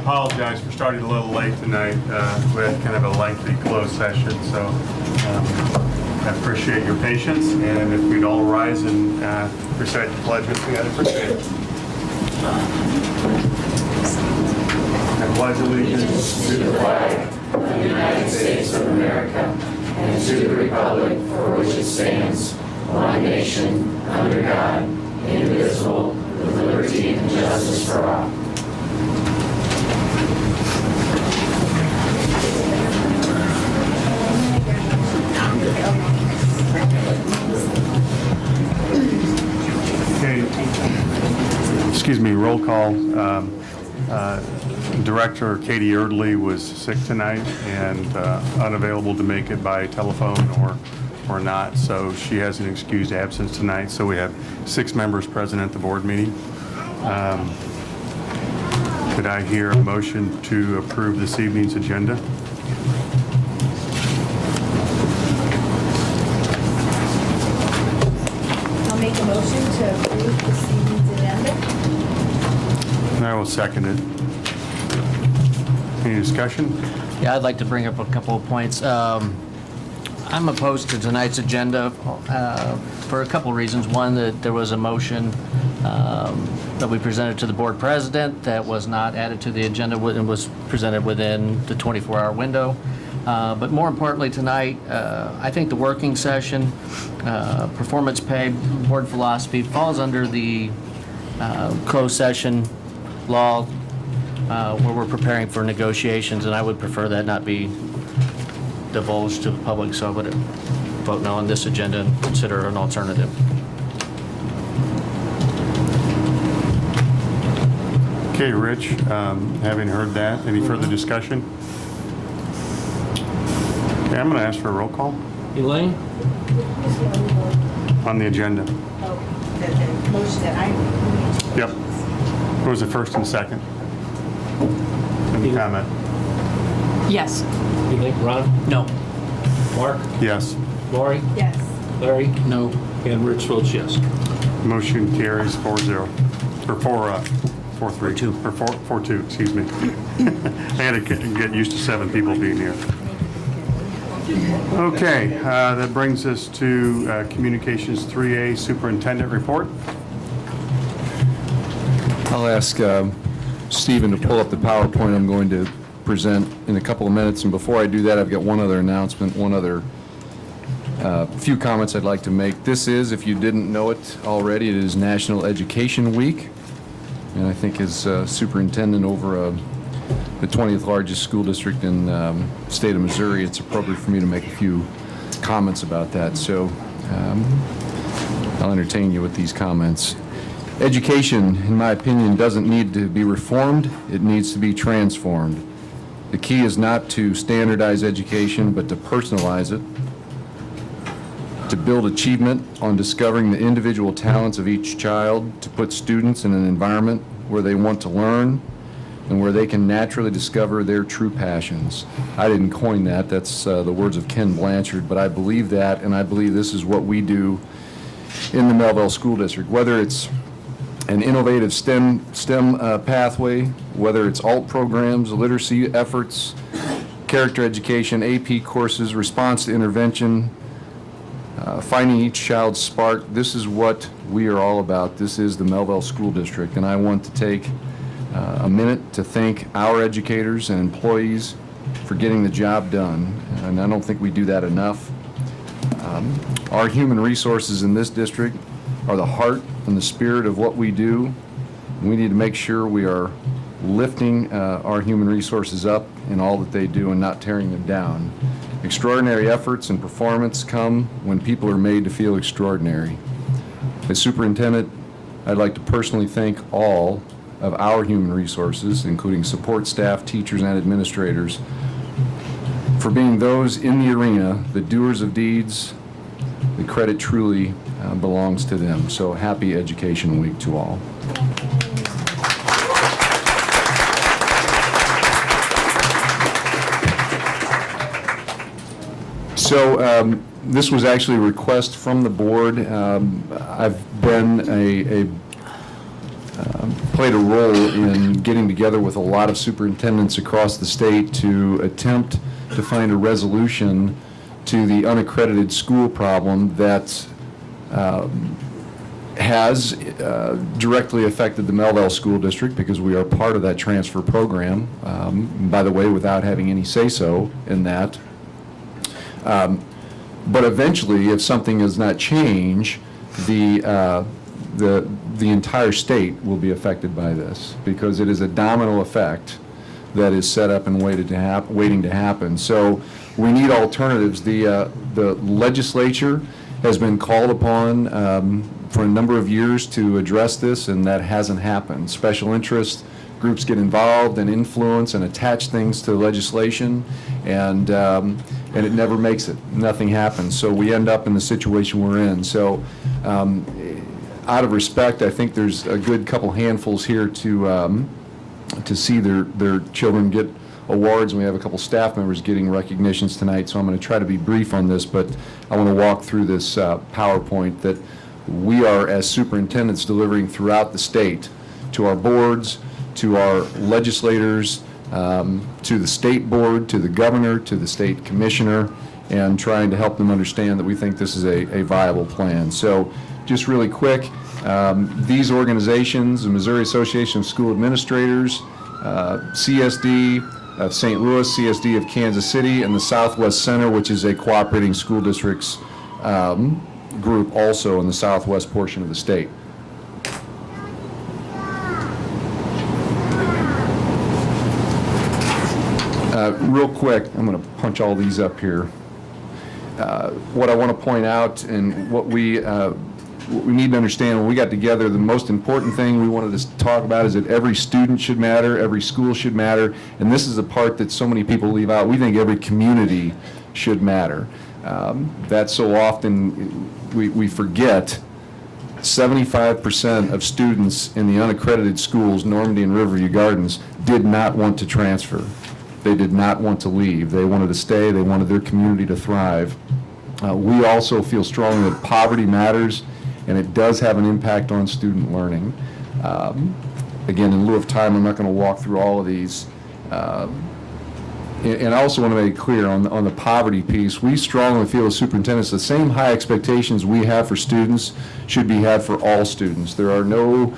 apologize for starting a little late tonight. We had kind of a lengthy closed session, so I appreciate your patience. And if we'd all rise and recite the pledge with me, I'd appreciate it. I pledge allegiance to the flag of the United States of America and to the republic for which it stands, one nation, under God, indivisible, with liberty and justice for all. Okay, excuse me, roll call. Director Katie Erdley was sick tonight and unavailable to make it by telephone or not, so she has an excused absence tonight. So we have 6 members present at the board meeting. Could I hear a motion to approve this evening's agenda? I'll make a motion to approve this evening's agenda. And I will second it. Any discussion? Yeah, I'd like to bring up a couple of points. I'm opposed to tonight's agenda for a couple of reasons. One, that there was a motion that we presented to the board president that was not added to the agenda and was presented within the 24-hour window. But more importantly tonight, I think the working session, performance pay, board philosophy falls under the closed session law where we're preparing for negotiations, and I would prefer that not be divulged to the public, so I would vote no on this agenda and consider an alternative. Okay, Rich, having heard that, any further discussion? Okay, I'm going to ask for a roll call Elaine? on the agenda. Oh, the motion that I... Yep. Who was the first and second? Any comment? Yes. Elaine? Ron? No. Mark? Yes. Lori? Yes. Larry? No. And Rich votes yes. Motion carries 4-0, or 4-3. 4-2. Or 4-2, excuse me. I had to get used to 7 people being here. Okay, that brings us to Communications 3A Superintendent Report. I'll ask Stephen to pull up the PowerPoint I'm going to present in a couple of minutes. And before I do that, I've got one other announcement, few comments I'd like to make. This is, if you didn't know it already, it is National Education Week. And I think as superintendent over the 20th largest school district in the state of Missouri, it's appropriate for me to make a few comments about that. So I'll entertain you with these comments. Education, in my opinion, doesn't need to be reformed. It needs to be transformed. The key is not to standardize education, but to personalize it, to build achievement on discovering the individual talents of each child, to put students in an environment where they want to learn and where they can naturally discover their true passions. I didn't coin that. That's the words of Ken Blanchard, but I believe that, and I believe this is what we do in the Melville School District, whether it's an innovative STEM pathway, whether it's ALT programs, literacy efforts, character education, AP courses, response to intervention, finding each child's spark. This is what we are all about. This is the Melville School District, and I want to take a minute to thank our educators and employees for getting the job done, and I don't think we do that enough. Our human resources in this district are the heart and the spirit of what we do. We need to make sure we are lifting our human resources up in all that they do and not tearing them down. Extraordinary efforts and performance come when people are made to feel extraordinary. As superintendent, I'd like to personally thank all of our human resources, including support staff, teachers, and administrators, for being those in the arena, the doers of deeds. The credit truly belongs to them. So happy Education Week to all. So this was actually a request from the board. I've been played a role in getting together with a lot of superintendents across the state to attempt to find a resolution to the unaccredited school problem that has directly affected the Melville School District because we are part of that transfer program, by the way, without having any say-so in that. But eventually, if something does not change, the entire state will be affected by this because it is a domino effect that is set up and waiting to happen. So we need alternatives. The legislature has been called upon for a number of years to address this, and that hasn't happened. Special interest groups get involved and influence and attach things to legislation, and it never makes it. Nothing happens. So we end up in the situation we're in. So out of respect, I think there's a good couple handfuls here to see their children get awards, and we have a couple staff members getting recognitions tonight, so I'm going to try to be brief on this, but I want to walk through this PowerPoint that we are, as superintendents, delivering throughout the state to our boards, to our legislators, to the state board, to the governor, to the state commissioner, and trying to help them understand that we think this is a viable plan. So just really quick, these organizations, the Missouri Association of School Administrators, CSD of St. Louis, CSD of Kansas City, and the Southwest Center, which is a cooperating school districts group also in the southwest portion of the state. Real quick, I'm going to punch all these up here. What I want to point out and what we need to understand when we got together, the most important thing we wanted to talk about is that every student should matter, every school should matter, and this is the part that so many people leave out. We think every community should matter. That so often we forget 75% of students in the unaccredited schools, Normandy and Riverview Gardens, did not want to transfer. They did not want to leave. They wanted to stay. They wanted their community to thrive. We also feel strongly that poverty matters, and it does have an impact on student learning. Again, in lieu of time, I'm not going to walk through all of these. And I also want to make it clear on the poverty piece, we strongly feel as superintendents the same high expectations we have for students should be had for all students. There are no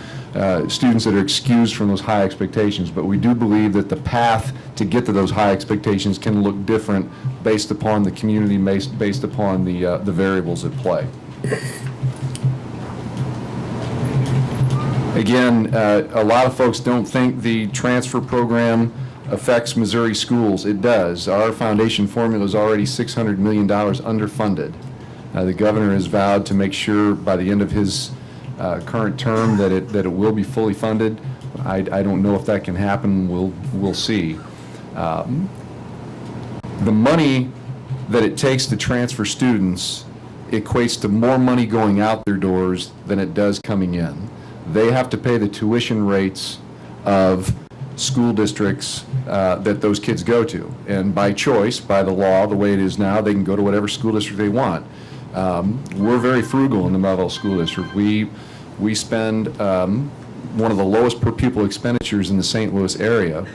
students that are excused from those high expectations, but we do believe that the path to get to those high expectations can look different based upon the community, based upon the variables at play. Again, a lot of folks don't think the transfer program affects Missouri schools. It does. Our foundation formula is already $600 million underfunded. The governor has vowed to make sure by the end of his current term that it will be fully funded. I don't know if that can happen. We'll see. The money that it takes to transfer students equates to more money going out their doors than it does coming in. They have to pay the tuition rates of school districts that those kids go to. And by choice, by the law, the way it is now, they can go to whatever school district they want. We're very frugal in the Melville School District. We spend one of the lowest per pupil expenditures in the St. Louis area,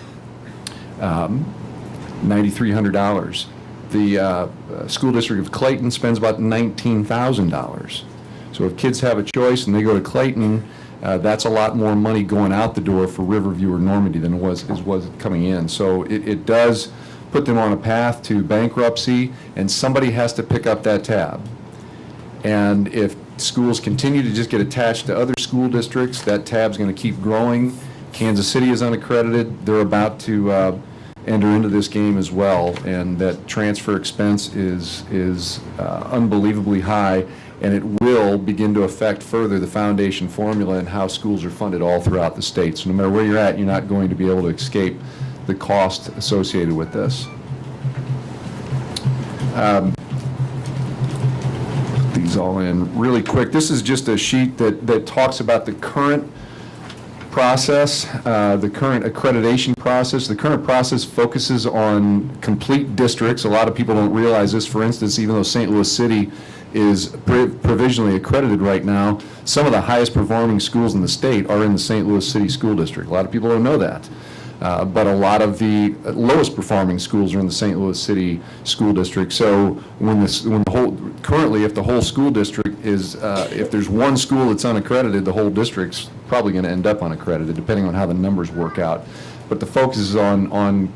$9,300. The school district of Clayton spends about $19,000. So if kids have a choice and they go to Clayton, that's a lot more money going out the door for Riverview or Normandy than it was coming in. So it does put them on a path to bankruptcy, and somebody has to pick up that tab. And if schools continue to just get attached to other school districts, that tab's going to keep growing. Kansas City is unaccredited. They're about to enter into this game as well, and that transfer expense is unbelievably high, and it will begin to affect further the foundation formula and how schools are funded all throughout the state. So no matter where you're at, you're not going to be able to escape the cost associated with this. Put these all in really quick. This is just a sheet that talks about the current process, the current accreditation process. The current process focuses on complete districts. A lot of people don't realize this. For instance, even though St. Louis City is provisionally accredited right now, some of the highest performing schools in the state are in the St. Louis City School District. A lot of people don't know that. But a lot of the lowest performing schools are in the St. Louis City School District. So currently, if the whole school district is, if there's one school that's unaccredited, the whole district's probably going to end up unaccredited, depending on how the numbers work out. But the focus is on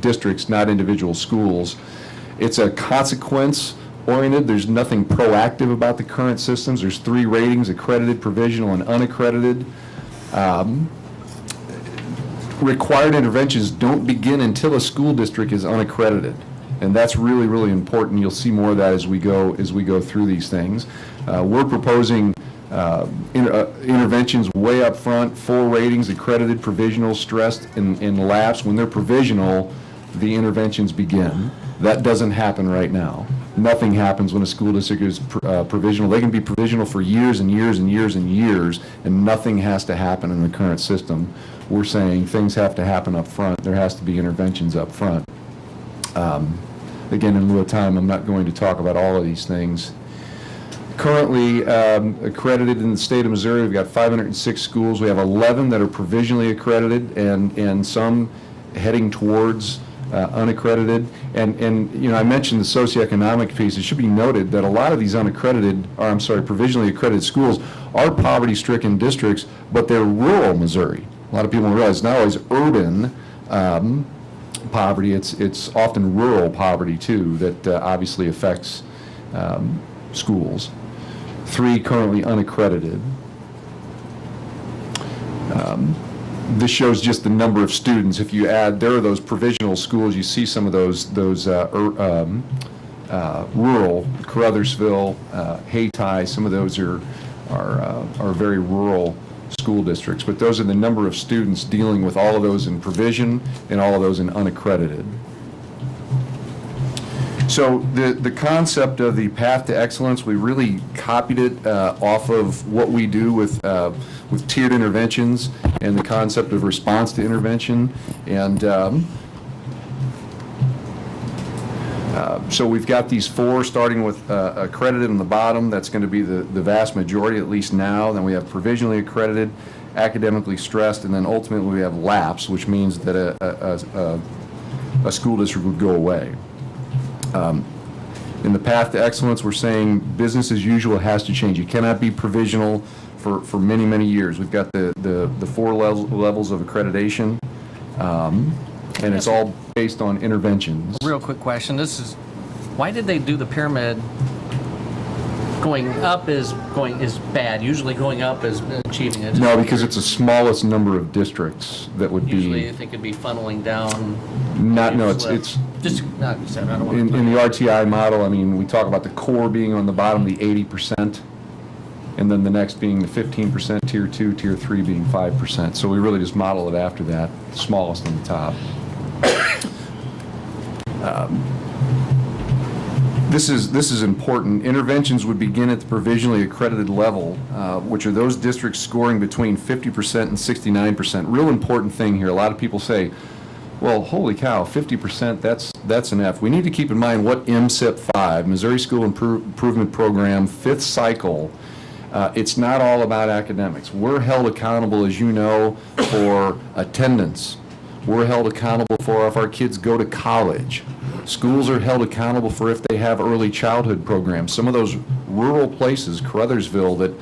districts, not individual schools. It's a consequence-oriented. There's nothing proactive about the current systems. There's 3 ratings: accredited, provisional, and unaccredited. Required interventions don't begin until a school district is unaccredited, and that's really, really important. You'll see more of that as we go through these things. We're proposing interventions way up front, 4 ratings: accredited, provisional, stressed, and lapsed. When they're provisional, the interventions begin. That doesn't happen right now. Nothing happens when a school district is provisional. They can be provisional for years and years and years and years, and nothing has to happen in the current system. We're saying things have to happen up front. There has to be interventions up front. Again, in lieu of time, I'm not going to talk about all of these things. Currently accredited in the state of Missouri, we've got 506 schools. We have 11 that are provisionally accredited, and some heading towards unaccredited. And you know, I mentioned the socioeconomic piece. It should be noted that a lot of these provisionally accredited schools are poverty-stricken districts, but they're rural Missouri. A lot of people don't realize it's not always urban poverty. It's often rural poverty too that obviously affects schools. 3 currently unaccredited. This shows just the number of students. If you add, there are those provisional schools. You see some of those rural, Caruthersville, Hayti. Some of those are very rural school districts. But those are the number of students dealing with all of those in provision and all of those in unaccredited. So the concept of the path to excellence, we really copied it off of what we do with tiered interventions and the concept of response to intervention. And so we've got these 4, starting with accredited on the bottom. That's going to be the vast majority, at least now. Then we have provisionally accredited, academically stressed, and then ultimately we have lapse, which means that a school district would go away. In the path to excellence, we're saying business as usual has to change. You cannot be provisional for many, many years. We've got the 4 levels of accreditation, and it's all based on interventions. Real quick question. Why did they do the pyramid? Going up is bad. Usually going up is achieving it. No, because it's the smallest number of districts that would Usually be. I think it'd be funneling down. It's Just, not, I don't want in to. the RTI model. I mean, we talk about the core being on the bottom, the 80%, and then the next being the 15%, tier 2, tier 3 being 5%. So we really just model it after that, smallest on the top. This is important. Interventions would begin at the provisionally accredited level, which are those districts scoring between 50% and 69%. Real important thing here. A lot of people say, well, holy cow, 50%, that's an F. We need to keep in mind what MSIP 5, Missouri School Improvement Program, 5th cycle, it's not all about academics. We're held accountable, as you know, for attendance. We're held accountable for if our kids go to college. Schools are held accountable for if they have early childhood programs. Some of those rural places, Caruthersville, that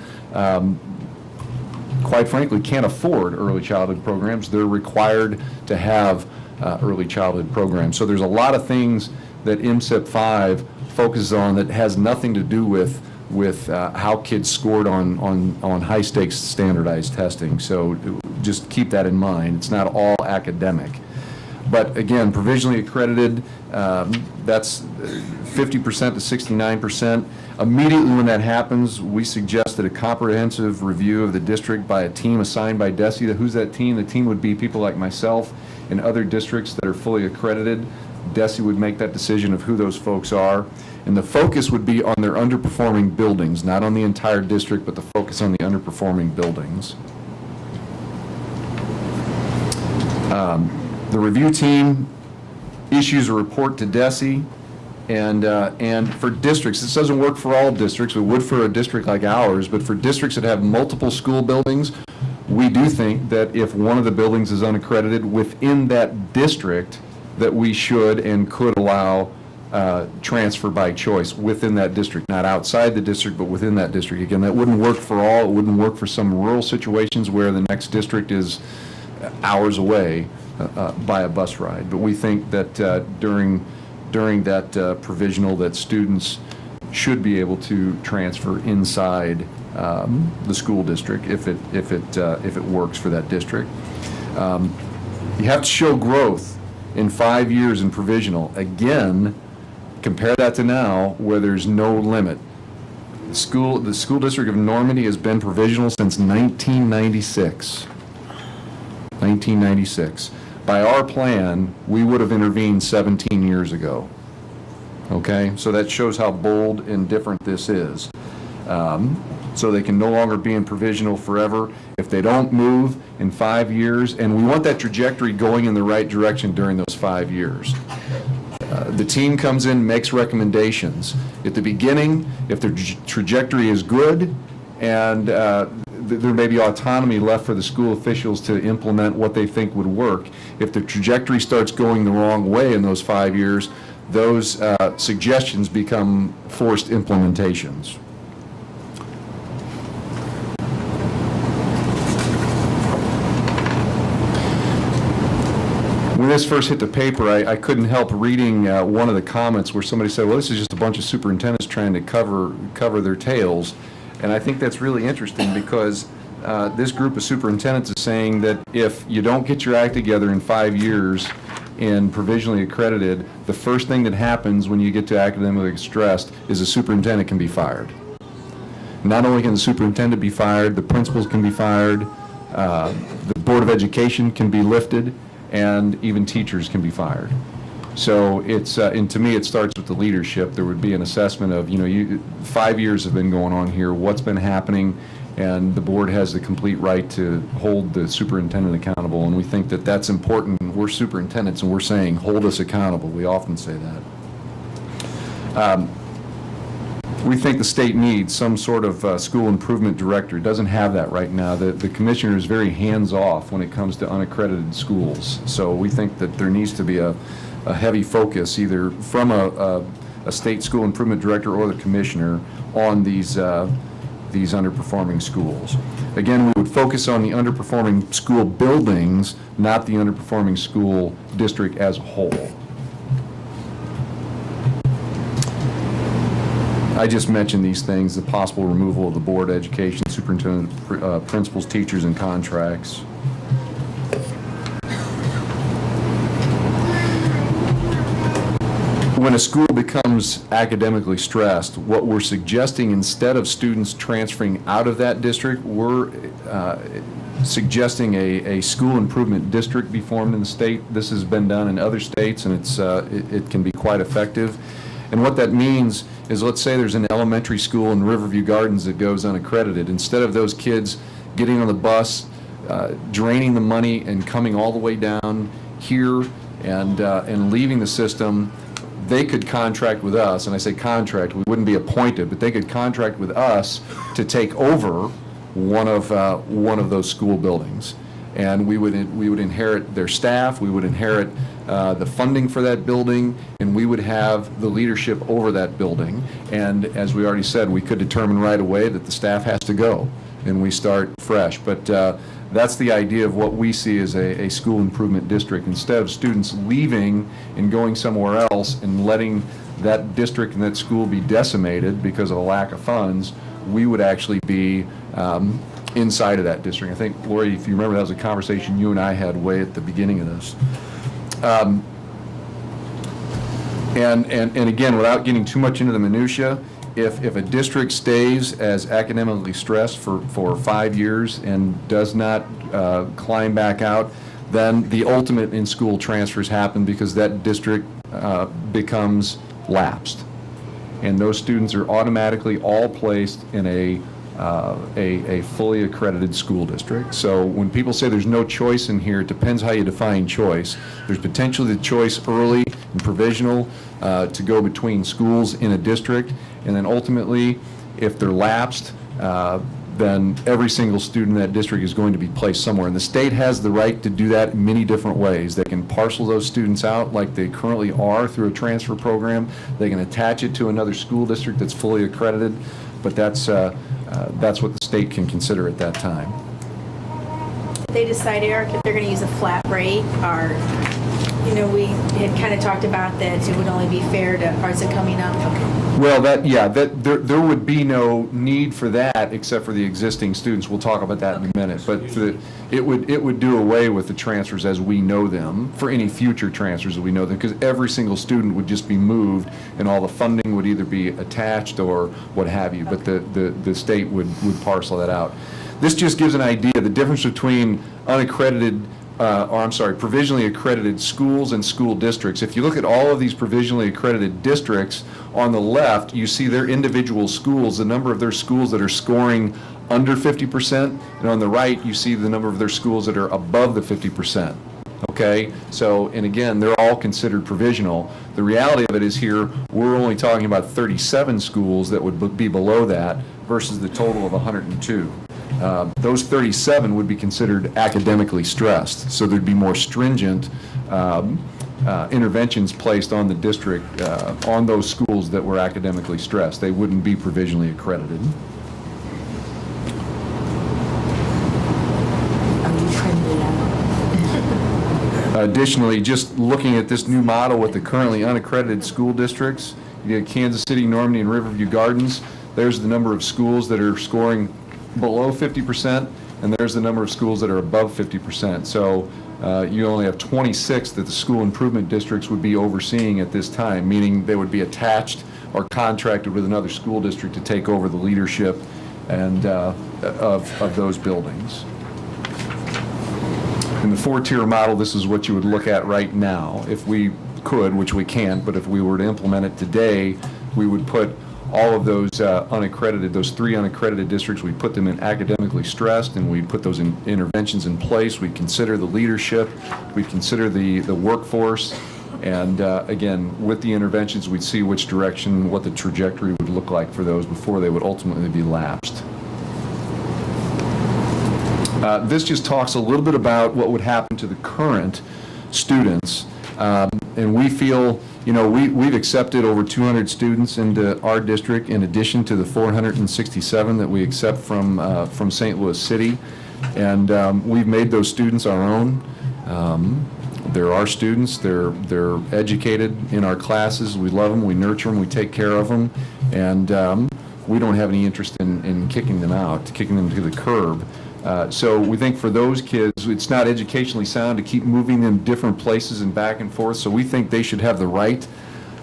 quite frankly can't afford early childhood programs, they're required to have early childhood programs. So there's a lot of things that MSIP 5 focuses on that has nothing to do with how kids scored on high stakes standardized testing. So just keep that in mind. It's not all academic. But again, provisionally accredited, that's 50% to 69%. Immediately when that happens, we suggested a comprehensive review of the district by a team assigned by DESE. Who's that team? The team would be people like myself and other districts that are fully accredited. DESE would make that decision of who those folks are. And the focus would be on their underperforming buildings, not on the entire district, but the focus on the underperforming buildings. The review team issues a report to DESE, and for districts, this doesn't work for all districts, it would for a district like ours, but for districts that have multiple school buildings, we do think that if one of the buildings is unaccredited within that district, that we should and could allow transfer by choice within that district, not outside the district, but within that district. Again, that wouldn't work for all, it wouldn't work for some rural situations where the next district is hours away by a bus ride. But we think that during that provisional, that students should be able to transfer inside the school district if it works for that district. You have to show growth in 5 years in provisional. Again, compare that to now where there's no limit. The school district of Normandy has been provisional since 1996. 1996. By our plan, we would have intervened 17 years ago. Okay, so that shows how bold and different this is. So they can no longer be in provisional forever if they don't move in 5 years, and we want that trajectory going in the right direction during those 5 years. The team comes in, makes recommendations. At the beginning, if the trajectory is good, and there may be autonomy left for the school officials to implement what they think would work. If the trajectory starts going the wrong way in those 5 years, those suggestions become forced implementations. When this first hit the paper, I couldn't help reading one of the comments where somebody said, well, this is just a bunch of superintendents trying to cover their tails. And I think that's really interesting because this group of superintendents is saying that if you don't get your act together in 5 years and provisionally accredited, the first thing that happens when you get to academically stressed is the superintendent can be fired. Not only can the superintendent be fired, the principals can be fired, the Board of Education can be lifted, and even teachers can be fired. So it's, and to me, it starts with the leadership. There would be an assessment of, 5 years have been going on here, what's been happening, and the board has the complete right to hold the superintendent accountable, and we think that that's important. We're superintendents, and we're saying, hold us accountable. We often say that. We think the state needs some sort of school improvement director. It doesn't have that right now. The commissioner is very hands-off when it comes to unaccredited schools. So we think that there needs to be a heavy focus either from a state school improvement director or the commissioner on these underperforming schools. Again, we would focus on the underperforming school buildings, not the underperforming school district as a whole. I just mentioned these things, the possible removal of the board, education, superintendent, principals, teachers, and contracts. When a school becomes academically stressed, what we're suggesting, instead of students transferring out of that district, we're suggesting a school improvement district be formed in the state. This has been done in other states, and it can be quite effective. And what that means is, let's say there's an elementary school in Riverview Gardens that goes unaccredited. Instead of those kids getting on the bus, draining the money and coming all the way down here and leaving the system, they could contract with us. And I say contract, we wouldn't be appointed, but they could contract with us to take over one of those school buildings. And we would inherit their staff, we would inherit the funding for that building, and we would have the leadership over that building. And as we already said, we could determine right away that the staff has to go, and we start fresh. But that's the idea of what we see as a school improvement district. Instead of students leaving and going somewhere else and letting that district and that school be decimated because of a lack of funds, we would actually be inside of that district. I think, Lori, if you remember, that was a conversation you and I had way at the beginning of this. And again, without getting too much into the minutia, if a district stays as academically stressed for 5 years and does not climb back out, then the ultimate in-school transfers happen because that district becomes lapsed. And those students are automatically all placed in a a fully accredited school district. So when people say there's no choice in here, it depends how you define choice. There's potentially the choice early and provisional to go between schools in a district, and then ultimately, if they're lapsed, then every single student in that district is going to be placed somewhere. And the state has the right to do that in many different ways. They can parcel those students out like they currently are through a transfer program. They can attach it to another school district that's fully accredited, but that's what the state can consider at that time. They decide, Eric, if they're going to use a flat rate, or, we had kind of talked about that it would only be fair to, or is it coming up? Okay. Well, there would be no need for that except for the existing students. We'll talk about that in a minute. But it would do away with the transfers as we know them for any future transfers as we know them, because every single student would just be moved and all the funding would either be attached or what have you. But the state would parcel that out. This just gives an idea the difference between provisionally accredited schools and school districts. If you look at all of these provisionally accredited districts, on the left, you see their individual schools, the number of their schools that are scoring under 50%, and on the right, you see the number of their schools that are above the 50%. Okay? So, and again, they're all considered provisional. The reality of it is here, we're only talking about 37 schools that would be below that versus the total of 102. Those 37 would be considered academically stressed, so there'd be more stringent interventions placed on the district, on those schools that were academically stressed. They wouldn't be provisionally accredited. Additionally, just looking at this new model with the currently unaccredited school districts, you get Kansas City, Normandy, and Riverview Gardens. There's the number of schools that are scoring below 50%, and there's the number of schools that are above 50%. So you only have 26 that the school improvement districts would be overseeing at this time, meaning they would be attached or contracted with another school district to take over the leadership and of those buildings. In the four-tier model, this is what you would look at right now. If we could, which we can't, but if we were to implement it today, we would put all of those those three unaccredited districts, we'd put them in academically stressed, and we'd put those interventions in place. We'd consider the leadership, we'd consider the workforce, and again, with the interventions, we'd see which direction, what the trajectory would look like for those before they would ultimately be lapsed. This just talks a little bit about what would happen to the current students, and we feel, we've accepted over 200 students into our district in addition to the 467 that we accept from St. Louis City, and we've made those students our own. They're our students. They're educated in our classes. We love them. We nurture them. We take care of them, and we don't have any interest in kicking them out, kicking them to the curb. So we think for those kids, it's not educationally sound to keep moving them different places and back and forth, so we think they should have the right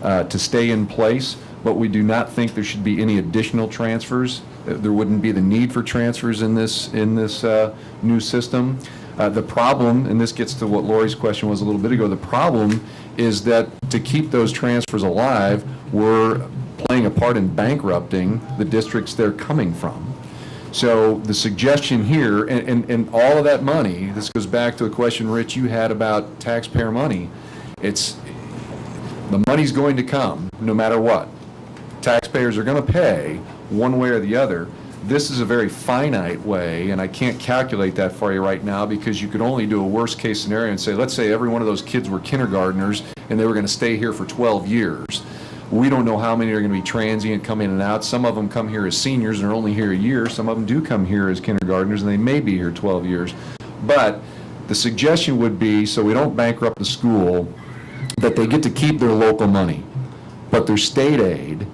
to stay in place, but we do not think there should be any additional transfers. There wouldn't be the need for transfers in this new system. The problem, and this gets to what Lori's question was a little bit ago, the problem is that to keep those transfers alive, we're playing a part in bankrupting the districts they're coming from. So the suggestion here, and all of that money, this goes back to a question, Rich, you had about taxpayer money. The money's going to come no matter what. Taxpayers are going to pay one way or the other. This is a very finite way, and I can't calculate that for you right now because you could only do a worst case scenario and say, let's say every one of those kids were kindergartners and they were going to stay here for 12 years. We don't know how many are going to be transient, come in and out. Some of them come here as seniors and are only here a year. Some of them do come here as kindergartners and they may be here 12 years. But the suggestion would be, so we don't bankrupt the school, that they get to keep their local money, but their state aid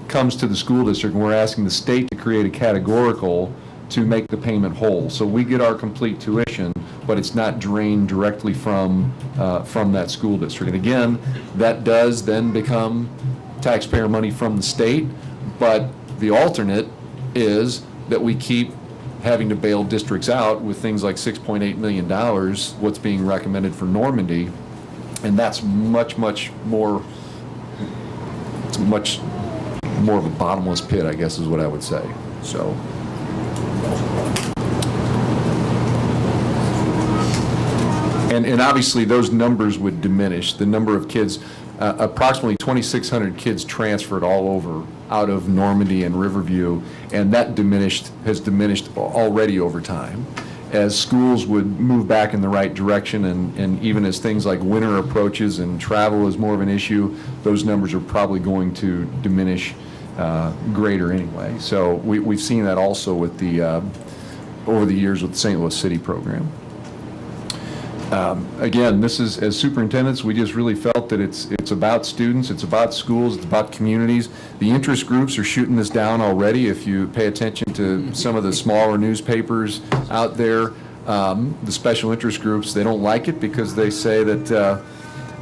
comes to the school district, and we're asking the state to create a categorical to make the payment whole. So we get our complete tuition, but it's not drained directly from that school district. And again, that does then become taxpayer money from the state, but the alternate is that we keep having to bail districts out with things like $6.8 million, what's being recommended for Normandy, and that's much more, it's much more of a bottomless pit, I guess is what I would say. So And obviously, those numbers would diminish. The number of kids, approximately 2,600 kids transferred all over out of Normandy and Riverview, and that has diminished already over time. As schools would move back in the right direction, and even as things like winter approaches and travel is more of an issue, those numbers are probably going to diminish greater anyway. So we've seen that also with the over the years with the St. Louis City program. Again, this is, as superintendents, we just really felt that it's about students, it's about schools, it's about communities. The interest groups are shooting this down already. If you pay attention to some of the smaller newspapers out there, the special interest groups, they don't like it because they say that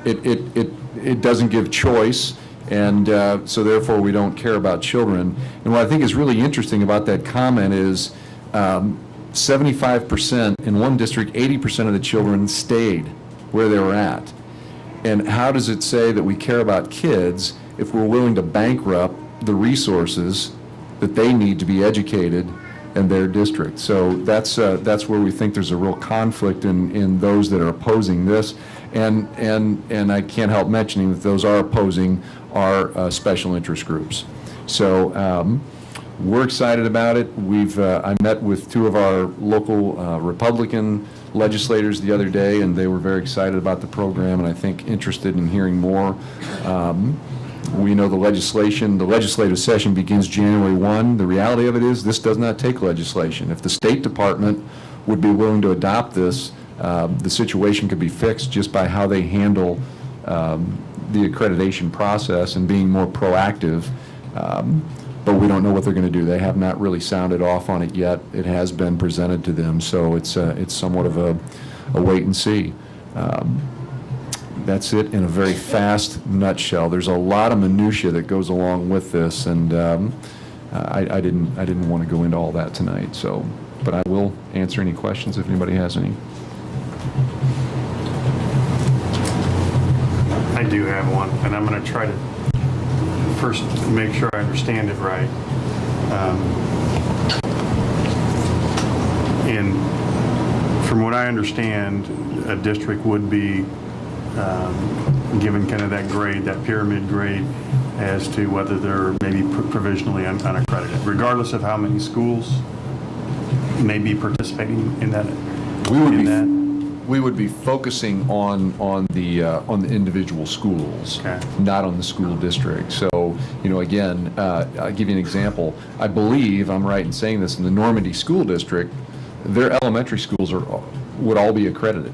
it doesn't give choice, and so therefore we don't care about children. And what I think is really interesting about that comment is 75% in one district, 80% of the children stayed where they were at. And how does it say that we care about kids if we're willing to bankrupt the resources that they need to be educated in their district? So that's where we think there's a real conflict in those that are opposing this. And I can't help mentioning that those are opposing our special interest groups. So we're excited about it. I met with two of our local Republican legislators the other day, and they were very excited about the program, and I think interested in hearing more. We know the legislative session begins January 1. The reality of it is this does not take legislation. If the State Department would be willing to adopt this, the situation could be fixed just by how they handle the accreditation process and being more proactive. But we don't know what they're going to do. They have not really sounded off on it yet. It has been presented to them, so it's somewhat of a wait and see. That's it in a very fast nutshell. There's a lot of minutia that goes along with this, and I didn't want to go into all that tonight. So, but I will answer any questions if anybody has any. I do have one, and I'm going to try to first make sure I understand it right. And from what I understand, a district would be given kind of that grade, that pyramid grade, as to whether they're maybe provisionally unaccredited, regardless of how many schools may be participating in that. We would be focusing on the individual schools, Okay. not on the school district. So, again, I'll give you an example. I believe I'm right in saying this, in the Normandy School District, their elementary schools would all be accredited.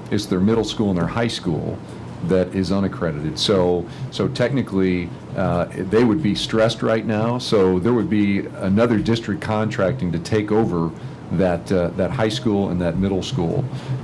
It's their middle school and their high school that is unaccredited. So technically, they would be stressed right now. So there would be another district contracting to take over that high school and that middle school,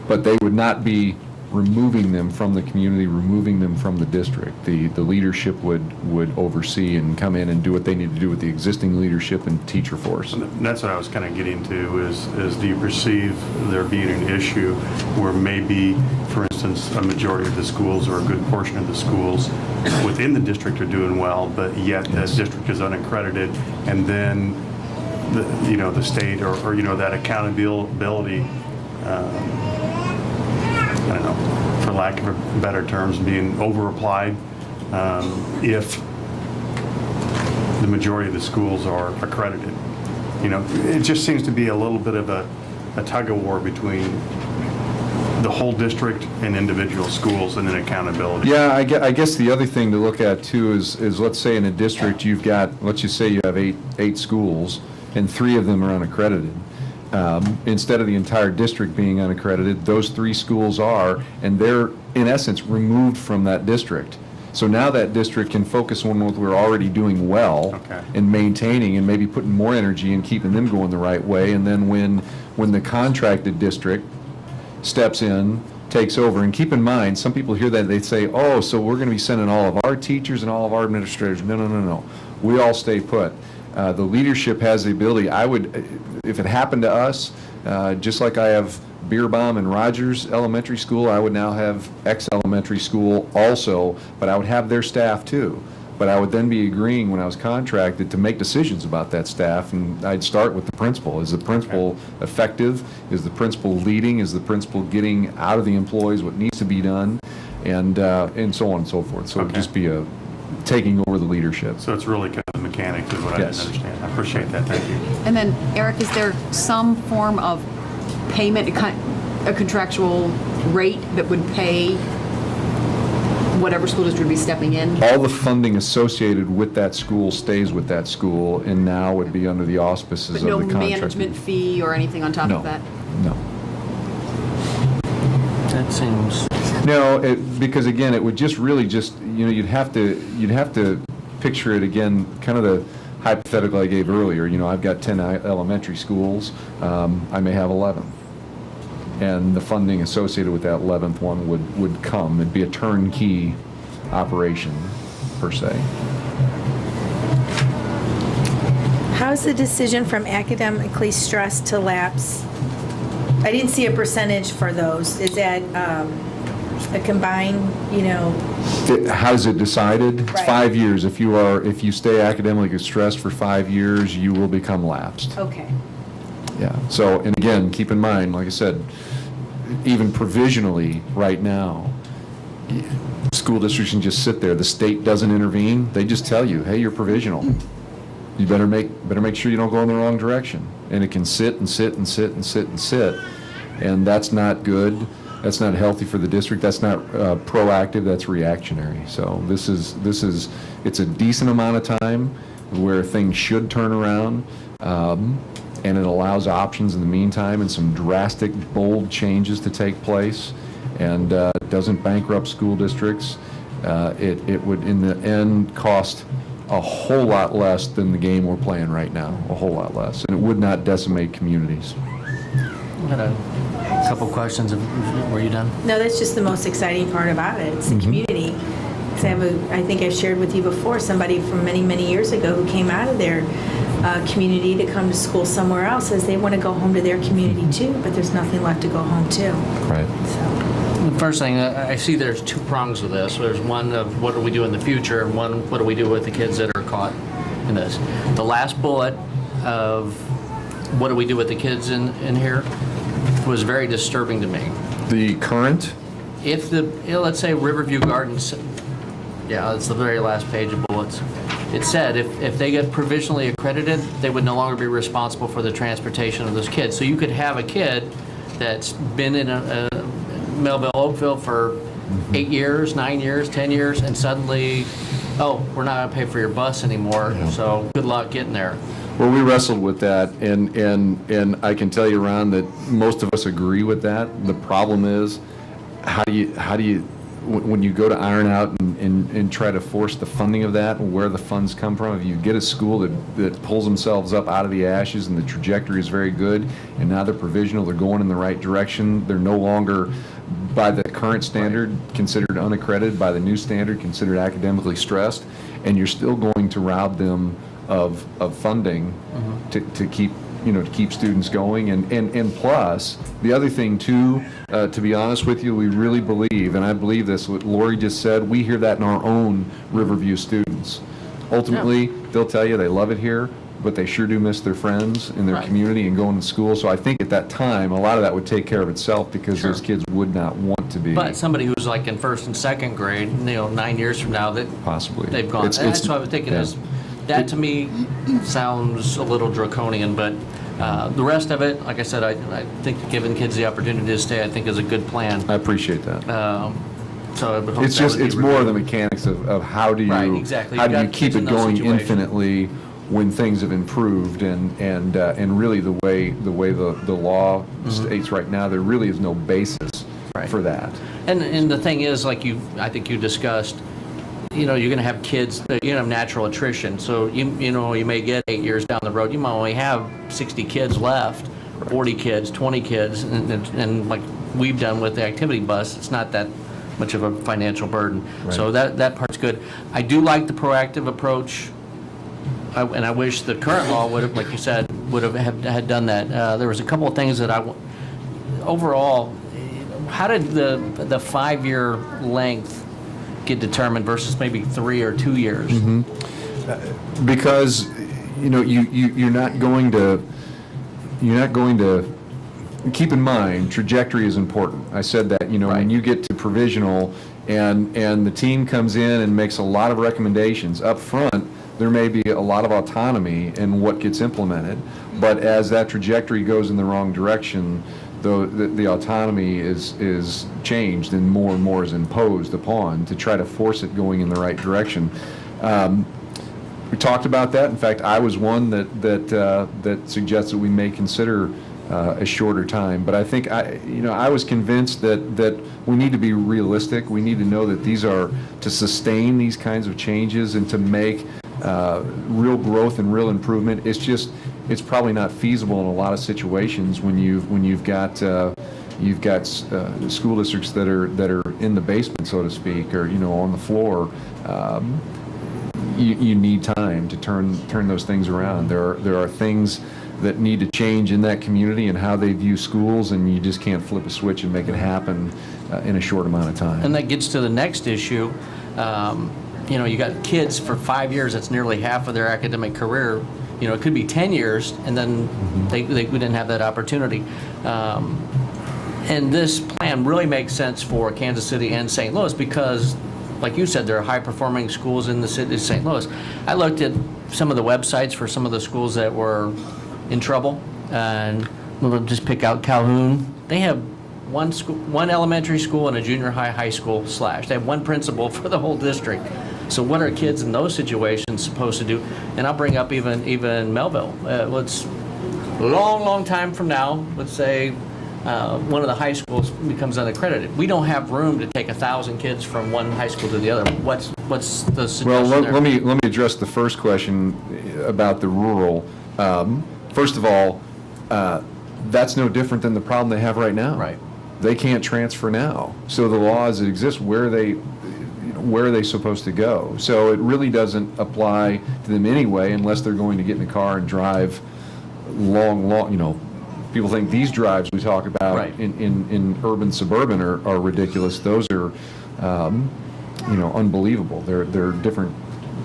but they would not be removing them from the community, removing them from the district. The leadership would oversee and come in and do what they need to do with the existing leadership and teacher force. And that's what I was kind of getting to is do you perceive there being an issue where maybe, for instance, a majority of the schools or a good portion of the schools within the district are doing well, but yet that district is unaccredited, and then the state or that accountability, I don't know, for lack of better terms, being over-applied if the majority of the schools are accredited. It just seems to be a little bit of a tug-of-war between the whole district and individual schools and then accountability. Yeah, I guess the other thing to look at too is let's say in a district you've got, let's just say you have eight schools and 3 of them are unaccredited. Instead of the entire district being unaccredited, those 3 schools are, and they're in essence removed from that district. So now that district can focus on what we're already doing well, Okay. and maintaining and maybe putting more energy and keeping them going the right way. And then when the contracted district steps in, takes over, and keep in mind, some people hear that, they say, oh, so we're going to be sending all of our teachers and all of our administrators. No. We all stay put. The leadership has the ability. I would, if it happened to us, just like I have Beerbaum and Rogers Elementary School, I would now have X Elementary School also, but I would have their staff too. but I would then be agreeing when I was contracted to make decisions about that staff, and I'd start with the principal. Is the principal effective? Is the principal leading? Is the principal getting out of the employees what needs to be done? And so on and so forth. So it would Okay. just be taking over the leadership. So it's really kind of the mechanics is what I didn't Yes. understand. I appreciate that, thank you. And then, Eric, is there some form of payment, a contractual rate that would pay whatever school district would be stepping in? All the funding associated with that school stays with that school, and now would be under the auspices But of the no contract. management fee or anything on top No, of that? no. That seems, No, because again, it would just really just, you'd have to picture it again, kind of the hypothetical I gave earlier. I've got 10 elementary schools, I may have 11. And the funding associated with that 11th one would come. It'd be a turnkey operation, per se. How's the decision from academically stressed to lapse? I didn't see a percentage for those. Is that a combined, How's it decided? It's Right. 5 years. If you stay academically stressed for 5 years, you will become lapsed. okay. Yeah, so, and again, keep in mind, like I said, even provisionally, right now, school districts can just sit there, the state doesn't intervene, they just tell you, hey, you're provisional. You better make sure you don't go in the wrong direction. And it can sit and sit and sit and sit and sit, and that's not good, that's not healthy for the district, that's not proactive, that's reactionary. So it's a decent amount of time where things should turn around, and it allows options in the meantime and some drastic, bold changes to take place, and doesn't bankrupt school districts. It would, in the end, cost a whole lot less than the game we're playing right now, a whole lot less, and it would not decimate communities. I had a couple questions. Were you done? No, that's just the most exciting part about it. It's the community. 'Cause I think I've shared with you before, somebody from many, many years ago who came out of their community to come to school somewhere else says they want to go home to their community too, but there's nothing left to go home to. Right. So, The first thing, I see there's two prongs of this. There's one of what do we do in the future, and one, what do we do with the kids that are caught in this. The last bullet of what do we do with the kids in here was very disturbing to me. The current, If let's say Riverview Gardens, yeah, it's the very last page of bullets. It said if they get provisionally accredited, they would no longer be responsible for the transportation of those kids. So you could have a kid that's been in a Melville Oakville for 8 years, 9 years, 10 years, and suddenly, oh, we're not gonna pay for your bus anymore, so good luck getting there. well, we wrestled with that, and I can tell you, Ron, that most of us agree with that. The problem is, how do you when you go to iron out and try to force the funding of that and where the funds come from, if you get a school that pulls themselves up out of the ashes and the trajectory is very good, and now they're provisional, they're going in the right direction, they're no longer, by the current standard, considered unaccredited, by the new standard, considered academically stressed, and you're still going to rob them of funding to keep students going, and plus, the other thing too, to be honest with you, we really believe, and I believe this, what Lori just said, we hear that in our own Riverview students. Ultimately, they'll tell you they love it here, but they sure do miss their friends in their Right. community and going to school, so I think at that time, a lot of that would take care of itself, because those kids would not want to be. But somebody who's like in first and second grade, 9 years from now, that Possibly. they've gone. That's what I was thinking yeah. is, that to me sounds a little draconian, but the rest of it, like I said, I think giving kids the opportunity to stay, I think is a good plan. I appreciate that. So I would hope It's that just, would be it's more of the reviewed. mechanics of how do you, Right, exactly. how You do you got keep kids in it those going situations. infinitely when things have improved, and really the way the law states right now, there really is no basis Right. for that. And the thing is, like I think you discussed, you're going to have kids, you're going to have natural attrition. So you may get 8 years down the road, you might only have 60 kids left, 40 kids, 20 kids, and like we've done with the activity bus, it's not that much of a financial burden. So that part's good. I do like the proactive approach. And I wish the current law would have, like you said, had done that. There was a couple of things that overall, how did the 5-year length get determined versus maybe 3 or 2 years? Because, you know, you're not going to keep in mind, trajectory is important. I said that, you know, when Right. you get to provisional and the team comes in and makes a lot of recommendations up front, there may be a lot of autonomy in what gets implemented. But as that trajectory goes in the wrong direction, the autonomy is changed and more is imposed upon to try to force it going in the right direction. We talked about that. In fact, I was one that suggested we may consider a shorter time. But I think I was convinced that we need to be realistic. We need to know that these are to sustain these kinds of changes and to make real growth and real improvement. It's probably not feasible in a lot of situations when you've got school districts that are in the basement, so to speak, or, you know, on the floor. You need time to turn those things around. There are things that need to change in that community and how they view schools, and you just can't flip a switch and make it happen in a short amount of time. And that gets to the next issue. You know, you got kids for 5 years, that's nearly half of their academic career. You know, it could be 10 years, and then we didn't have that opportunity. And this plan really makes sense for Kansas City and St. Louis because, like you said, there are high-performing schools in the city of St. Louis. I looked at some of the websites for some of the schools that were in trouble, and we'll just pick out Calhoun. They have one elementary school and a junior high school / They have one principal for the whole district. So what are kids in those situations supposed to do? And I'll bring up even Melville. Let's long time from now, let's say one of the high schools becomes unaccredited. We don't have room to take 1,000 kids from one high school to the other. What's the suggestion Well, there? let me address the first question about the rural. First of all, that's no different than the problem they have right now. Right. They can't transfer now. So the laws that exist, where are they supposed to go? So it really doesn't apply to them anyway, unless they're going to get in a car and drive long, you know. People think these drives we talk about Right. in urban, suburban are ridiculous. Those are, you know, unbelievable. They're different,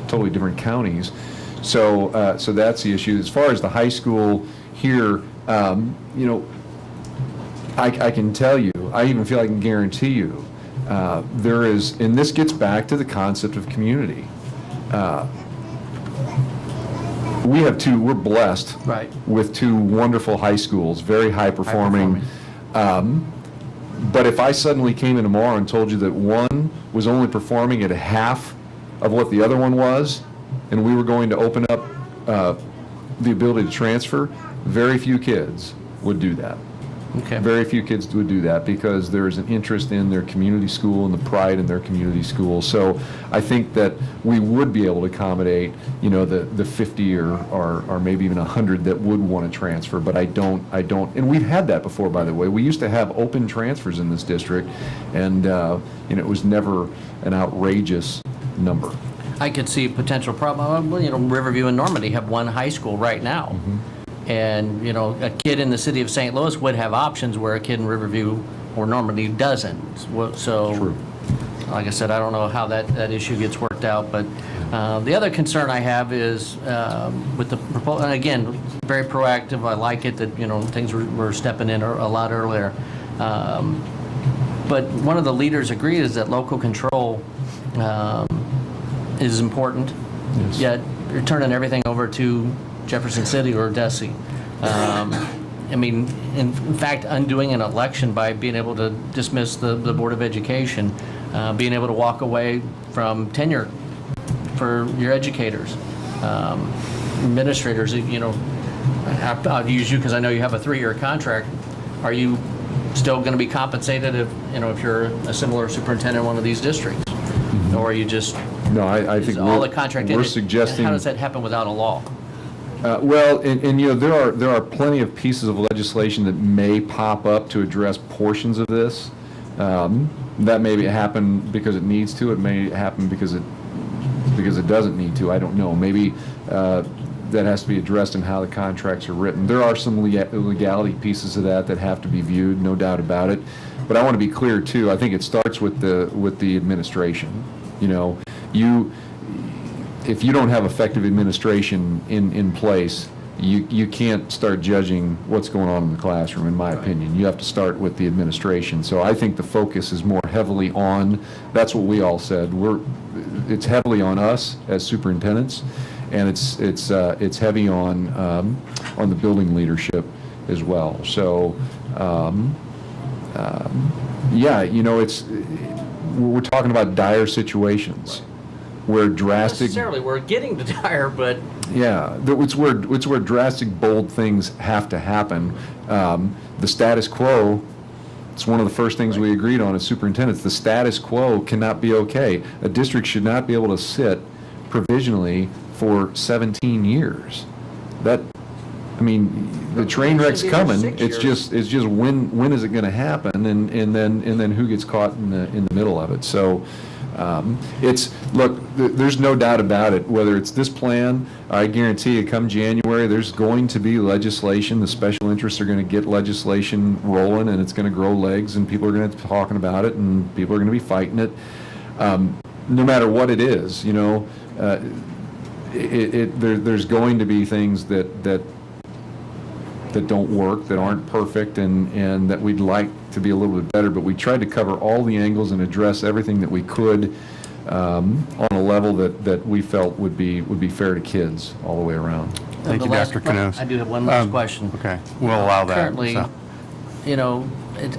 totally different counties. So that's the issue. As far as the high school here, you know, I can tell you, I even feel I can guarantee you, there is, and this gets back to the concept of community. We're blessed Right. with 2 wonderful high schools, very high performing. But if I suddenly came in tomorrow and told you that one was only performing at half of what the other one was, and we were going to open up the ability to transfer, very few kids would do that. Okay. Very few kids would do that because there is an interest in their community school and the pride in their community school. So I think that we would be able to accommodate, you know, the 50 or maybe even 100 that would want to transfer, but I don't, and we've had that before, by the way. We used to have open transfers in this district, and you know, it was never an outrageous number. I could see a potential problem. Well, you know, Riverview and Normandy have one high school right now. And, you know, a kid in the city of St. Louis would have options where a kid in Riverview or Normandy doesn't. So, True. like I said, I don't know how that issue gets worked out. But the other concern I have is with the proposal, and again, very proactive. I like it that, you know, things were stepping in a lot earlier. But one of the leaders agreed is that local control is important. Yes. Yet you're turning everything over to Jefferson City or Desi. I mean, in fact, undoing an election by being able to dismiss the Board of Education, being able to walk away from tenure for your educators, administrators. You know, I'll use you because I know you have a 3-year contract. Are you still going to be compensated if you're a similar superintendent in one of these districts, or are you just No, I is think all the contract? we're suggesting. How does that happen without a law? Well, and you know, there are plenty of pieces of legislation that may pop up to address portions of this. That may happen because it needs to. It may happen because it doesn't need to. I don't know. Maybe that has to be addressed in how the contracts are written. There are some legality pieces of that have to be viewed, no doubt about it. But I want to be clear too. I think it starts with the administration. You know, if you don't have effective administration in place, you can't start judging what's going on in the classroom, in my opinion. You have to start with the administration. So I think the focus is more heavily on, that's what we all said, it's heavily on us as superintendents, and it's heavy on the building leadership as well. So, yeah, you know, we're talking about dire situations where Not drastic. necessarily, we're getting to dire, but Yeah, it's where drastic, bold things have to happen. The status quo, it's one of the first things we agreed on as superintendents. The status quo cannot be okay. A district should not be able to sit provisionally for 17 years. I mean, the train wreck's It should be for coming. 6 It's years. just when is it going to happen, and then who gets caught in the middle of it. So. There's no doubt about it, whether it's this plan, I guarantee you come January, there's going to be legislation, the special interests are going to get legislation rolling, and it's going to grow legs, and people are going to be talking about it, and people are going to be fighting it. No matter what it is, you know, there's going to be things that don't work, that aren't perfect, and that we'd like to be a little bit better, but we tried to cover all the angles and address everything that we could on a level that we felt would be fair to kids all the way around. Thank you, Dr. Knos. I do have one last question. Okay, we'll allow that. Currently, so. you know,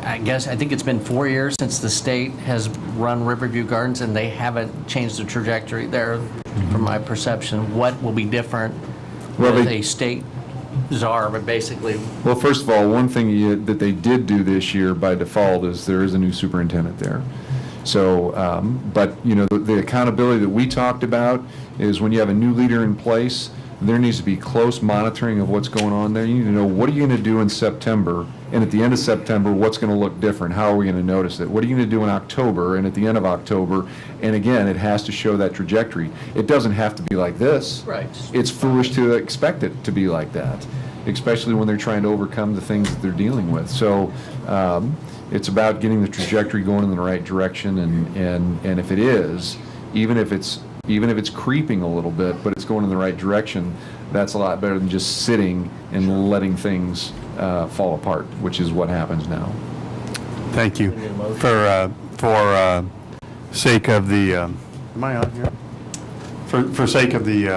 I think it's been 4 years since the state has run Riverview Gardens, and they haven't changed the trajectory there, from my perception. What will be different Well, with they- a state czar, but basically, Well, first of all, one thing that they did do this year by default is there is a new superintendent there. So, but, you know, the accountability that we talked about is when you have a new leader in place, there needs to be close monitoring of what's going on there. You need to know, what are you going to do in September? And at the end of September, what's going to look different? How are we going to notice it? What are you going to do in October and at the end of October? And again, it has to show that trajectory. It doesn't have to be like this. Right. It's foolish to expect it to be like that, especially when they're trying to overcome the things that they're dealing with. So it's about getting the trajectory going in the right direction, and if it is, even if it's creeping a little bit, but it's going in the right direction, that's a lot better than just sitting and letting things fall apart, which is what happens now. Thank you. For sake of the, am I on here? For sake of the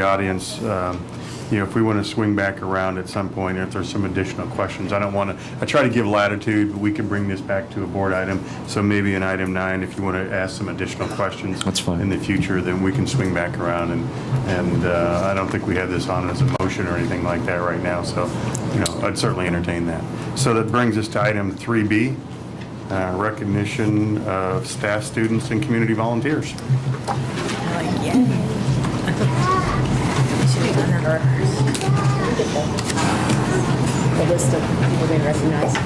audience, you know, if we want to swing back around at some point, if there's some additional questions, I try to give latitude, but we can bring this back to a board item. So maybe in item 9, if you want to ask some additional questions That's fine. in the future, then we can swing back around. And I don't think we have this on as a motion or anything like that right now. So, you know, I'd certainly entertain that. So that brings us to item 3B, recognition of staff, students, and community volunteers. The list of people being recognized.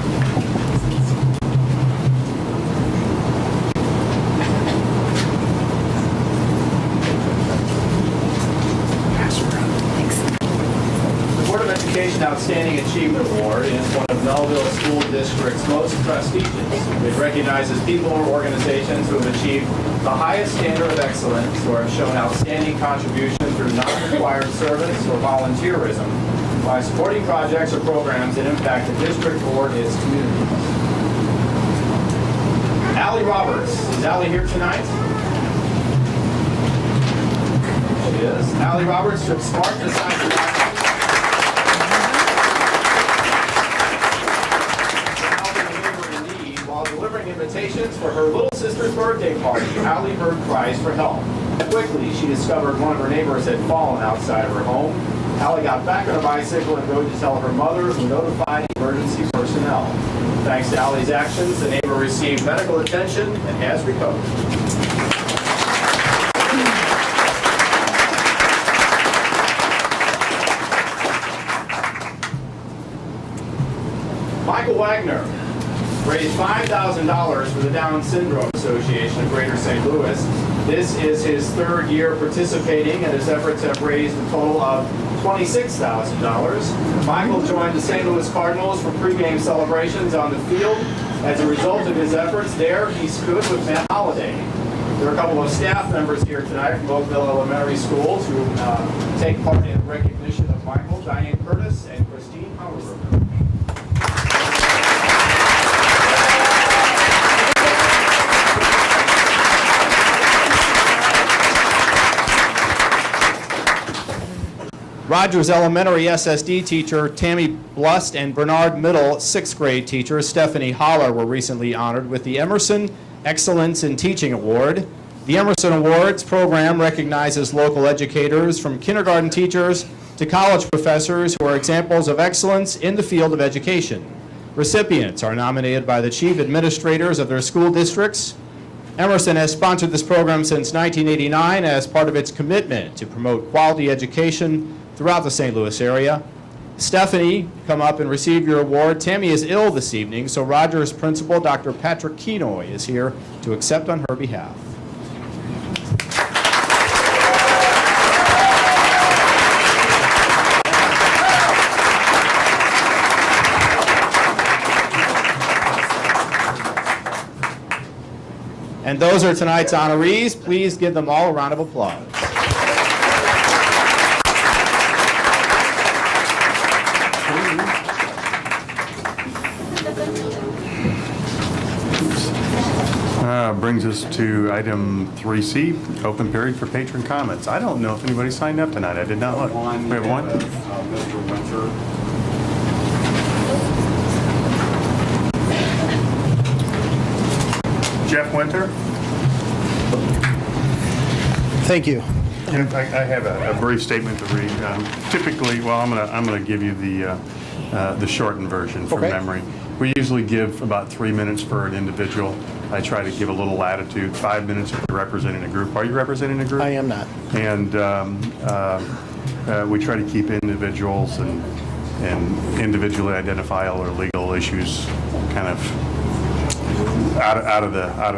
The Board of Education Outstanding Achievement Award is one of Melville School District's most prestigious. It recognizes people or organizations who have achieved the highest standard of excellence or have shown outstanding contribution through non-required service or volunteerism by supporting projects or programs that impact the district or its communities. Allie Roberts. Is Allie here tonight? She is. Allie Roberts took smart decisive action helping a neighbor in need while delivering invitations for her little sister's birthday party. Allie heard cries for help. Quickly, she discovered one of her neighbors had fallen outside of her home. Allie got back on her bicycle and rode to tell her mother, who notified emergency personnel. Thanks to Allie's actions, the neighbor received medical attention and has recovered. Michael Wagner raised $5,000 for the Down Syndrome Association of Greater St. Louis. This is his third year participating, and his efforts have raised a total of $26,000. Michael joined the St. Louis Cardinals for pregame celebrations on the field. As a result of his efforts there, he stood with Matt Holliday. There are a couple of staff members here tonight from Oakville Elementary Schools who take part in recognition of Michael, Diane Curtis, and Christine Hauer. Rogers Elementary SSD teacher Tammy Blust and Bernard Middle 6th grade teacher Stephanie Holler were recently honored with the Emerson Excellence in Teaching Award. The Emerson Awards program recognizes local educators from kindergarten teachers to college professors who are examples of excellence in the field of education. Recipients are nominated by the chief administrators of their school districts. Emerson has sponsored this program since 1989 as part of its commitment to promote quality education throughout the St. Louis area. Stephanie, come up and receive your award. Tammy is ill this evening, so Rogers principal Dr. Patrick Kenoy is here to accept on her behalf. And those are tonight's honorees. Please give them all a round of applause. Brings us to item 3C, open period for patron comments. I don't know if anybody signed up tonight. I did not look. We have one? Mr. Winter. Jeff Winter? Thank you. I have a brief statement to read. Typically, well, I'm gonna give you the shortened version from Okay. memory. We usually give about 3 minutes for an individual. I try to give a little latitude, 5 minutes if you're representing a group. Are you representing a group? I am not. And we try to keep individuals and individually identifiable or legal issues kind of out of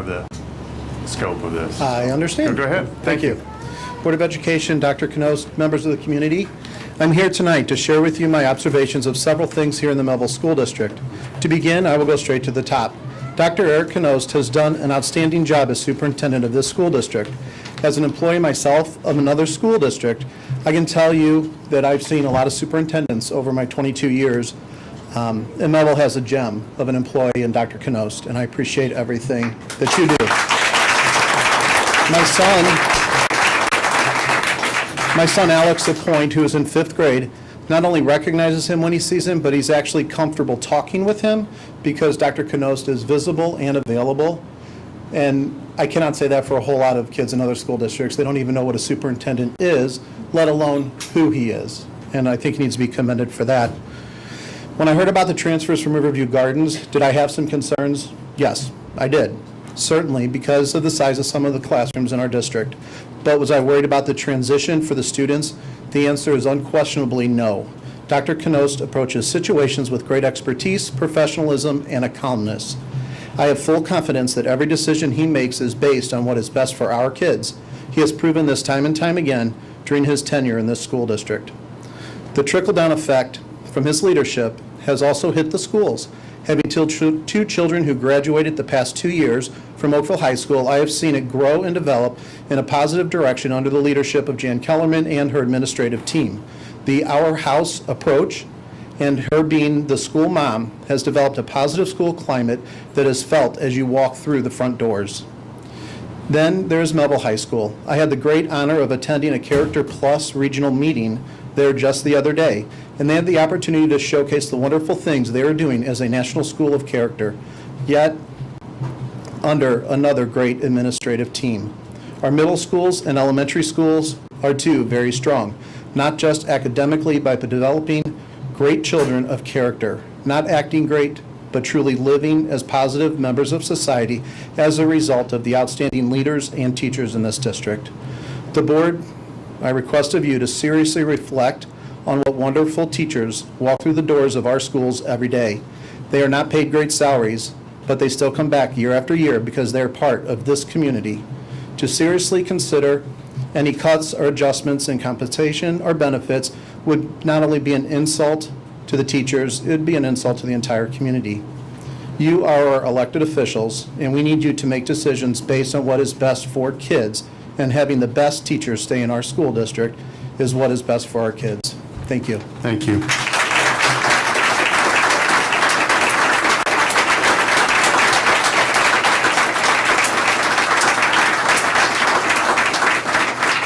the scope of this. I understand. Go ahead. Thank you. Board of Education, Dr. Knost, members of the community. I'm here tonight to share with you my observations of several things here in the Melville School District. To begin, I will go straight to the top. Dr. Eric Knost has done an outstanding job as superintendent of this school district. As an employee myself of another school district, I can tell you that I've seen a lot of superintendents over my 22 years, and Melville has a gem of an employee in Dr. Knost, and I appreciate everything that you do. My son Alex Lapointe, who is in 5th grade, not only recognizes him when he sees him, but he's actually comfortable talking with him because Dr. Knost is visible and available. And I cannot say that for a whole lot of kids in other school districts. They don't even know what a superintendent is, let alone who he is. And I think he needs to be commended for that. When I heard about the transfers from Riverview Gardens, did I have some concerns? Yes, I did. Certainly because of the size of some of the classrooms in our district. But was I worried about the transition for the students? The answer is unquestionably no. Dr. Knost approaches situations with great expertise, professionalism, and a calmness. I have full confidence that every decision he makes is based on what is best for our kids. He has proven this time and time again during his tenure in this school district. The trickle-down effect from his leadership has also hit the schools. Having two children who graduated the past 2 years from Oakville High School, I have seen it grow and develop in a positive direction under the leadership of Jan Kellerman and her administrative team. The Our House approach and her being the school mom has developed a positive school climate that is felt as you walk through the front doors. Then there's Melville High School. I had the great honor of attending a Character Plus regional meeting there just the other day, and they had the opportunity to showcase the wonderful things they are doing as a national school of character, yet under another great administrative team. Our middle schools and elementary schools are too very strong, not just academically, but by developing great children of character, not acting great, but truly living as positive members of society as a result of the outstanding leaders and teachers in this district. The board, I request of you to seriously reflect on what wonderful teachers walk through the doors of our schools every day. They are not paid great salaries, but they still come back year after year because they are part of this community. To seriously consider any cuts or adjustments in compensation or benefits would not only be an insult to the teachers, it would be an insult to the entire community. You are our elected officials, and we need you to make decisions based on what is best for kids, and having the best teachers stay in our school district is what is best for our kids. Thank you. Thank you.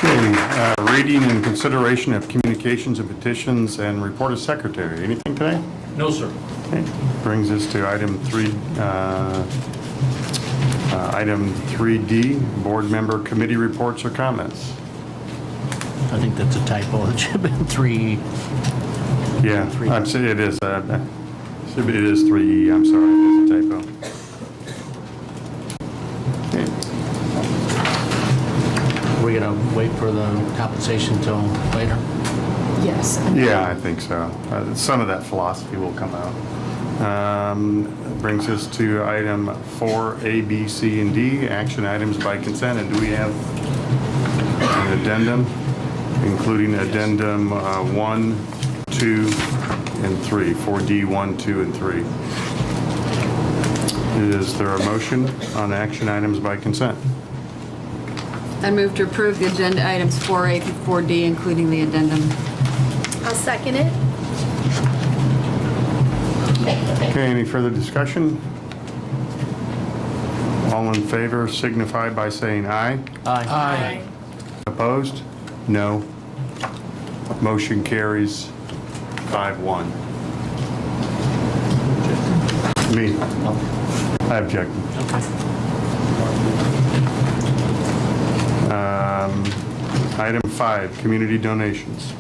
Okay, reading and consideration of communications and petitions and report of secretary. Anything today? No, sir. Okay. Brings us to item 3D, board member committee reports or comments. I think that's a typo. It should have been 3. Yeah, I'm saying it is. It is 3E. I'm sorry, it is a typo. Okay. Are we going to wait for the compensation till later? Yes. Yeah, I think so. Some of that philosophy will come out. Brings us to item 4A, B, C, and D, action items by consent. And do we have an addendum, including addendum 1, 2, and 3, 4D, 1, 2, and 3? Is there a motion on action items by consent? I move to approve the agenda items 4A through 4D, including the addendum. I'll second it. Okay, any further discussion? All in favor signify by saying aye. Aye. Opposed? No. Motion carries 5-1. Me? I object. Item 5, community donations.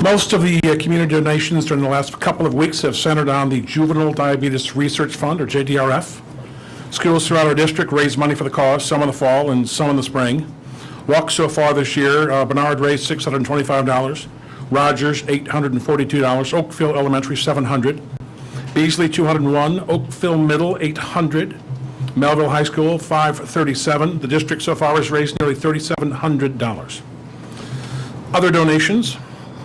Most of the community donations during the last couple of weeks have centered on the Juvenile Diabetes Research Fund, or JDRF. Schools throughout our district raise money for the cause, some in the fall and some in the spring. Walk so far this year, Bernard raised $625, Rogers $842, Oakville Elementary $700, Beasley $201, Oakville Middle $800, Melville High School $537. The district so far has raised nearly $3,700. Other donations: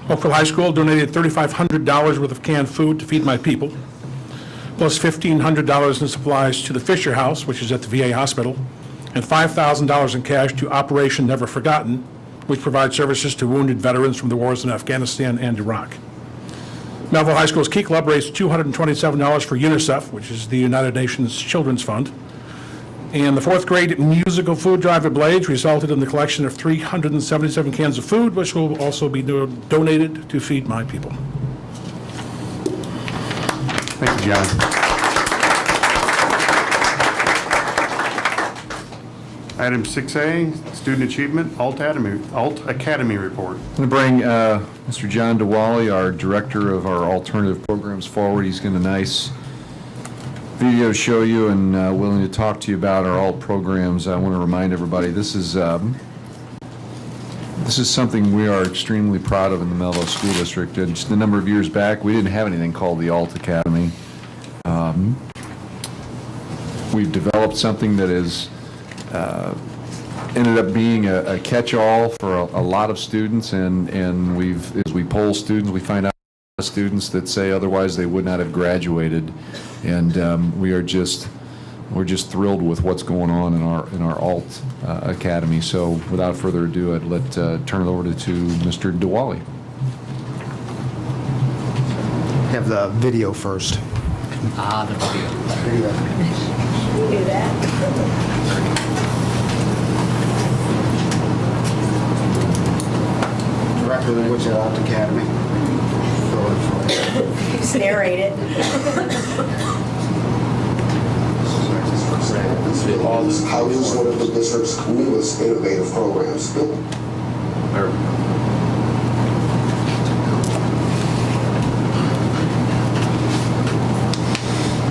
Oakville High School donated $3,500 worth of canned food to Feed My People, plus $1,500 in supplies to the Fisher House, which is at the VA hospital, and $5,000 in cash to Operation Never Forgotten, which provides services to wounded veterans from the wars in Afghanistan and Iraq. Melville High School's Key Club raised $227 for UNICEF, which is the United Nations Children's Fund. And the 4th grade musical food drive at Blades resulted in the collection of 377 cans of food, which will also be donated to Feed My People. Thank you, John. Item 6A, student achievement, Alt Academy report. I'm going to bring Mr. John DeWally, our director of our alternative programs, forward. He's got a nice video to show you and willing to talk to you about our alt programs. I want to remind everybody this is something we are extremely proud of in the Melville School District. Just a number of years back, we didn't have anything called the Alt Academy. We've developed something that is ended up being a catch-all for a lot of students, and as we poll students, we find out students that say otherwise they would not have graduated, and we're just thrilled with what's going on in our alt academy. So without further ado, I'd turn it over to Mr. DeWally. Have the video first. The video. You do that. Director of the Woods Alt Academy. Just narrate it. Houses one of the district's newest innovative programs.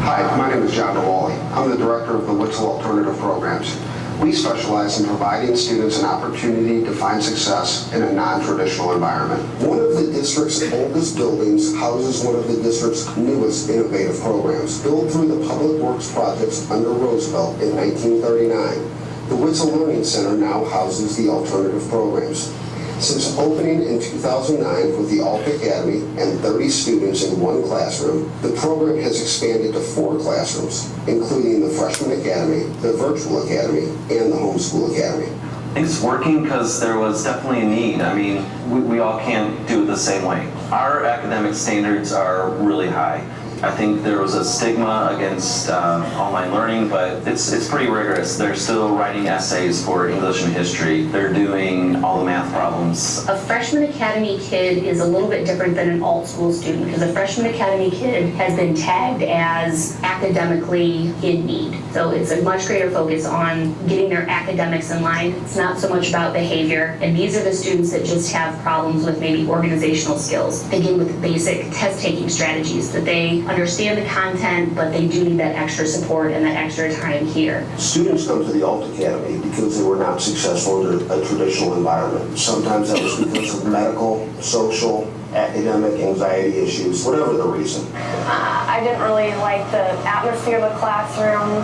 Hi, my name is John DeWally. I'm the director of the Witzel Alternative Programs. We specialize in providing students an opportunity to find success in a non-traditional environment. One of the district's oldest buildings houses one of the district's newest innovative programs. Built through the Public Works projects under Roosevelt in 1939, The Witzel Learning Center now houses the alternative programs. Since opening in 2009 with the Alt Academy and 30 students in one classroom, the program has expanded to 4 classrooms, including the Freshman Academy, the Virtual Academy, and the Homeschool Academy. I think it's working because there was definitely a need. I mean, we all can't do it the same way. Our academic standards are really high. I think there was a stigma against online learning, but it's pretty rigorous. They're still writing essays for English and history. They're doing all the math problems. A Freshman Academy kid is a little bit different than an alt school student because a Freshman Academy kid has been tagged as academically in need. So it's a much greater focus on getting their academics in line. It's not so much about behavior. And these are the students that just have problems with maybe organizational skills. They begin with basic test-taking strategies that they understand the content, but they do need that extra support and that extra time here. Students come to the Alt Academy because they were not successful in a traditional environment. Sometimes that was because of medical, social, academic, anxiety issues, whatever the reason. I didn't really like the atmosphere of the classroom,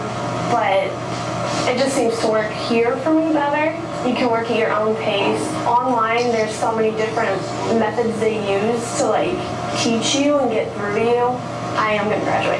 but it just seems to work here for me better. You can work at your own pace. Online, there's so many different methods they use to teach you and get through to you. I am going to graduate.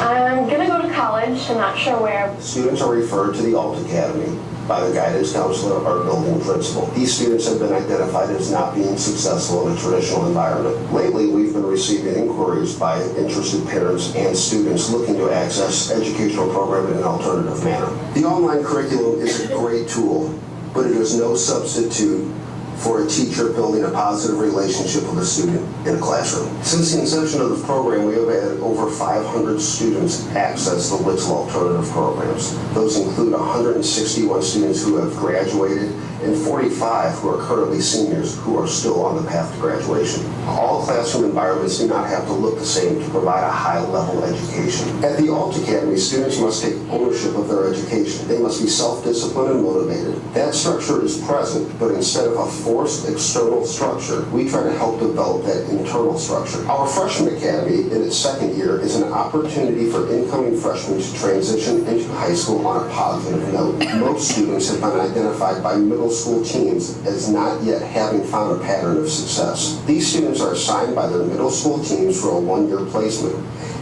I'm going to go to college. I'm not sure where. Students are referred to the Alt Academy by the guidance counselor or building principal. These students have been identified as not being successful in a traditional environment. Lately, we've been receiving inquiries by interested parents and students looking to access educational program in an alternative manner. The online curriculum is a great tool, but it is no substitute for a teacher building a positive relationship with a student in a classroom. Since the inception of the program, we have had over 500 students access the Witzel alternative programs. Those include 161 students who have graduated and 45 who are currently seniors who are still on the path to graduation. All classroom environments do not have to look the same to provide a high-level education. At the Alt Academy, students must take ownership of their education. They must be self-disciplined and motivated. That structure is present, but instead of a forced external structure, we try to help develop that internal structure. Our Freshman Academy, in its second year, is an opportunity for incoming freshmen to transition into high school on a positive note. Most students have been identified by middle school teams as not yet having found a pattern of success. These students are assigned by their middle school teams for a one-year placement.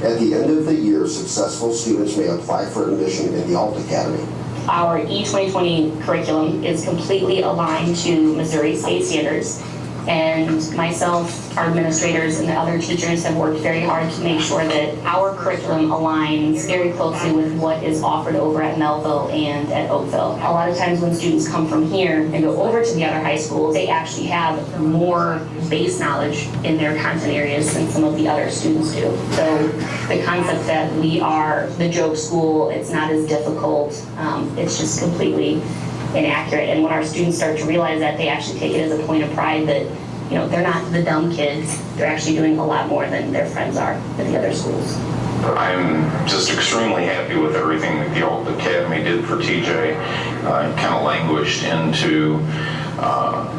At the end of the year, successful students may apply for admission in the Alt Academy. Our E2020 curriculum is completely aligned to Missouri state standards, and myself, our administrators, and the other teachers have worked very hard to make sure that our curriculum aligns very closely with what is offered over at Melville and at Oakville. A lot of times when students come from here and go over to the other high schools, they actually have more base knowledge in their content areas than some of the other students do. So the concept that we are the joke school, it's not as difficult, it's just completely inaccurate. And when our students start to realize that, they actually take it as a point of pride that, you know, they're not the dumb kids. They're actually doing a lot more than their friends are at the other schools. I'm just extremely happy with everything that the Alt Academy did for TJ. Kind of languished into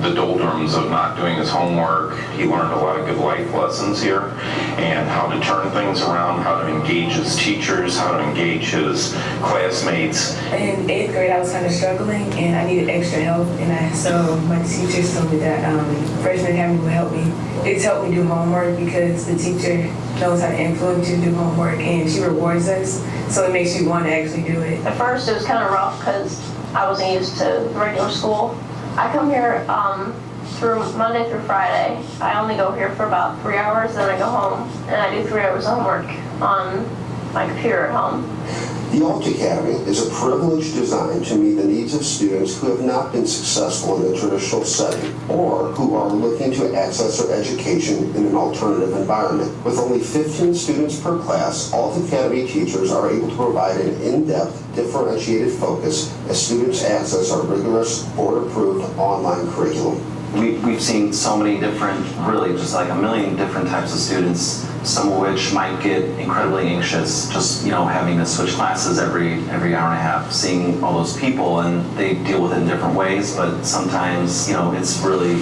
the doldrums of not doing his homework. He learned a lot of good life lessons here and how to turn things around, how to engage his teachers, how to engage his classmates. In 8th grade, I was kind of struggling and I needed extra help, and so my teachers told me that Freshman Academy would help me. It's helped me do homework because the teacher knows how to influence you to do homework, and she rewards us, so it makes you want to actually do it. At first, it was kind of rough because I wasn't used to regular school. I come here through Monday through Friday. I only go here for about 3 hours, then I go home, and I do 3 hours of homework on my computer at home. The Alt Academy is a privilege designed to meet the needs of students who have not been successful in the traditional setting or who are looking to access their education in an alternative environment. With only 15 students per class, Alt Academy teachers are able to provide an in-depth, differentiated focus as students access our rigorous, board-approved online curriculum. We've seen so many different, really just like a million different types of students, some of which might get incredibly anxious just, you know, having to switch classes every hour and a half, seeing all those people, and they deal with it in different ways, but sometimes, you know, it's really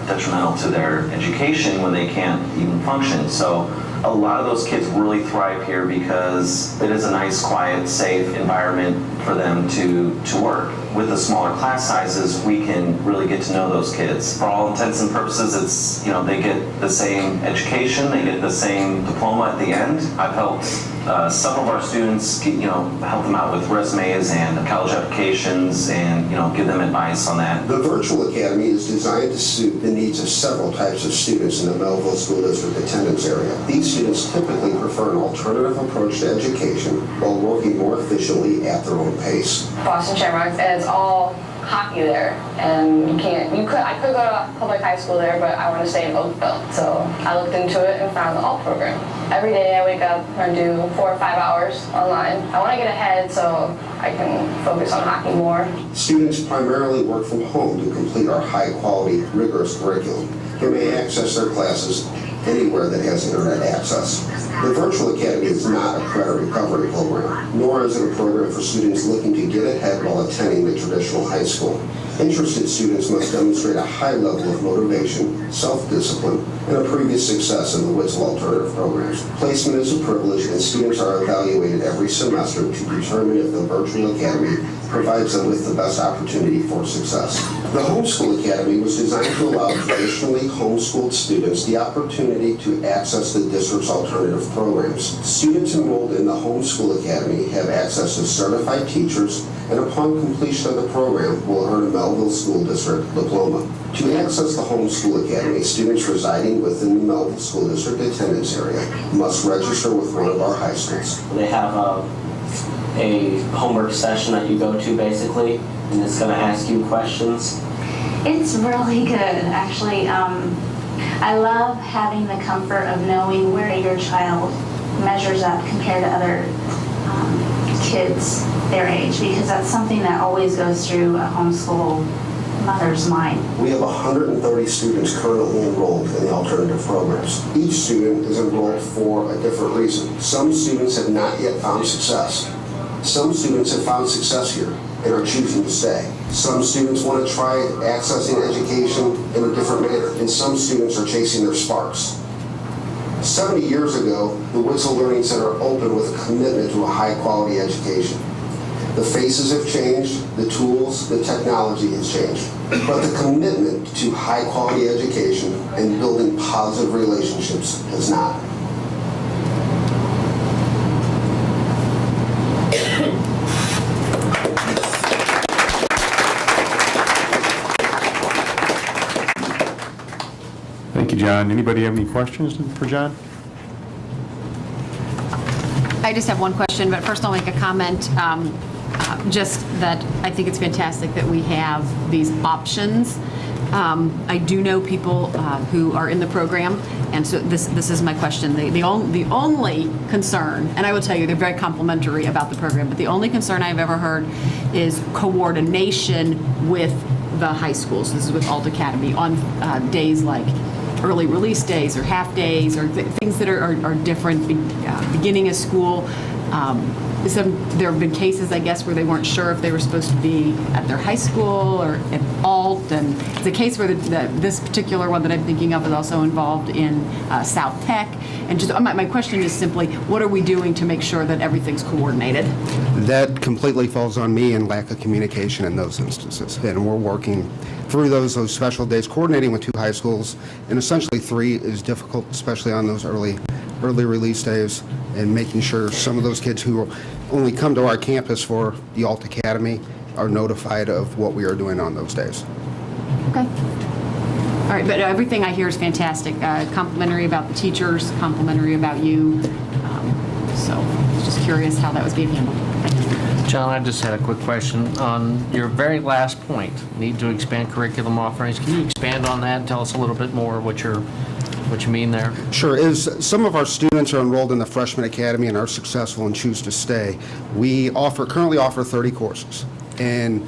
detrimental to their education when they can't even function. So a lot of those kids really thrive here because it is a nice, quiet, safe environment. for them to work. With the smaller class sizes, we can really get to know those kids. For all intents and purposes, it's, they get the same education, they get the same diploma at the end. I've helped some of our students, help them out with resumes and college applications and, give them advice on that. The Virtual Academy is designed to suit the needs of several types of students in the Melville School District attendance area. These students typically prefer an alternative approach to education while working more efficiently at their own pace. Boston Shamrocks, and it's all hockey there, and I could go to public high school there, but I want to stay in Oakville. So I looked into it and found the alt program. Every day I wake up and do 4 or 5 hours online. I want to get ahead so I can focus on hockey more. Students primarily work from home to complete our high-quality, rigorous curriculum. They may access their classes anywhere that has internet access. The Virtual Academy is not a credit recovery program, nor is it a program for students looking to get ahead while attending the traditional high school. Interested students must demonstrate a high level of motivation, self-discipline, and a previous success in the Witzel alternative programs. Placement is a privilege, and students are evaluated every semester to determine if the Virtual Academy provides them with the best opportunity for success. The Homeschool Academy was designed to allow traditionally homeschooled students the opportunity to access the district's alternative programs. Students enrolled in the Homeschool Academy have access to certified teachers, and upon completion of the program will earn a Melville School District diploma. To access the Homeschool Academy, students residing within the Melville School District attendance area must register with one of our high schools. They have a homework session that you go to basically, and it's going to ask you questions. It's really good, actually. I love having the comfort of knowing where your child measures up compared to other kids their age, because that's something that always goes through a homeschool mother's mind. We have 130 students currently enrolled in the alternative programs. Each student is enrolled for a different reason. Some students have not yet found success. Some students have found success here and are choosing to stay. Some students want to try accessing education in a different manner, and some students are chasing their sparks. 70 years ago, the Witzel Learning Center opened with a commitment to a high-quality education. The faces have changed, the tools, the technology has changed, but the commitment to high-quality education and building positive relationships has not. Thank you, John. Anybody have any questions for John? I just have one question, but first I'll make a comment. Just that I think it's fantastic that we have these options. I do know people who are in the program, and so this is my question. The only concern, and I will tell you they're very complimentary about the program, but the only concern I've ever heard is coordination with the high schools. This is with Alt Academy on days like early release days or half days or things that are different, beginning of school. There have been cases, I guess, where they weren't sure if they were supposed to be at their high school or at Alt, and it's a case where this particular one that I'm thinking of is also involved in South Tech. And just my question is simply, what are we doing to make sure that everything's coordinated? That completely falls on me and lack of communication in those instances. And we're working through those special days, coordinating with 2 high schools, and essentially 3 is difficult, especially on those early release days, and making sure some of those kids who only come to our campus for the Alt Academy are notified of what we are doing on those days. Okay. All right, but everything I hear is fantastic. Complimentary about the teachers, complimentary about you. So I was just curious how that was being handled. Thank you. John, I just had a quick question on your very last point, need to expand curriculum offerings. Can you expand on that and tell us a little bit more what you mean there? Sure. As some of our students are enrolled in the Freshman Academy and are successful and choose to stay, we currently offer 30 courses. And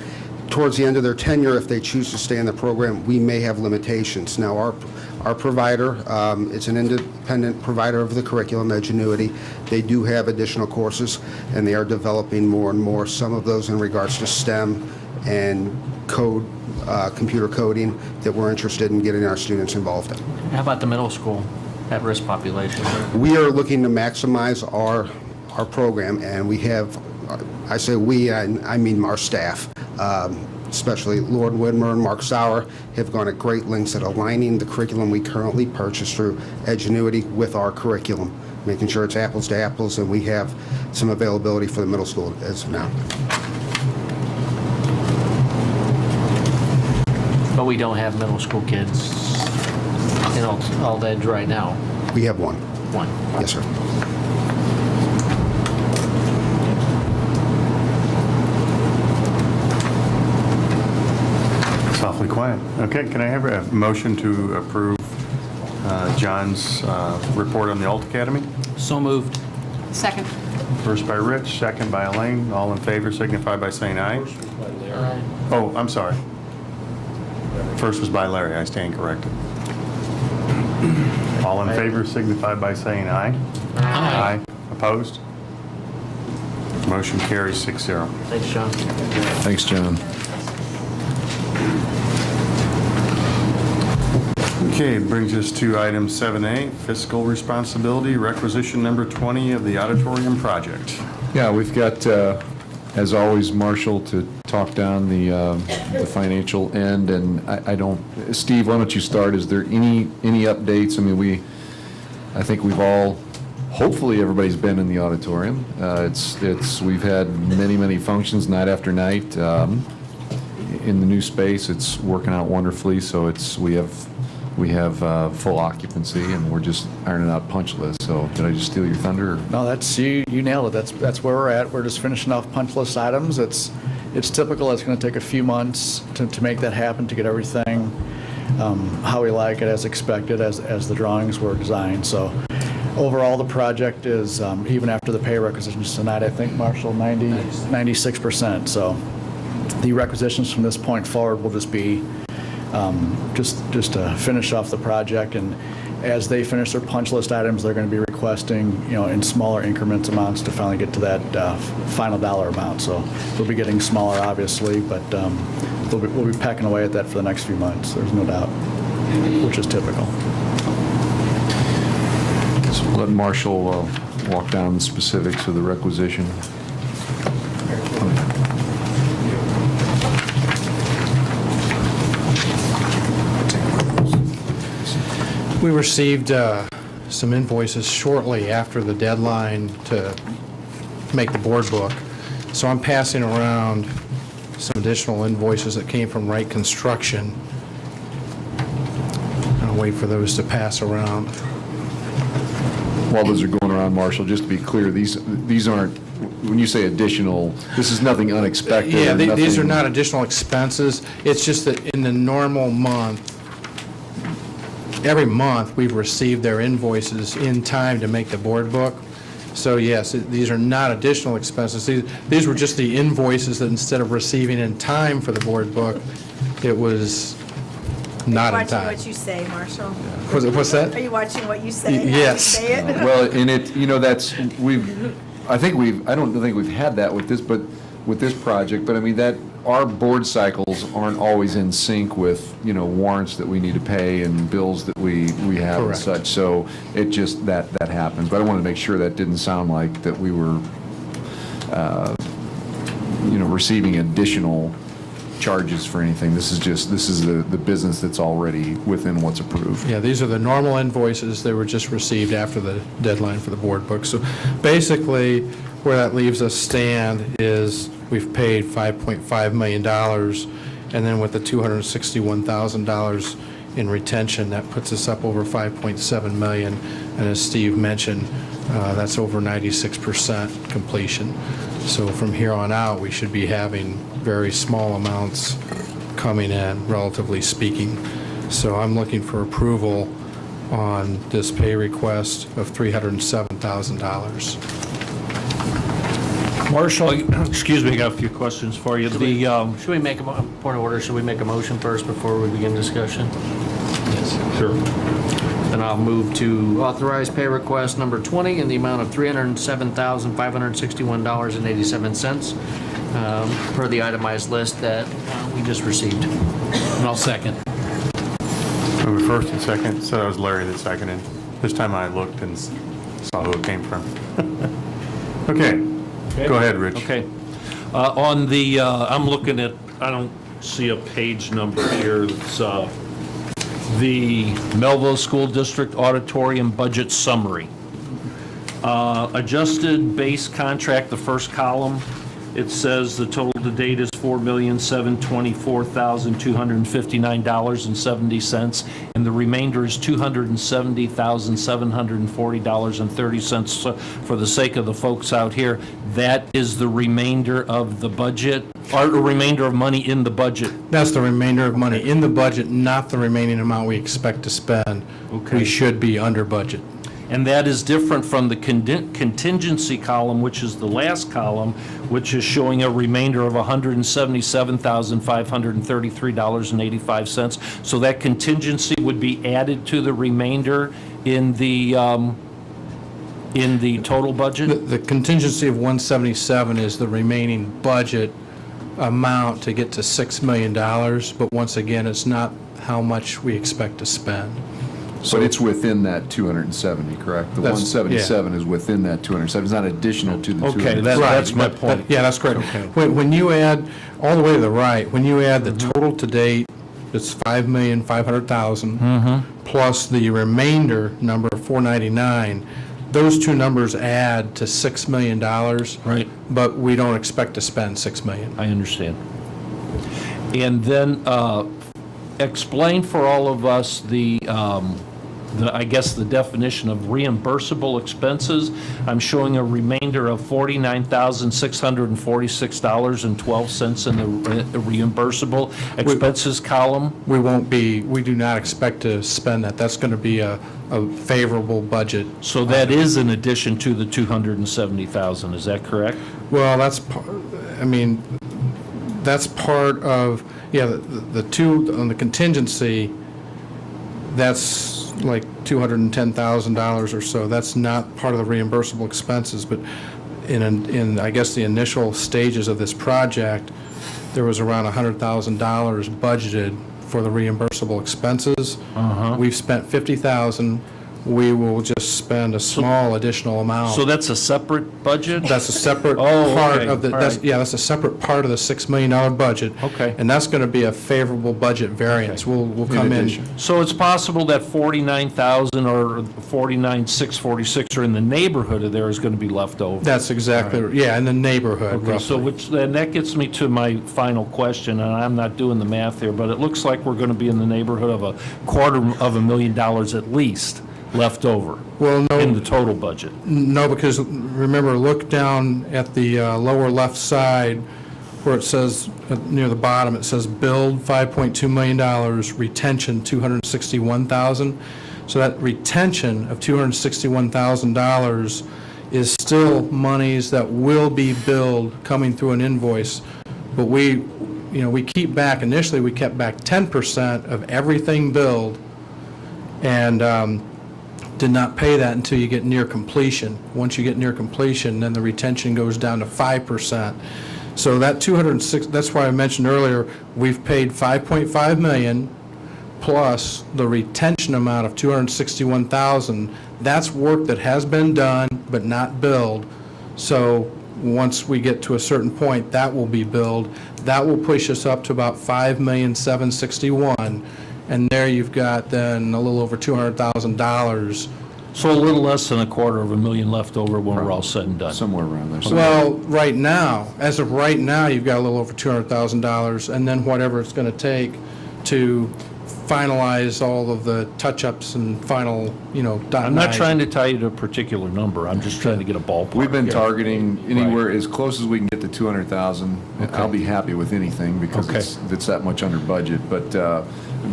towards the end of their tenure, if they choose to stay in the program, we may have limitations. Now, our provider, it's an independent provider of the curriculum, Edgenuity. They do have additional courses, and they are developing more and more, some of those in regards to STEM and code, computer coding, that we're interested in getting our students involved in. How about the middle school at-risk population? We are looking to maximize our program, and we have I say we, I mean our staff, especially Lord Widmer and Mark Sauer, have gone at great lengths at aligning the curriculum we currently purchase through Edgenuity with our curriculum, making sure it's apples to apples, and we have some availability for the middle school as of now. But we don't have middle school kids in Alt Edge right now. We have one. One. Yes, sir. It's awfully quiet. Okay, can I have a motion to approve John's report on the Alt Academy? So moved. Second. First by Rich, second by Elaine. All in favor signify by saying aye. Oh, I'm sorry. First was by Larry. I stand corrected. All in favor signify by saying aye. Aye. Opposed? Motion carries 6-0. Thanks, John. Thanks, John. Okay, brings us to item 7A, fiscal responsibility, requisition number 20 of the auditorium project. Yeah, we've got, as always, Marshall to talk down the financial end, and I don't, Steve, why don't you start? Is there any updates? I mean, I think we've all, hopefully everybody's been in the auditorium. We've had many functions night after night in the new space. It's working out wonderfully, so we have full occupancy, and we're just ironing out punch lists. So did I just steal your thunder? No, that's you nailed it. That's where we're at. We're just finishing off punch list items. It's typical. It's going to take a few months to make that happen, to get everything how we like it, as expected, as the drawings were designed. So overall, the project is, even after the pay requisitions tonight, I think, Marshall, 96%. So the requisitions from this point forward will just be just to finish off the project, and as they finish their punch list items, they're going to be requesting, in smaller increments amounts to finally get to that final dollar amount. So they'll be getting smaller, obviously, but we'll be pecking away at that for the next few months. There's no doubt, which is typical. So let Marshall walk down the specifics of the requisition. We received some invoices shortly after the deadline to make the board book. So I'm passing around some additional invoices that came from Wright Construction. I'll wait for those to pass around. While those are going around, Marshall, just to be clear, these aren't, when you say additional, this is nothing unexpected. Yeah, these are nothing- not additional expenses. It's just that in the normal month, every month, we've received their invoices in time to make the board book. So yes, these are not additional expenses. These were just the invoices that instead of receiving in time for the board book, it was not in Watching time. what you say, Marshall. What's that? Are you watching what you say? Yes. How you say it? Well, and that's, I don't think we've had that with this, but with this project, but I mean, that, our board cycles aren't always in sync with, warrants that we need to pay and bills that we have and Correct. such. So it just, that happens. But I wanted to make sure that didn't sound like that we were, receiving additional charges for anything. This is the business that's already within what's approved. Yeah, these are the normal invoices. They were just received after the deadline for the board book. So basically, where that leaves us stand is we've paid $5.5 million, and then with the $261,000 in retention, that puts us up over $5.7 million. And as Steve mentioned, that's over 96% completion. So from here on out, we should be having very small amounts coming in, relatively speaking. So I'm looking for approval on this pay request of $307,000. Marshall, excuse me, I got a few questions for you. Should we make a point of order? Should we make a motion first before we begin discussion? Yes. Sure. Then I'll move to authorize pay request number 20 in the amount of $307,561.87 per the itemized list that we just received. And I'll second. Move it first and second, so that was Larry that seconded. This time I looked and saw who it came from. Okay, Go ahead, Rich. Okay. On the, I'm looking at, I don't see a page number here. It's the Melville School District Auditorium Budget Summary. Adjusted base contract, the first column, it says the total to date is $4,724,259.70, and the remainder is $270,740.30. So for the sake of the folks out here, that is the remainder of the budget, or the remainder of money in the budget. That's the remainder of money in the budget, not the remaining amount we expect to spend. Okay. We should be under budget. And that is different from the contingency column, which is the last column, which is showing a remainder of $177,533.85. So that contingency would be added to the remainder in the total budget? The contingency of 177 is the remaining budget amount to get to $6 million, but once again, it's not how much we expect to spend. But it's within that 270, correct? The That's- 177 is within that 270. It's not additional to the Okay, 270. that's my But- point. Yeah, that's correct. Okay. When you add, all the way to the right, when you add the total to date, it's $5,500,000, plus the remainder number of 499, those two numbers add to $6 million. Right. But we don't expect to spend $6 million. I understand. And then explain for all of us I guess the definition of reimbursable expenses. I'm showing a remainder of $49,646.12 in the reimbursable expenses column. We do not expect to spend that. That's going to be a favorable budget. So that is in addition to the $270,000, is that correct? Well, that's part of, the two, on the contingency, that's like $210,000 or so. That's not part of the reimbursable expenses, but in I guess the initial stages of this project, there was around $100,000 budgeted for the reimbursable expenses. We've spent $50,000. We will just spend a small additional amount. So that's a separate budget? That's a separate Oh, part okay. of the, All that's, right. yeah, that's a separate part of the $6 million budget. Okay. And that's going to be a favorable budget variance. We'll come in. So it's possible that 49,000 or 49,646 or in the neighborhood of there is going to be left over. That's exactly, yeah, in the neighborhood, Okay, so roughly. and that gets me to my final question, and I'm not doing the math here, but it looks like we're going to be in the neighborhood of $250,000 at least left over Well, in the no, total budget. no, because remember, look down at the lower left side where it says, near the bottom, it says build $5.2 million, retention $261,000. So that retention of $261,000 is still monies that will be billed coming through an invoice. But we keep back, initially, we kept back 10% of everything billed, and did not pay that until you get near completion. Once you get near completion, then the retention goes down to 5%. So that 206, that's why I mentioned earlier, we've paid $5.5 million plus the retention amount of $261,000. That's work that has been done but not billed. So once we get to a certain point, that will be billed. That will push us up to about $5,761,000. And there you've got then a little over $200,000. So a little less than $250,000 left over when we're all said and done. Somewhere around there. Well, right now, as of right now, you've got a little over $200,000, and then whatever it's going to take to finalize all of the touch-ups and final, dot I'm not lines. trying to tie you to a particular number, I'm just trying to get a ballpark. We've been here. targeting anywhere as close as we can get to 200,000. I'll be happy with anything because Okay. it's that much under budget. But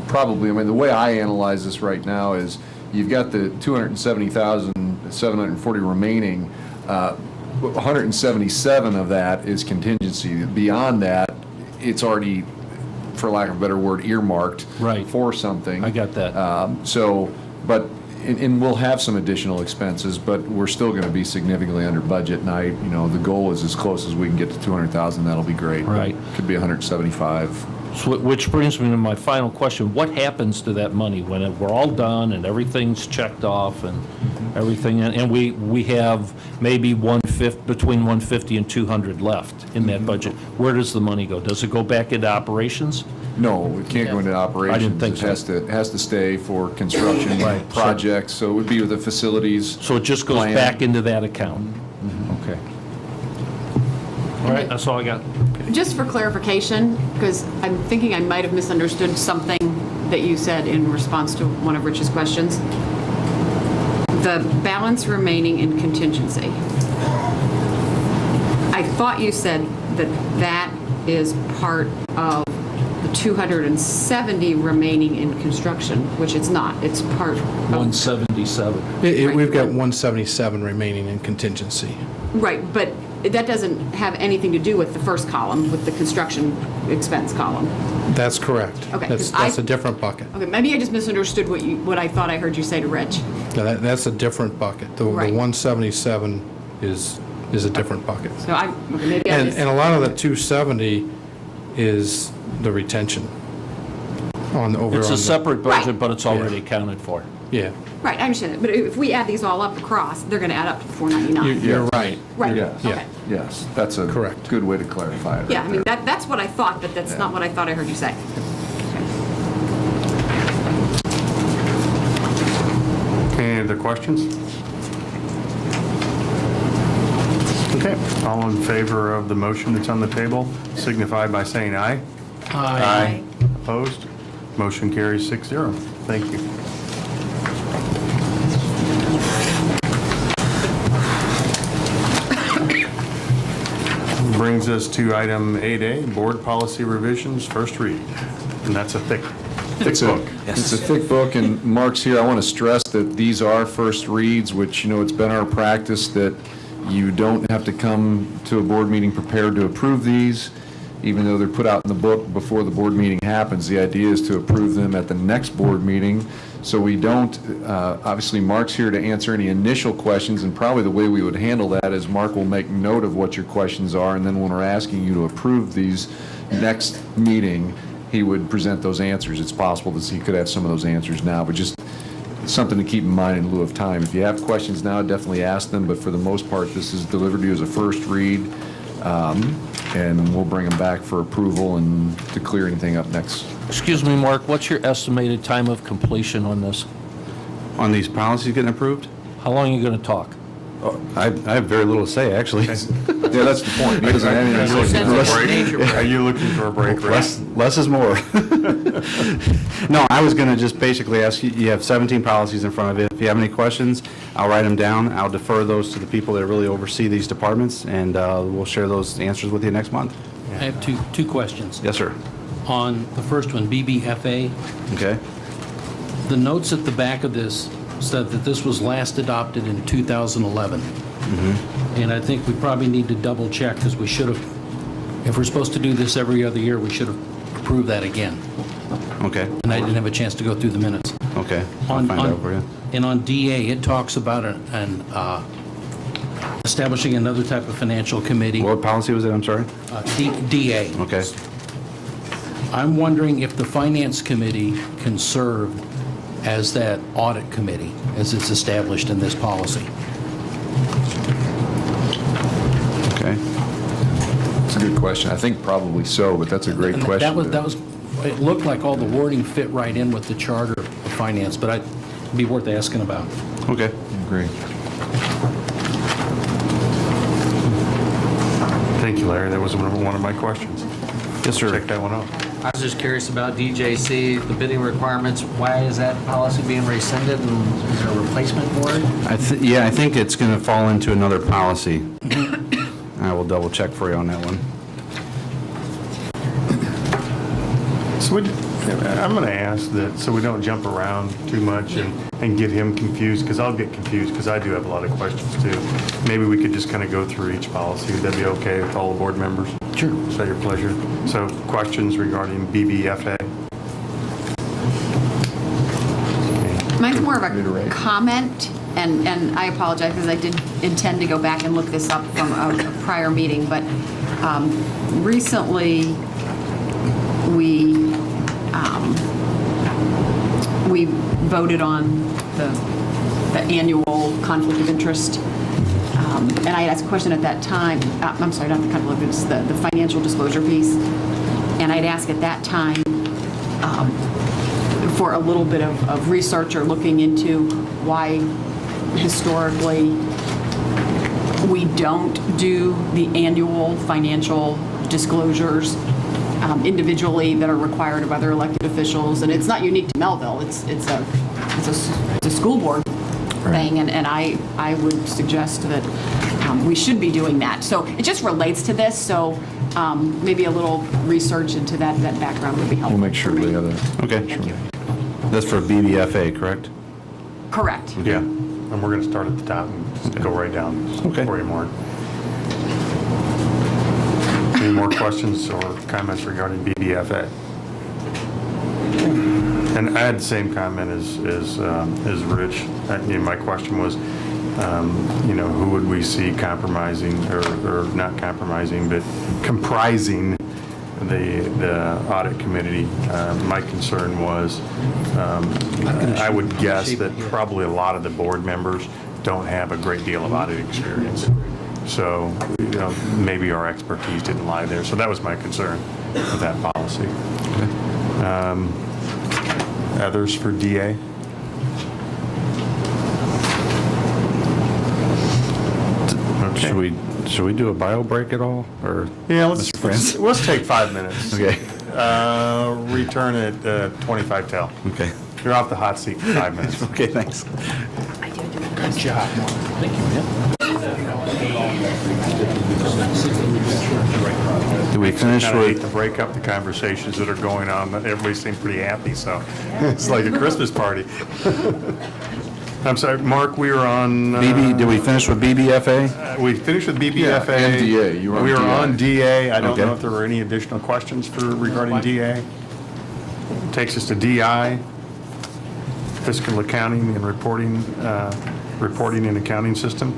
probably, the way I analyze this right now is you've got the 270,740 remaining. 177 of that is contingency. Beyond that, it's already, for lack of a better word, earmarked for something. I got that. And we'll have some additional expenses, but we're still going to be significantly under budget. And the goal is as close as we can get to 200,000. That'll be great. Right. Could be 175. So, which brings me to my final question. What happens to that money when we're all done and everything's checked off and everything, and we have maybe between 150 and 200 left in that budget? Where does the money go? Does it go back into operations? No, it can't go into operations. I didn't think so. It has to stay for construction Right. projects, so it would be with the facilities. So it just goes plan. back into that account? Okay. All right, that's all I got. Just for clarification, because I'm thinking I might have misunderstood something that you said in response to one of Rich's questions. The balance remaining in contingency. I thought you said that that is part of the 270 remaining in construction, which it's not. It's part of... 177. We've got 177 remaining in contingency. Right, but that doesn't have anything to do with the first column, with the construction expense column. That's correct. Okay, That's 'cause a different bucket. Okay, maybe I just misunderstood what I thought I heard you say to Rich. No, that's a different bucket. The Right. 177 is a different bucket. So maybe I And just... a lot of the 270 is the retention It's a separate budget, Right. but it's already accounted for. Yeah. Right, I understand that, but if we add these all up across, they're going to add up to the 499. You're right. Right, Yes. okay. Yes, that's a Correct. good way to clarify it. Yeah, right I mean, there. that's what I thought, but that's not what I thought I heard you say. Any other questions? Okay, all in favor of the motion that's on the table, signify by saying aye. Aye. Opposed? Motion carries 6-0. Thank you. Brings us to item 8A, board policy revisions, first read. And that's a thick book. It's a thick book, and Mark's here. I want to stress that these are first reads, which, it's been our practice that you don't have to come to a board meeting prepared to approve these, even though they're put out in the book before the board meeting happens. The idea is to approve them at the next board meeting, so we don't, obviously Mark's here to answer any initial questions, and probably the way we would handle that is Mark will make note of what your questions are, and then when we're asking you to approve these next meeting, he would present those answers. It's possible that he could have some of those answers now, but just something to keep in mind in lieu of time. If you have questions now, definitely ask them, but for the most part, this is delivered to you as a first read, and we'll bring them back for approval and to clear anything up next. Excuse me, Mark, what's your estimated time of completion on this? On these policies getting approved? How long are you going to talk? I have very little to say, actually. Yeah, that's the point. He doesn't have anything to say. Are you looking for a break? Less is more. No, I was going to just basically ask you, you have 17 policies in front of you. If you have any questions, I'll write them down. I'll defer those to the people that really oversee these departments, and we'll share those answers with you next month. I have two questions. Yes, sir. On the first one, BBFA, Okay. the notes at the back of this said that this was last adopted in 2011. And I think we probably need to double check, because we should have, if we're supposed to do this every other year, we should have approved that again. Okay. And I didn't have a chance to go through the minutes. Okay. I'll find out for you. And on DA, it talks about establishing another type of financial committee. What policy was it? I'm sorry? DA. Okay. I'm wondering if the Finance Committee can serve as that audit committee, as it's established in this policy. Okay. It's a good question. I think probably so, but that's a great And question. That was, it looked like all the wording fit right in with the charter of finance, but it'd be worth asking about. Okay. Agree. Thank you, Larry. That was one of my questions. Yes, sir. Check that one out. I was just curious about DJC, the bidding requirements. Why is that policy being rescinded, and is there a replacement for it? I think it's going to fall into another policy. I will double check for you on that one. So I'm going to ask that, so we don't jump around too much and get him confused, because I'll get confused, because I do have a lot of questions too. Maybe we could just kind of go through each policy. Would that be okay with all the board members? Sure. Is that your pleasure? So questions regarding BBFA? Mine's more of a comment, and I apologize, because I did intend to go back and look this up from a prior meeting, but recently we voted on the annual conflict of interest. And I had asked a question at that time, I'm sorry, not the conflict of interest, the financial disclosure piece. And I'd ask at that time for a little bit of research or looking into why historically we don't do the annual financial disclosures individually that are required of other elected officials. And it's not unique to Melville. It's a school board thing, and I would suggest that we should be doing that. So it just relates to this, so maybe a little research into that background would be helpful. We'll make sure we have that. Okay. Thank you. That's for BBFA, correct? Correct. Yeah, and we're going to start at the top and just go right down for you, Mark. Any more questions or comments regarding BBFA? And I had the same comment as Rich. My question was, who would we see compromising or not compromising, but comprising the audit committee? My concern was, I would guess that probably a lot of the board members don't have a great deal of audit experience. So, maybe our expertise didn't lie there. So that was my concern with that policy. Others for DA? Okay. Should we do a bio break at all, or? Yeah, let's take 5 minutes. Okay. Return at 25 till. Okay. You're off the hot seat for 5 minutes. Okay, thanks. Good job, Mark. Thank you. Do we finish I hate with? to break up the conversations that are going on. Everybody seemed pretty happy, so it's like a Christmas party. I'm sorry, Mark, we were on... Did we finish with BBFA? We finished with BBFA. Yeah, and DA. You were on We were DA. on DA. I don't Okay. know if there were any additional questions regarding DA. Takes us to DI, fiscal accounting and reporting and accounting system.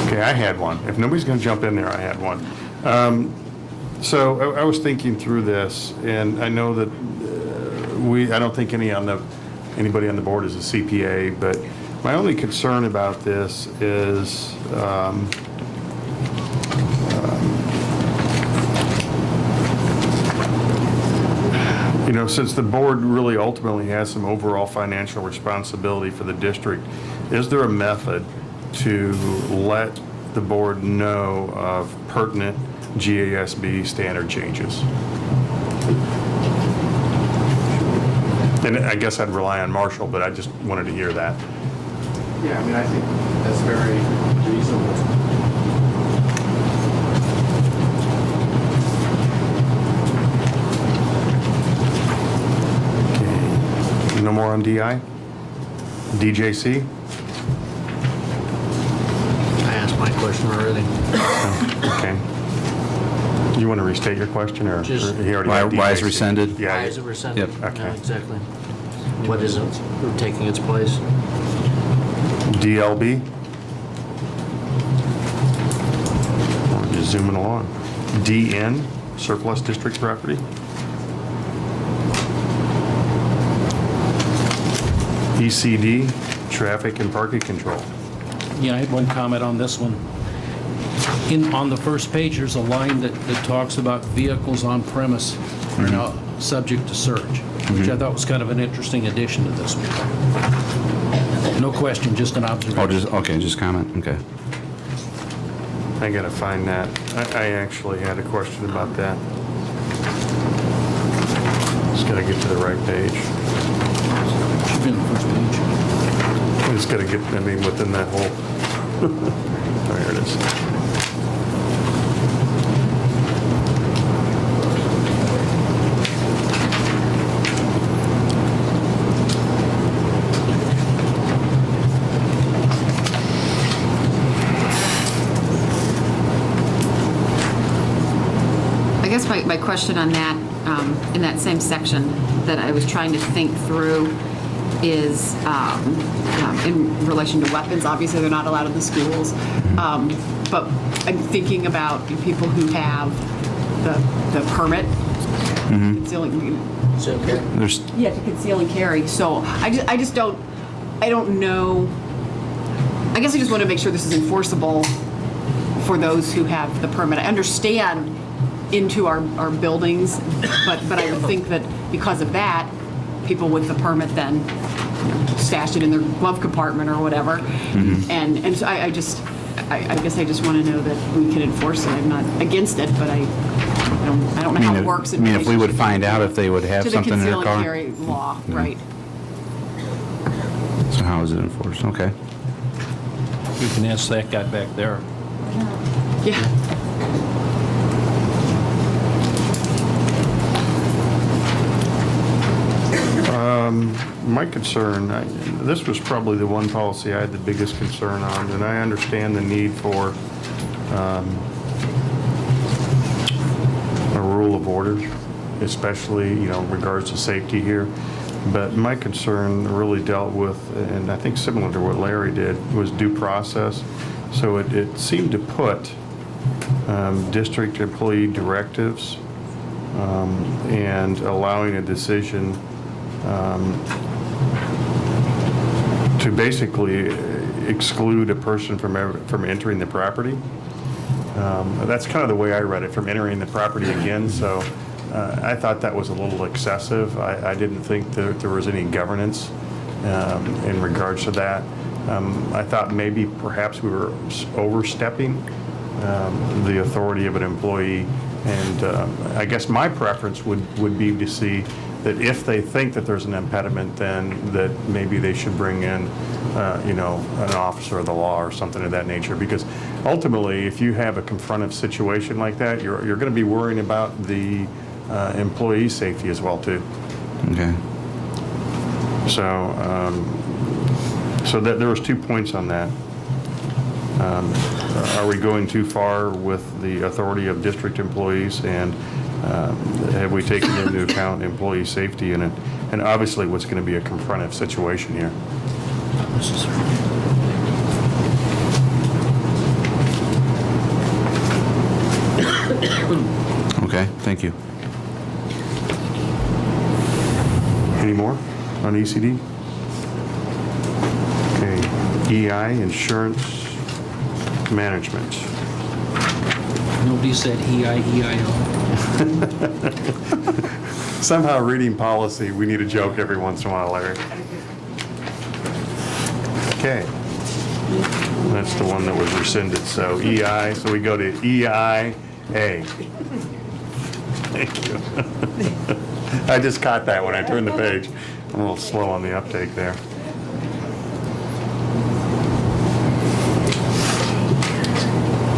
Okay, I had one. If nobody's going to jump in there, I had one. So I was thinking through this, and I know that I don't think anybody on the board is a CPA, but my only concern about this is since the board really ultimately has some overall financial responsibility for the district, is there a method to let the board know of pertinent GASB standard changes? And I guess I'd rely on Marshall, but I just wanted to hear that. Yeah, I mean, I think that's very reasonable. No more on DI? DJC? I asked my question already. Okay. You want to restate your question, or Just- he already had Why is DJC? rescinded? Yeah. Why is it rescinded? Yep. Okay. Yeah, exactly. What is it taking its place? DLB? We're just zooming along. DN, surplus district property? ECD, traffic and parking control. Yeah, I had one comment on this one. On the first page, there's a line that talks about vehicles on premise are now subject to search, which I thought was kind of an interesting addition to this one. No question, just an observation. Just comment, okay. I gotta find that. I actually had a question about that. Just gotta get to the right page. Should be on the first page. I just gotta get, within that whole, there it is. I guess my question on that, in that same section that I was trying to think through is in relation to weapons. Obviously, they're not allowed in the schools. But I'm thinking about people who have the permit. Concealing, There's, yeah, to conceal and carry. So I just don't know. I guess I just want to make sure this is enforceable for those who have the permit. I understand into our buildings, but I would think that because of that, people with the permit then stash it in their glove compartment or whatever. And so I guess I just want to know that we can enforce it. I'm not against it, but I don't know how it works. I mean, if we would find out if they would have to the something in their conceal and car. carry law, right? So how is it enforced? Okay. You can ask that guy back there. Yeah. My concern, this was probably the one policy I had the biggest concern on, and I understand the need for a rule of order, especially, in regards to safety here. But my concern really dealt with, and I think similar to what Larry did, was due process. So it seemed to put district employee directives and allowing a decision to basically exclude a person from entering the property. That's kind of the way I read it, from entering the property again. So I thought that was a little excessive. I didn't think that there was any governance in regards to that. I thought maybe perhaps we were overstepping the authority of an employee. And I guess my preference would be to see that if they think that there's an impediment, then that maybe they should bring in, an officer of the law or something of that nature. Because ultimately, if you have a confrontive situation like that, you're going to be worrying about the employee safety as well too. Okay. So, so that there was 2 points on that. Are we going too far with the authority of district employees, and have we taken into account employee safety in it? And obviously what's going to be a confrontive situation here. Okay, thank you. Any more on ECD? Okay, EI, insurance management. Nobody said EIEIO. Somehow reading policy, we need a joke every once in a while, Larry. Okay. That's the one that was rescinded, so EI, so we go to EIA. Thank you. I just caught that when I turned the page. I'm a little slow on the uptake there.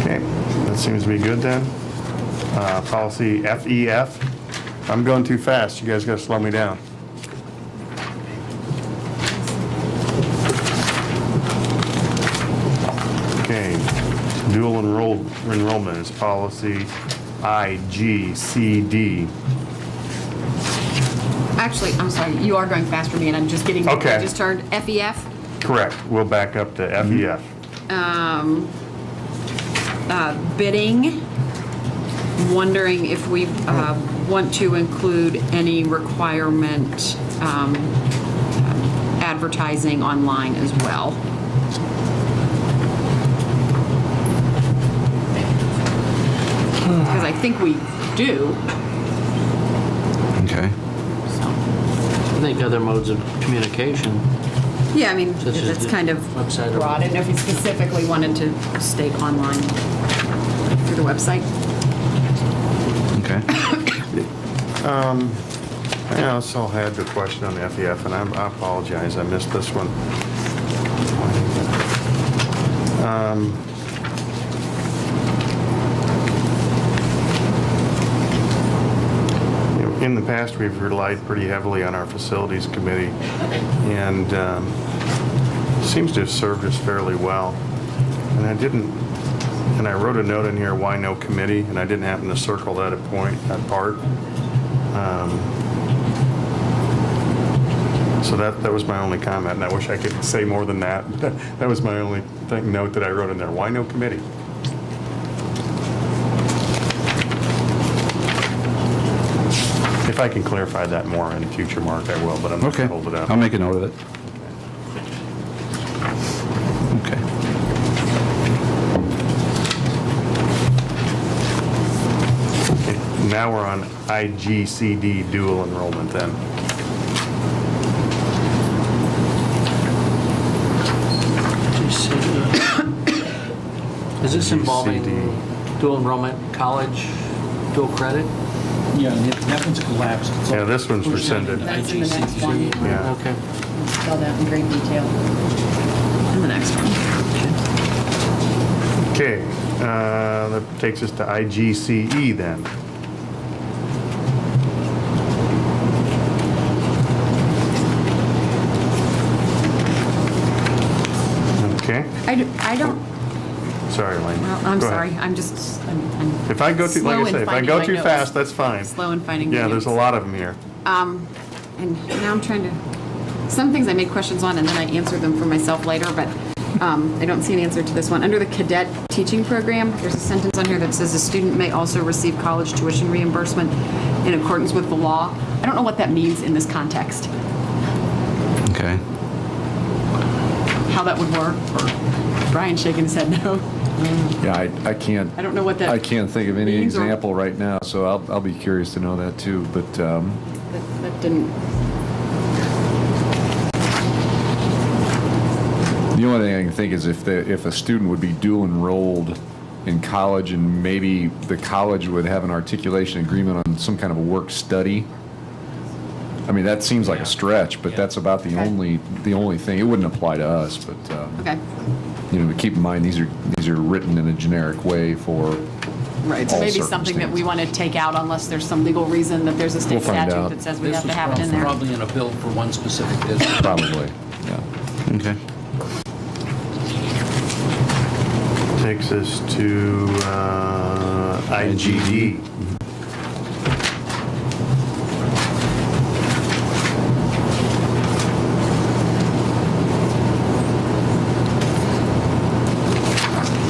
Okay, that seems to be good then. Policy FEF. I'm going too fast. You guys got to slow me down. Okay, dual enrollment is policy IGCD. Actually, I'm sorry, you are going fast for me, and I'm just getting, Okay. I just turned FEF. Correct. We'll back up to FEF. Bidding, wondering if we want to include any requirement advertising online as well. Because I think we do. Okay. I think other modes of communication. Yeah, I mean, Such as it's the kind of website or- broad. I didn't know if you specifically wanted to state online through the website. Okay. I also had the question on the FEF, and I apologize, I missed this one. In the past, we've relied pretty heavily on our facilities committee, and seems to have served us fairly well. And I wrote a note in here, why no committee, and I didn't happen to circle that that part. So that was my only comment, and I wish I could say more than that. That was my only note that I wrote in there. Why no committee? I can clarify that more in the future, Mark, I will, but I'm not Okay. going to hold it up. I'll make a note of it. Okay. Now we're on IGCD dual enrollment then. Is this involving dual enrollment, college, dual credit? Yeah, that one's collapsed. It's all Yeah, this one's pushed down rescinded. to That's in the next one. Yeah. Okay. Spelled out in great detail. In the next one. Okay, that takes us to IGCE then. Okay, I don't, sorry, Elaine. well, I'm Go sorry, ahead. I'm just, I'm If I go too, like slow I in say, if I finding go my too notes. fast, that's fine. Slow in finding my Yeah, there's a notes. lot of them here. And now I'm trying to, some things I made questions on and then I answered them for myself later, but I don't see an answer to this one. Under the cadet teaching program, there's a sentence on here that says a student may also receive college tuition reimbursement in accordance with the law. I don't know what that means in this context, Okay. how that would work, or Brian shaking his head no. Yeah, I can't. I don't know what that I can't think of any means or- example right now, so I'll be curious to know that too. But That didn't, the only thing I can think is if a student would be dual enrolled in college and maybe the college would have an articulation agreement on some kind of a work study. I mean, that seems like a stretch, but that's about the only thing. It wouldn't apply to us, but okay. you know, to keep in mind these are written in a generic way for Right, so all maybe something that we want to take out unless there's some legal reason that there's a state We'll find statute out. that says we This have to was have it in there. probably in a bill for one specific district. Probably, yeah. Okay. Takes us to IGD.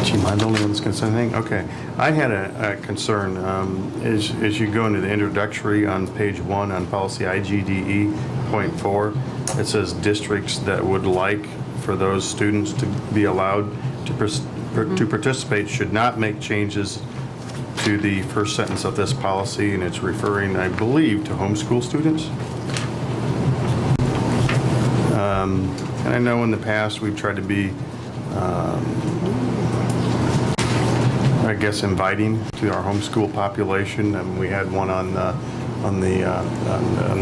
Gee, am I the only one that's going to say anything? Okay. I had a concern. As you go into the introductory on page 1 on policy IGDE point 4, it says districts that would like for those students to be allowed to participate should not make changes to the first sentence of this policy, and it's referring, I believe, to homeschool students. And I know in the past we've tried to be, I guess, inviting to our homeschool population, and we had one on the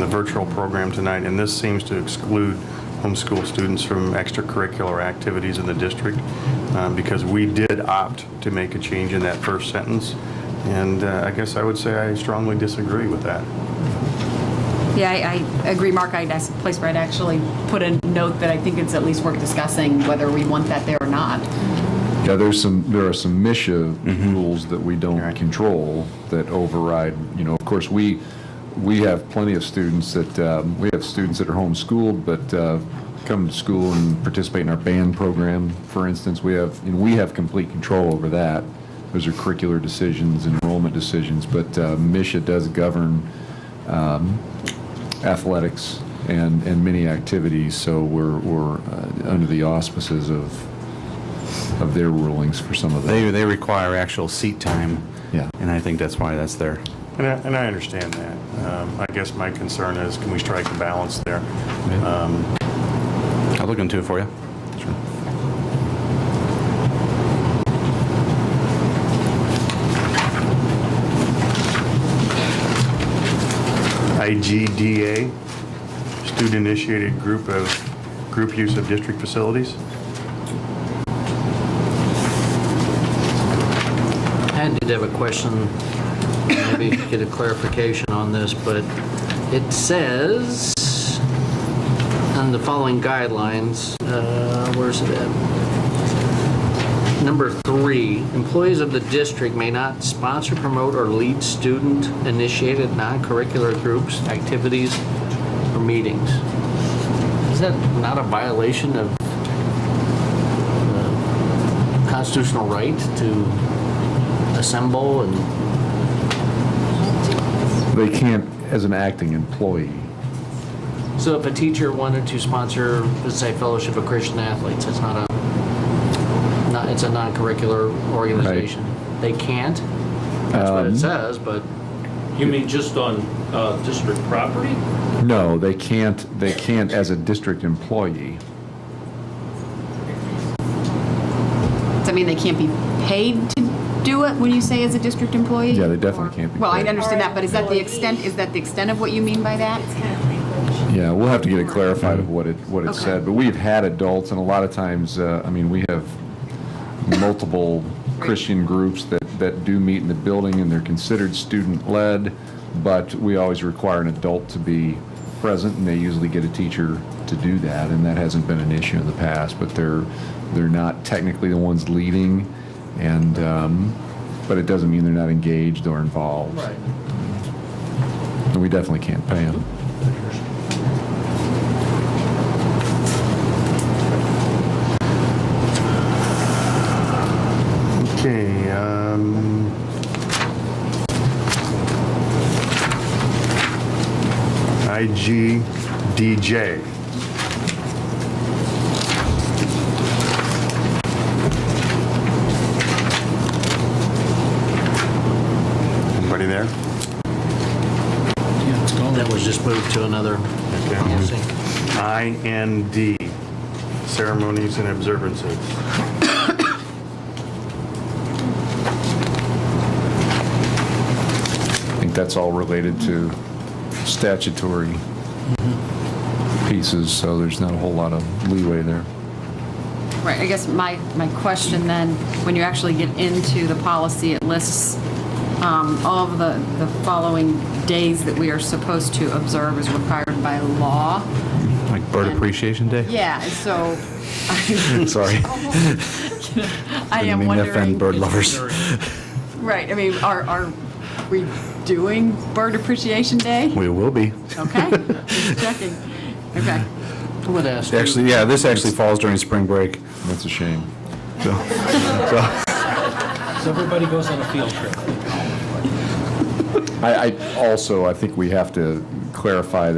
virtual program tonight, and this seems to exclude homeschool students from extracurricular activities in the district because we did opt to make a change in that first sentence, and I guess I would say I strongly disagree with that. Yeah, I agree, Mark. That's a place where I'd actually put a note that I think it's at least worth discussing whether we want that there or not. Yeah, there are some MISHA rules that we don't control that override. You know, of course, we have plenty of students that we have students that are homeschooled, but come to school and participate in our band program. For instance, we have complete control over that. Those are curricular decisions, enrollment decisions, but MISHA does govern athletics and many activities. So we're under the auspices of their rulings for some of that. They require actual seat time. Yeah. And I think that's why that's there. And I understand that. I guess my concern is, can we strike a balance there? I'll look into it for you. Sure. IGDA, student-initiated group use of district facilities. I did have a question, maybe get a clarification on this, but it says on the following guidelines, where's it at? Number 3, employees of the district may not sponsor, promote, or lead student-initiated non-curricular groups, activities, or meetings. Is that not a violation of the constitutional right to assemble and They can't, as an acting employee. So if a teacher wanted to sponsor, let's say, Fellowship of Christian Athletes, it's it's a non-curricular organization. They can't? That's what it says, but You mean just on district property? No, they can't as a district employee. Does that mean they can't be paid to do it when you say as a district employee? Yeah, they definitely can't be Well, I paid. understand that, but is that the extent of what you mean by that? Yeah, we'll have to get it clarified of what it Okay. said, but we've had adults, and a lot of times, we have multiple Christian groups that do meet in the building, and they're considered student-led, but we always require an adult to be present, and they usually get a teacher to do that, and that hasn't been an issue in the past, but they're not technically the ones leading, and but it doesn't mean they're not engaged or involved. Right. And we definitely can't pay them. Okay, IGDJ. Anybody there? Yeah, it's gone. that was just moved to another policy. IND, ceremonies and observances. I think that's all related to statutory pieces, so there's not a whole lot of leeway there. Right, I guess my question then, when you actually get into the policy, it lists all of the following days that we are supposed to observe as required by law. Like Bird Appreciation Day? Yeah, and so. Sorry. I am Didn't mean to wondering. offend bird lovers. Right, I mean, are we doing Bird Appreciation Day? We will be. Okay, just checking. Okay. I would ask you- Actually, yeah, this actually falls during spring break. That's a shame. So, So everybody goes on a field trip. I think we have to clarify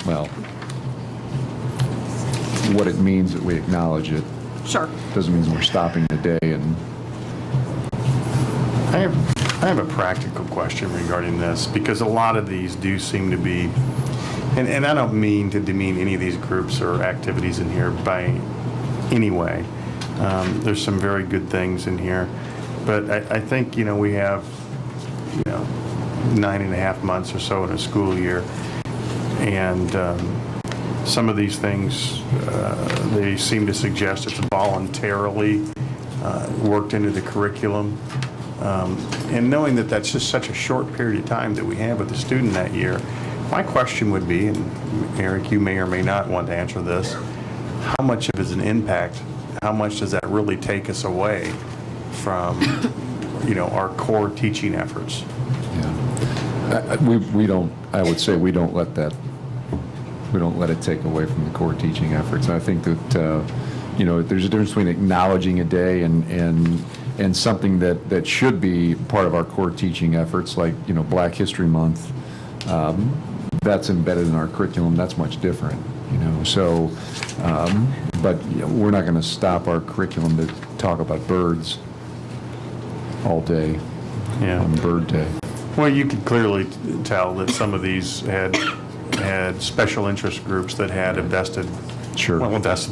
well, what it means that we acknowledge it. Sure. Doesn't mean we're stopping the day and. I have a practical question regarding this, because a lot of these do seem to be, and I don't mean to demean any of these groups or activities in here by any way. There's some very good things in here, but I think, we have, 9.5 months or so in a school year, and some of these things, they seem to suggest it's voluntarily worked into the curriculum. And knowing that that's just such a short period of time that we have with the student that year, my question would be, and Eric, you may or may not want to answer this, how much of it is an impact? How much does that really take us away from, our core teaching efforts? We don't, I would say we don't let it take away from the core teaching efforts. And I think that, there's a difference between acknowledging a day and something that should be part of our core teaching efforts, like, Black History Month. That's embedded in our curriculum. That's much different, So, but we're not going to stop our curriculum to talk about birds all day on Bird Day. Well, you could clearly tell that some of these had special interest groups that had a vested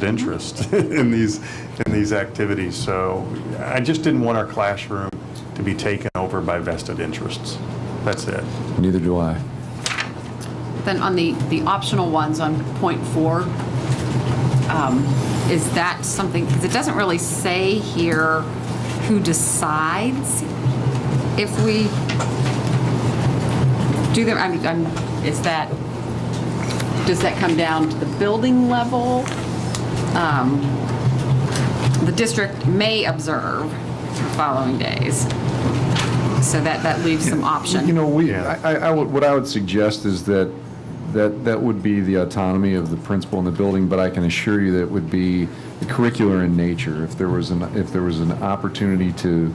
interest in these activities. So I just didn't want our classroom to be taken over by vested interests. That's it. Neither do I. Then on the optional ones on point 4, is that something, because it doesn't really say here who decides if we do them, does that come down to the building level? The district may observe the following days. So that leaves some option. What I would suggest is that would be the autonomy of the principal in the building, but I can assure you that it would be curricular in nature. If there was an opportunity to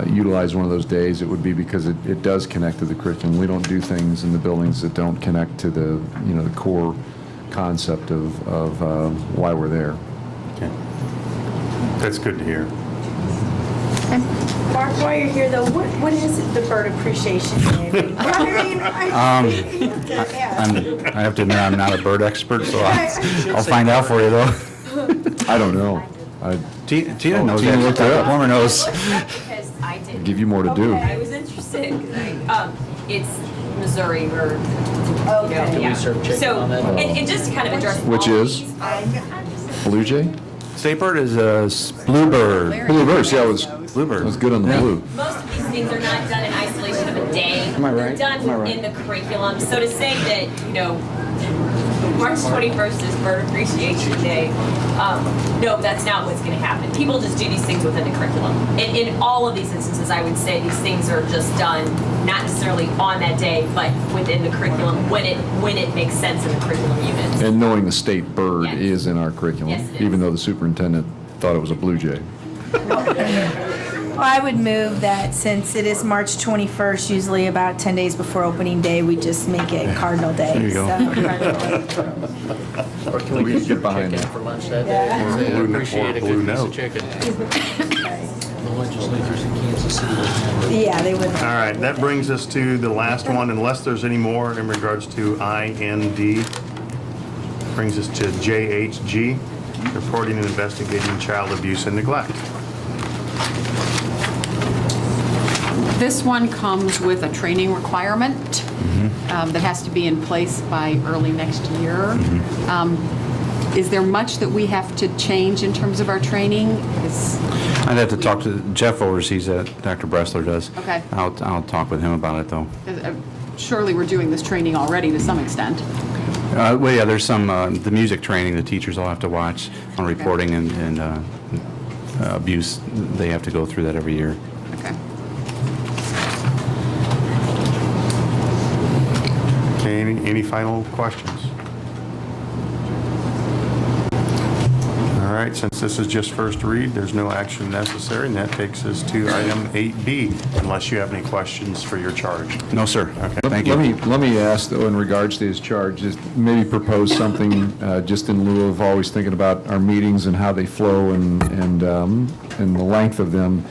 utilize one of those days, it would be because it does connect to the curriculum. We don't do things in the buildings that don't connect to the, the core concept of why we're there. Okay. That's good to hear. Mark, while you're here though, what is the Bird Appreciation Day? I have to admit, I'm not a bird expert, so I'll find out for you, though. I don't know. Tina knows Tina that. looked it up. Plummer knows. Because I did. Give you more to do. I was interested, 'cause it's Missouri or, Do we serve chicken So, on that? and just to kind of address Which all is? these, Blue Jay? State bird is a bluebird. Bluebird, see, I was Bluebird. good on the blue. most of these things are not done in isolation of a day. Am I right? They're done Am I right? within the curriculum. So to say that, March 21st is Bird Appreciation Day, no, that's not what's going to happen. People just do these things within the curriculum. In all of these instances, I would say these things are just done not necessarily on that day, but within the curriculum when it makes sense in the curriculum units. And knowing the state bird Yes. is in our curriculum, Yes, it is. even though the superintendent thought it was a blue jay. Well, I would move that since it is March 21st, usually about 10 days before opening day, we just make it Cardinal Day. There you go. Or can we We get can get behind chicken that. for lunch that day? Or Say, I blue- appreciate or a blue good piece note. of chicken. The legislators in Kansas City would have it. Yeah, they would. All right, that brings us to the last one, unless there's any more in regards to IND. Brings us to JHG, reporting and investigating child abuse and neglect. This one comes with a training requirement that has to be in place by early next year. Is there much that we have to change in terms of our training? I'd have to talk to Jeff oversees that, Dr. Bressler does. Okay. I'll talk with him about it, though. Surely we're doing this training already to some extent. Well, yeah, there's some, the music training the teachers all have to watch on reporting and abuse. They have to go through that every year. Okay. Okay, any final questions? All right, since this is just first read, there's no action necessary, and that takes us to item 8B, unless you have any questions for your charge. No, sir. Okay. Thank you. Let me ask, though, in regards to his charge, just maybe propose something just in lieu of always thinking about our meetings and how they flow and the length of them.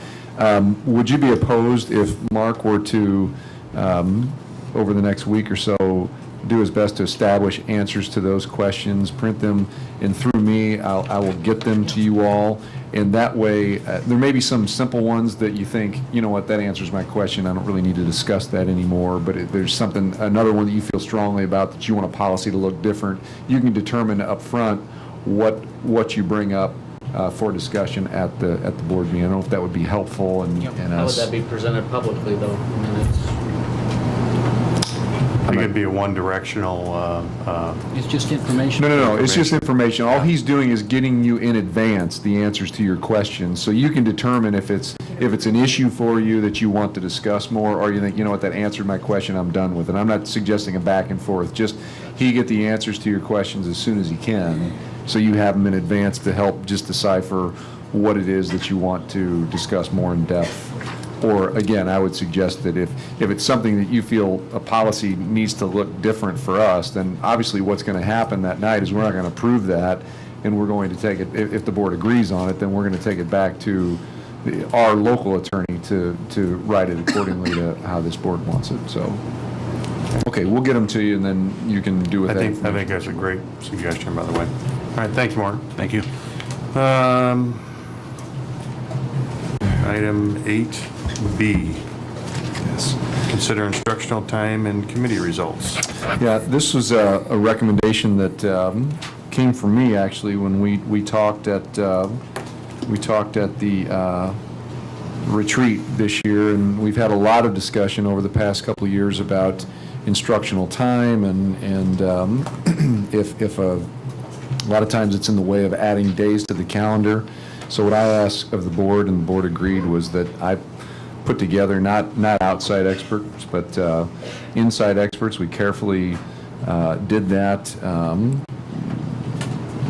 Would you be opposed if Mark were to, over the next week or so, do his best to establish answers to those questions, print them, and through me, I will get them to you all. And that way, there may be some simple ones that you think, you know what, that answers my question. I don't really need to discuss that anymore. But if there's something, another one that you feel strongly about that you want a policy to look different, you can determine up front what you bring up for discussion at the board meeting. I don't know if that would be helpful and How would that be presented publicly, though? I mean, I think it'd be a one-directional, It's just information. No, it's just information. All he's doing is getting you in advance the answers to your questions, so you can determine if it's an issue for you that you want to discuss more, or you think, you know what, that answered my question, I'm done with it. I'm not suggesting a back and forth, just he get the answers to your questions as soon as he can, so you have them in advance to help just decipher what it is that you want to discuss more in depth. Or, again, I would suggest that if it's something that you feel a policy needs to look different for us, then obviously what's going to happen that night is we're not going to approve that, and we're going to take it, if the board agrees on it, then we're going to take it back to our local attorney to write it accordingly to how this board wants it, so. Okay, we'll get them to you, and then you can do with I that. think that's a great suggestion, by the way. All right, thanks, Mark. Thank you. Item 8B. Yes. Consider instructional time and committee results. Yeah, this was a recommendation that came from me, actually, when we talked at the retreat this year, and we've had a lot of discussion over the past couple of years about instructional time, and if a lot of times it's in the way of adding days to the calendar. So what I asked of the board, and the board agreed, was that I put together, not outside experts, but inside experts. We carefully did that.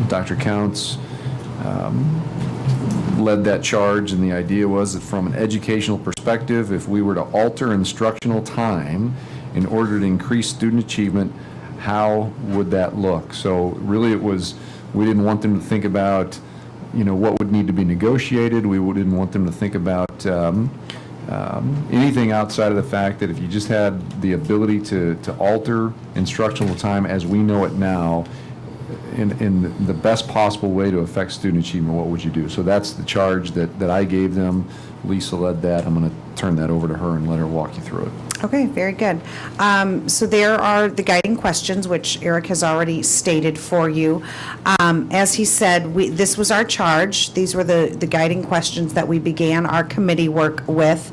Dr. Counts, led that charge, and the idea was that from an educational perspective, if we were to alter instructional time in order to increase student achievement, how would that look? So really it was, we didn't want them to think about, what would need to be negotiated. We didn't want them to think about anything outside of the fact that if you just had the ability to alter instructional time as we know it now in the best possible way to affect student achievement, what would you do? So that's the charge that I gave them. Lisa led that. I'm going to turn that over to her and let her walk you through it. Okay, very good. So there are the guiding questions, which Eric has already stated for you. As he said, this was our charge. These were the guiding questions that we began our committee work with.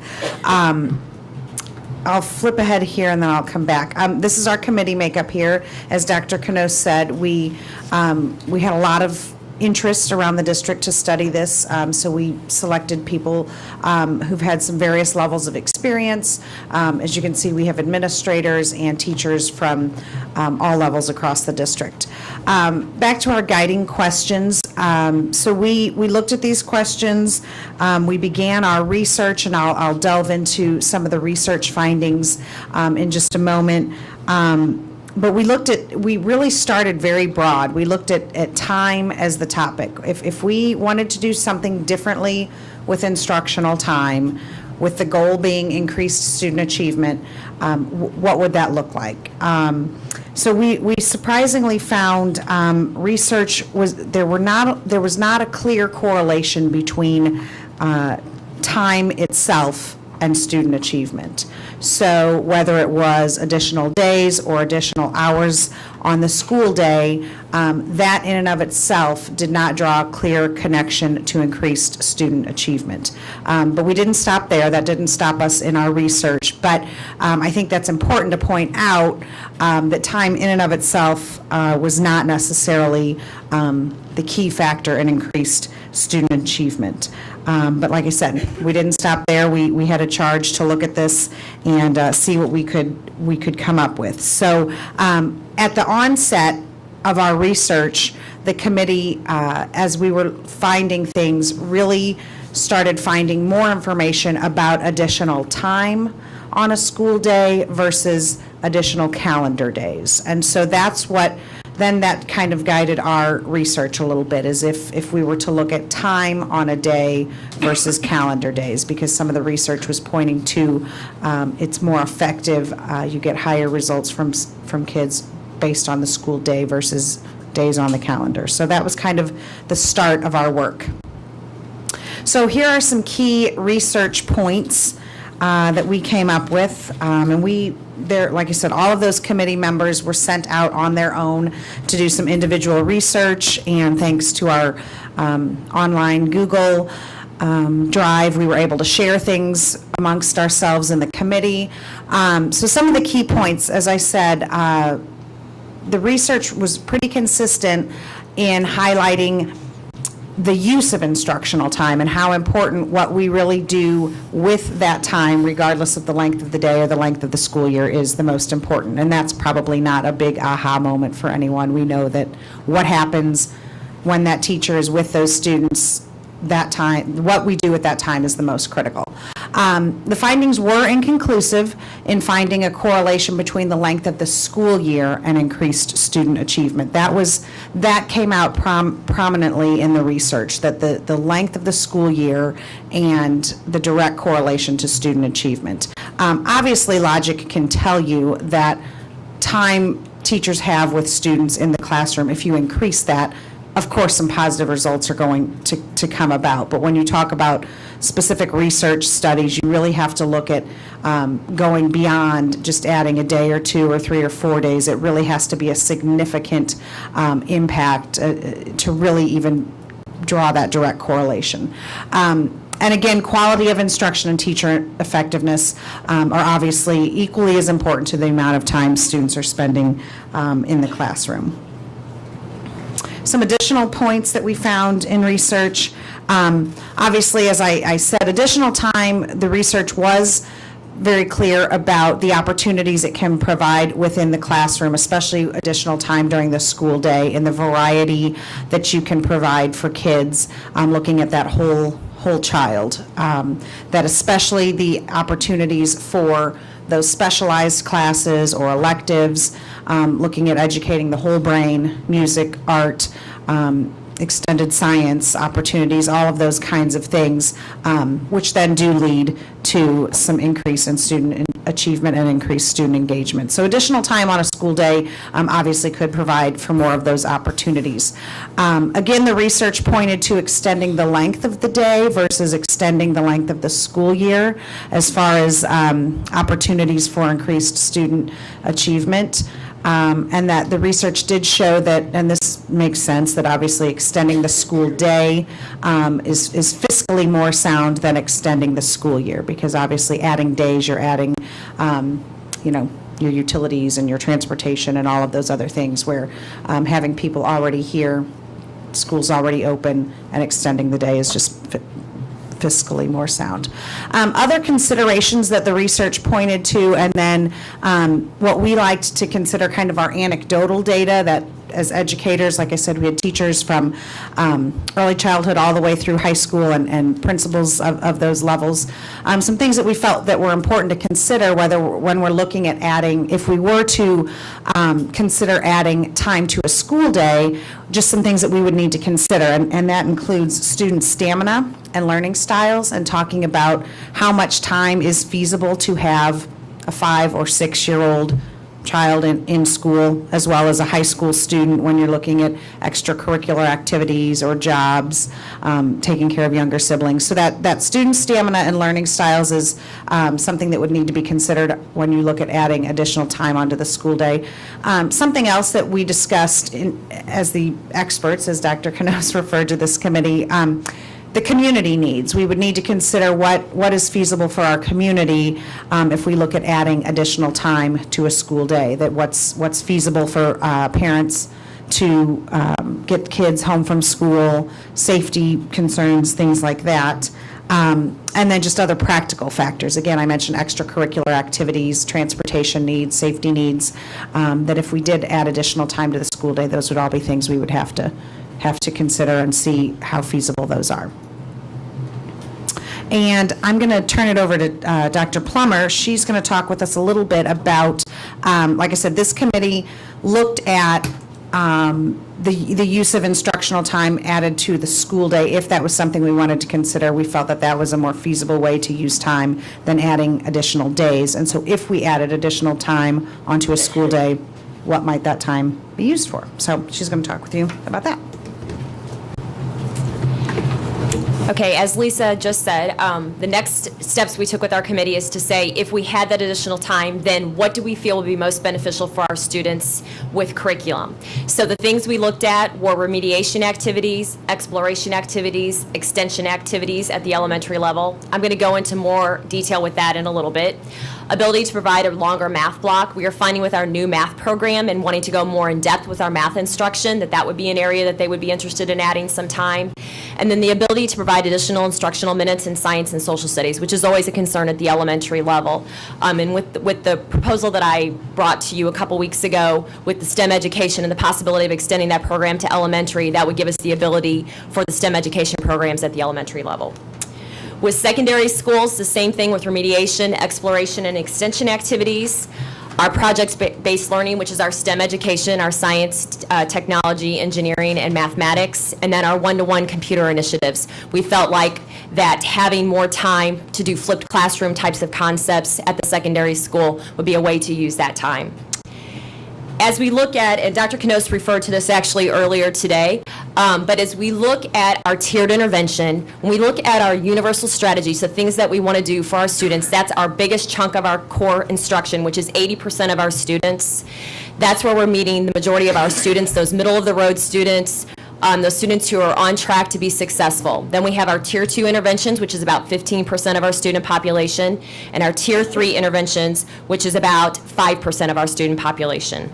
I'll flip ahead here and then I'll come back. This is our committee makeup here. As Dr. Cano said, we had a lot of interest around the district to study this, so we selected people who've had some various levels of experience. As you can see, we have administrators and teachers from all levels across the district. Back to our guiding questions. So we looked at these questions. We began our research, and I'll delve into some of the research findings in just a moment. But we really started very broad. We looked at time as the topic. If we wanted to do something differently with instructional time, with the goal being increased student achievement, what would that look like? So we surprisingly found there was not a clear correlation between time itself and student achievement. So whether it was additional days or additional hours on the school day, that in and of itself did not draw a clear connection to increased student achievement. But we didn't stop there. That didn't stop us in our research. But I think that's important to point out that time in and of itself was not necessarily the key factor in increased student achievement. But like I said, we didn't stop there. We had a charge to look at this and see what we could come up with. So at the onset of our research, the committee, as we were finding things, really started finding more information about additional time on a school day versus additional calendar days. And so that's then that kind of guided our research a little bit, as if we were to look at time on a day versus calendar days, because some of the research was pointing to it's more effective. You get higher results from kids based on the school day versus days on the calendar. So that was kind of the start of our work. So here are some key research points that we came up with, and like I said, all of those committee members were sent out on their own to do some individual research, and thanks to our online Google Drive, we were able to share things amongst ourselves in the committee. So some of the key points, as I said, the research was pretty consistent in highlighting the use of instructional time and how important what we really do with that time, regardless of the length of the day or the length of the school year, is the most important. And that's probably not a big aha moment for anyone. We know that what happens when that teacher is with those students, that time, what we do at that time is the most critical. The findings were inconclusive in finding a correlation between the length of the school year and increased student achievement. That came out prominently in the research, that the length of the school year and the direct correlation to student achievement. Obviously, logic can tell you that time teachers have with students in the classroom, if you increase that, of course, some positive results are going to come about. But when you talk about specific research studies, you really have to look at going beyond just adding a day or 2 or 3 or 4 days. It really has to be a significant impact to really even draw that direct correlation. And again, quality of instruction and teacher effectiveness are obviously equally as important to the amount of time students are spending in the classroom. Some additional points that we found in research. Obviously, as I said, additional time, the research was very clear about the opportunities it can provide within the classroom, especially additional time during the school day and the variety that you can provide for kids, looking at that whole child. That especially the opportunities for those specialized classes or electives, looking at educating the whole brain, music, art, extended science opportunities, all of those kinds of things, which then do lead to some increase in student achievement and increased student engagement. So additional time on a school day obviously could provide for more of those opportunities. Again, the research pointed to extending the length of the day versus extending the length of the school year as far as opportunities for increased student achievement. And that the research did show that, and this makes sense, that obviously extending the school day is fiscally more sound than extending the school year, because obviously adding days, you're adding, your utilities and your transportation and all of those other things, where having people already here, school's already open, and extending the day is just fiscally more sound. Other considerations that the research pointed to, and then what we liked to consider kind of our anecdotal data, that as educators, like I said, we had teachers from early childhood all the way through high school and principals of those levels. Some things that we felt that were important to consider when we're looking at adding, if we were to consider adding time to a school day, just some things that we would need to consider, and that includes student stamina and learning styles, and talking about how much time is feasible to have a 5 or 6 year old child in school, as well as a high school student when you're looking at extracurricular activities or jobs, taking care of younger siblings. So that student stamina and learning styles is something that would need to be considered when you look at adding additional time onto the school day. Something else that we discussed as the experts, as Dr. Canos referred to this committee, the community needs. We would need to consider what is feasible for our community if we look at adding additional time to a school day, that what's feasible for parents to get kids home from school, safety concerns, things like that. And then just other practical factors. Again, I mentioned extracurricular activities, transportation needs, safety needs, that if we did add additional time to the school day, those would all be things we would have to consider and see how feasible those are. And I'm going to turn it over to Dr. Plummer. She's going to talk with us a little bit about, like I said, this committee looked at the use of instructional time added to the school day. If that was something we wanted to consider, we felt that was a more feasible way to use time than adding additional days. And so if we added additional time onto a school day, what might that time be used for? So she's going to talk with you about that. Okay, as Lisa just said, the next steps we took with our committee is to say, if we had that additional time, then what do we feel would be most beneficial for our students with curriculum? So the things we looked at were remediation activities, exploration activities, extension activities at the elementary level. I'm going to go into more detail with that in a little bit. Ability to provide a longer math block. We are finding with our new math program and wanting to go more in depth with our math instruction that would be an area that they would be interested in adding some time. And then the ability to provide additional instructional minutes in science and social studies, which is always a concern at the elementary level. And with the proposal that I brought to you a couple weeks ago with the STEM education and the possibility of extending that program to elementary, that would give us the ability for the STEM education programs at the elementary level. With secondary schools, the same thing with remediation, exploration, and extension activities. Our project-based learning, which is our STEM education, our science, technology, engineering, and mathematics, and then our one-to-one computer initiatives. We felt like that having more time to do flipped classroom types of concepts at the secondary school would be a way to use that time. As we look at, and Dr. Canos referred to this actually earlier today, but as we look at our tiered intervention, when we look at our universal strategy, so things that we want to do for our students, that's our biggest chunk of our core instruction, which is 80% of our students. That's where we're meeting the majority of our students, those middle-of-the-road students, those students who are on track to be successful. Then we have our Tier 2 interventions, which is about 15% of our student population, and our Tier 3 interventions, which is about 5% of our student population.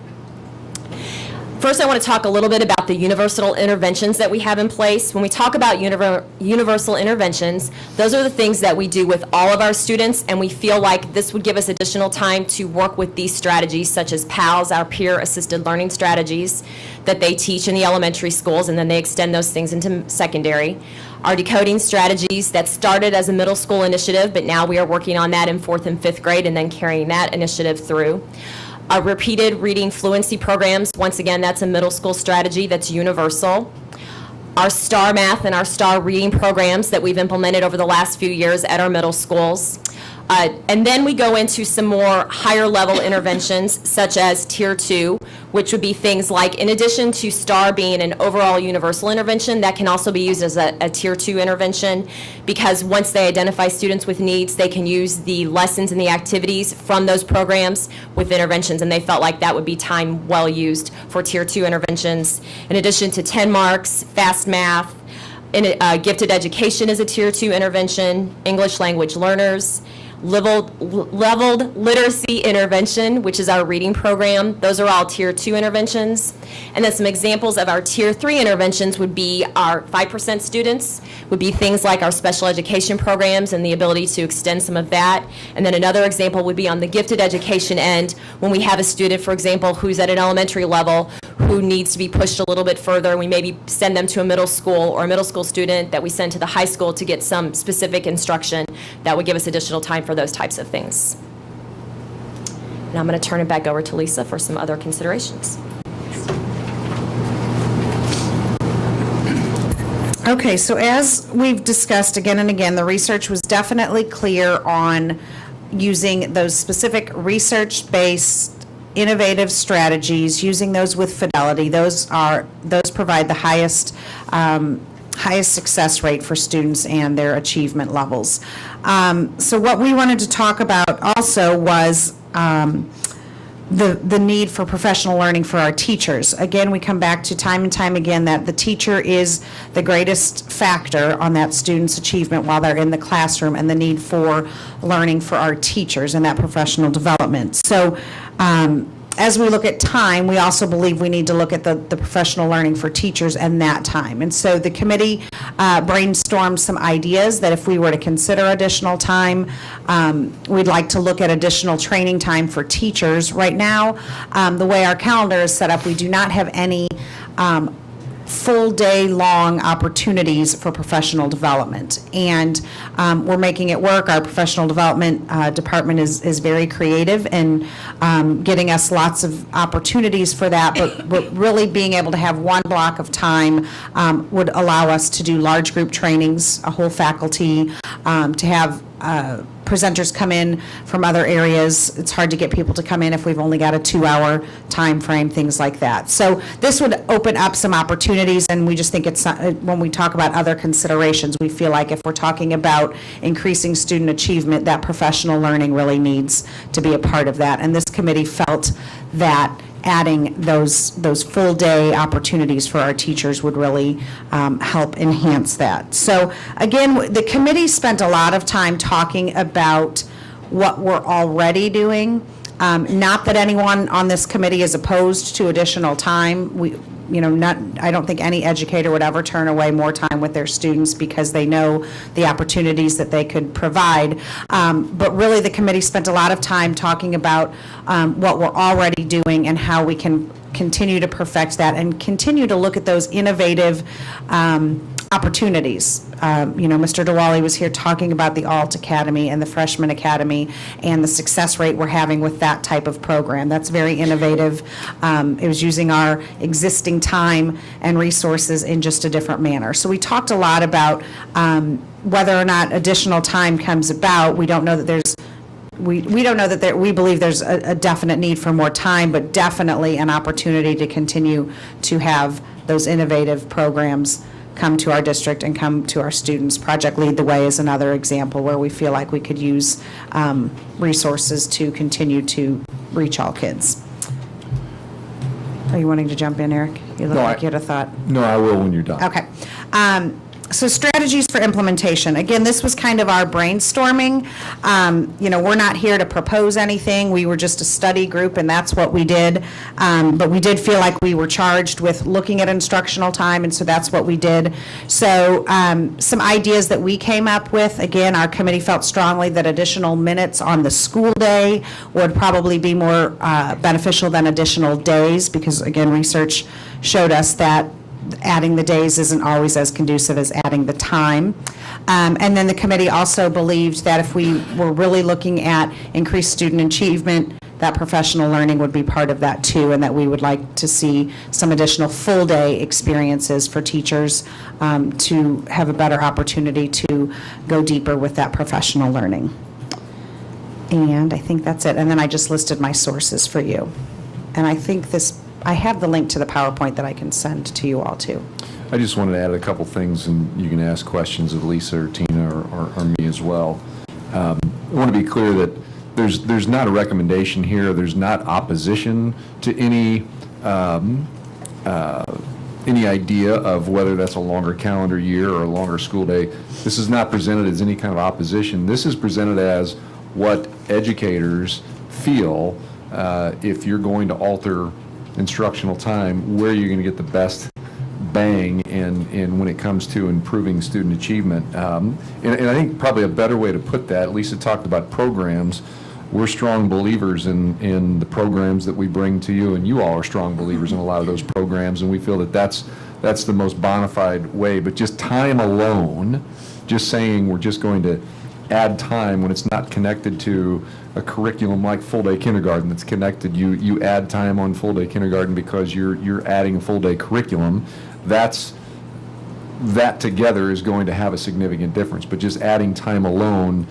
First, I want to talk a little bit about the universal interventions that we have in place. When we talk about universal interventions, those are the things that we do with all of our students, and we feel like this would give us additional time to work with these strategies, such as PALS, our peer-assisted learning strategies, that they teach in the elementary schools, and then they extend those things into secondary. Our decoding strategies that started as a middle school initiative, but now we are working on that in 4th and 5th grade and then carrying that initiative through. Our repeated reading fluency programs, once again, that's a middle school strategy that's universal. Our STAR Math and our STAR Reading programs that we've implemented over the last few years at our middle schools. And then we go into some more higher level interventions, such as Tier 2, which would be things like, in addition to STAR being an overall universal intervention, that can also be used as a Tier 2 intervention, because once they identify students with needs, they can use the lessons and the activities from those programs with interventions, and they felt like that would be time well used for Tier 2 interventions. In addition to 10 marks, fast math, gifted education is a Tier 2 intervention, English language learners, leveled literacy intervention, which is our reading program. Those are all Tier 2 interventions. And then some examples of our Tier 3 interventions would be our 5% students, would be things like our special education programs and the ability to extend some of that. And then another example would be on the gifted education end, when we have a student, for example, who's at an elementary level who needs to be pushed a little bit further. We maybe send them to a middle school, or a middle school student that we send to the high school to get some specific instruction that would give us additional time for those types of things. And I'm going to turn it back over to Lisa for some other considerations. Okay, so as we've discussed again and again, the research was definitely clear on using those specific research-based innovative strategies, using those with fidelity. Those provide the highest success rate for students and their achievement levels. So what we wanted to talk about also was the need for professional learning for our teachers. Again, we come back to time and time again that the teacher is the greatest factor on that student's achievement while they're in the classroom, and the need for learning for our teachers and that professional development. So as we look at time, we also believe we need to look at the professional learning for teachers and that time. And so the committee brainstormed some ideas that if we were to consider additional time, we'd like to look at additional training time for teachers. Right now, the way our calendar is set up, we do not have any full day long opportunities for professional development, and we're making it work. Our professional development department is very creative in getting us lots of opportunities for that, but really being able to have one block of time would allow us to do large group trainings, a whole faculty, to have presenters come in from other areas. It's hard to get people to come in if we've only got a 2-hour time frame, things like that. So this would open up some opportunities, and we just think it's when we talk about other considerations, we feel like if we're talking about increasing student achievement, that professional learning really needs to be a part of that. And this committee felt that adding those full day opportunities for our teachers would really help enhance that. So again, the committee spent a lot of time talking about what we're already doing. Not that anyone on this committee is opposed to additional time. I don't think any educator would ever turn away more time with their students because they know the opportunities that they could provide. But really, the committee spent a lot of time talking about what we're already doing and how we can continue to perfect that and continue to look at those innovative opportunities. Mr. Diwali was here talking about the Alt Academy and the Freshman Academy and the success rate we're having with that type of program. That's very innovative. It was using our existing time and resources in just a different manner. So we talked a lot about whether or not additional time comes about. We don't know that there's we believe there's a definite need for more time, but definitely an opportunity to continue to have those innovative programs come to our district and come to our students. Project Lead the Way is another example where we feel like we could use resources to continue to reach all kids. Are you wanting to jump in, Eric? You look like you had a thought. No, I will when you're done. Okay. So strategies for implementation. Again, this was kind of our brainstorming. We're not here to propose anything. We were just a study group, and that's what we did. But we did feel like we were charged with looking at instructional time, and so that's what we did. So some ideas that we came up with, again, our committee felt strongly that additional minutes on the school day would probably be more beneficial than additional days, because, again, research showed us that adding the days isn't always as conducive as adding the time. And then the committee also believed that if we were really looking at increased student achievement, that professional learning would be part of that too, and that we would like to see some additional full-day experiences for teachers to have a better opportunity to go deeper with that professional learning. And I think that's it. And then I just listed my sources for you. And I think I have the link to the PowerPoint that I can send to you all too. I just wanted to add a couple things, and you can ask questions of Lisa or Tina or me as well. I want to be clear that there's not a recommendation here. There's not opposition to any idea of whether that's a longer calendar year or a longer school day. This is not presented as any kind of opposition. This is presented as what educators feel if you're going to alter instructional time, where you're going to get the best bang and when it comes to improving student achievement. And I think probably a better way to put that, Lisa talked about programs. We're strong believers in the programs that we bring to you, and you all are strong believers in a lot of those programs, and we feel that that's the most bona fide way. But just time alone, just saying we're just going to add time when it's not connected to a curriculum like full-day kindergarten that's connected, you add time on full-day kindergarten because you're adding a full-day curriculum, that together is going to have a significant difference. But just adding time alone,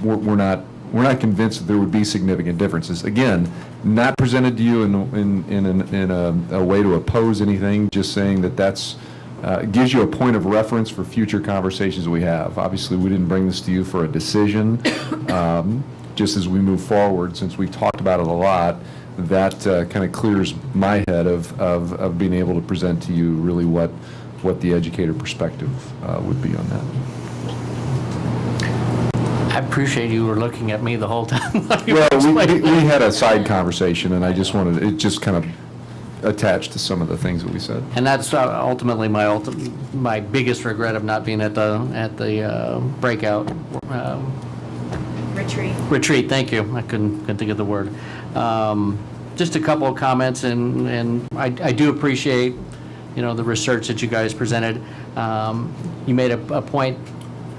we're not convinced that there would be significant differences. Again, not presented to you in a way to oppose anything, just saying that's gives you a point of reference for future conversations we have. Obviously, we didn't bring this to you for a decision. Just as we move forward, since we talked about it a lot, that kind of clears my head of being able to present to you really what the educator perspective would be on that. I appreciate you were looking at me the whole time. Well, we had a side conversation, and I just wanted it just kind of attached to some of the things that we said. And that's ultimately my biggest regret of not being at the breakout retreat. Thank you. I couldn't think of the word. Just a couple of comments, and I do appreciate the research that you guys presented. You made a point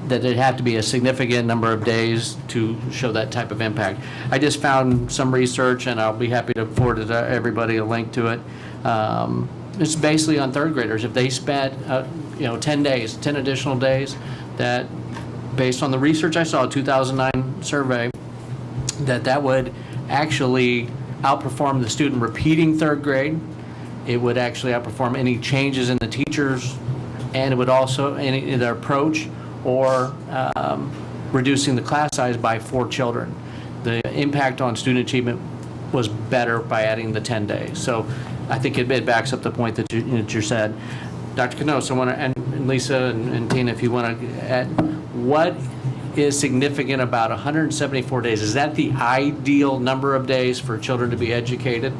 that it had to be a significant number of days to show that type of impact. I just found some research, and I'll be happy to forward it to everybody, a link to it. It's basically on third graders. If they spent 10 additional days, that based on the research I saw, a 2009 survey, that would actually outperform the student repeating third grade. It would actually outperform any changes in the teachers, and it would also in their approach or reducing the class size by 4 children. The impact on student achievement was better by adding the 10 days. So I think it backs up the point that you said. Dr. Knoss, I want to, and Lisa and Tina, if you want to add, what is significant about 174 days? Is that the ideal number of days for children to be educated?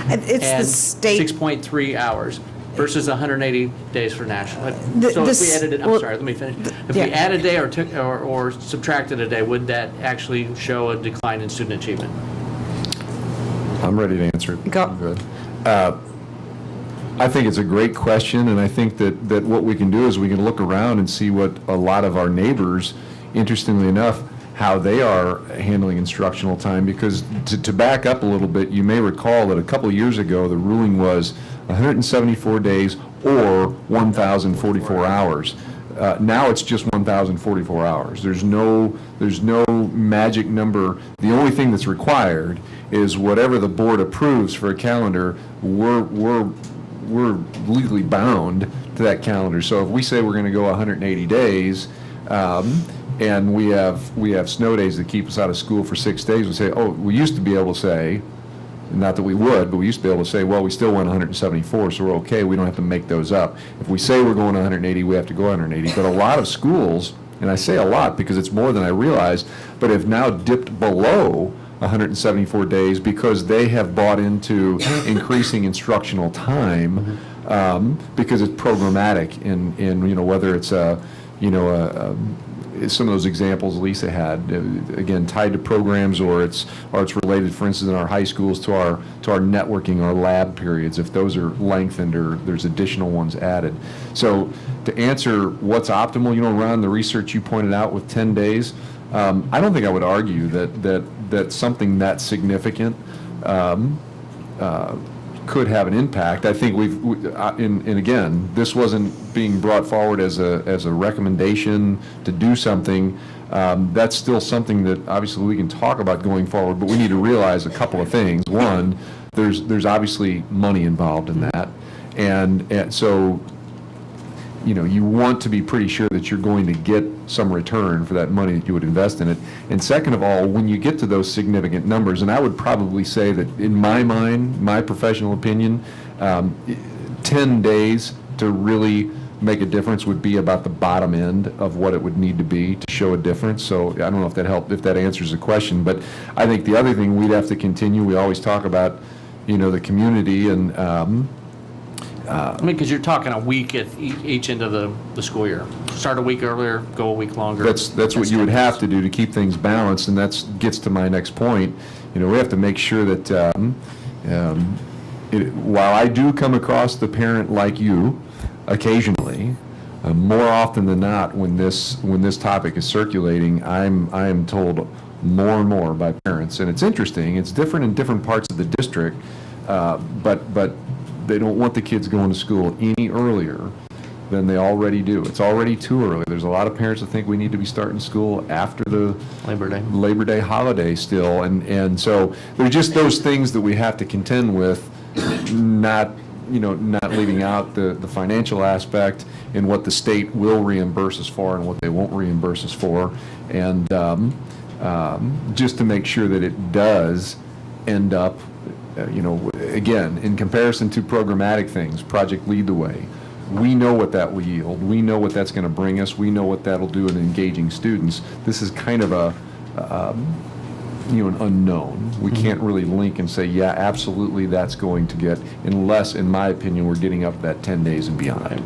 It's and the state. 6.3 hours versus 180 days for national. So if we added it, let me finish. If we add a day or subtracted a day, would that actually show a decline in student achievement? I'm ready to answer it. Go. Good. I think it's a great question, and I think that what we can do is we can look around and see what a lot of our neighbors, interestingly enough, how they are handling instructional time, because to back up a little bit, you may recall that a couple of years ago, the ruling was 174 days or 1,044 hours. Now it's just 1,044 hours. There's no magic number. The only thing that's required is whatever the board approves for a calendar, we're legally bound to that calendar. So if we say we're going to go 180 days, and we have snow days that keep us out of school for 6 days, we say, oh, we used to be able to say not that we would, but we used to be able to say, well, we still went 174, so we're okay, we don't have to make those up. If we say we're going 180, we have to go 180. But a lot of schools, and I say a lot because it's more than I realized, but have now dipped below 174 days because they have bought into increasing instructional time, because it's programmatic in whether it's some of those examples Lisa had, again, tied to programs, or it's related, for instance, in our high schools to our networking, our lab periods, if those are lengthened or there's additional ones added. So to answer what's optimal, Ron, the research you pointed out with 10 days, I don't think I would argue that something that significant could have an impact. I think and again, this wasn't being brought forward as a recommendation to do something. That's still something that obviously we can talk about going forward, but we need to realize a couple of things. One, there's obviously money involved in that, and so you want to be pretty sure that you're going to get some return for that money that you would invest in it. And second of all, when you get to those significant numbers, and I would probably say that in my mind, my professional opinion, 10 days to really make a difference would be about the bottom end of what it would need to be to show a difference. So I don't know if that answers the question, but I think the other thing we'd have to continue, we always talk about, the community and, because you're talking a week at each end of the school year. Start a week earlier, go a week longer. That's what you would have to do to keep things balanced, and that gets to my next point. We have to make sure that while I do come across the parent like you occasionally, more often than not, when this topic is circulating, I am told more and more by parents, and it's interesting. It's different in different parts of the district, but they don't want the kids going to school any earlier than they already do. It's already too early. There's a lot of parents that think we need to be starting school after the Labor Day holiday still, and so they're just those things that we have to contend with, not leaving out the financial aspect and what the state will reimburse us for and what they won't reimburse us for, and just to make sure that it does end up, again, in comparison to programmatic things, Project Lead the Way, we know what that will yield. We know what that's going to bring us. We know what that'll do in engaging students. This is kind of an unknown. We can't really link and say, yeah, absolutely, that's going to get, unless, in my opinion, we're getting up that 10 days and beyond.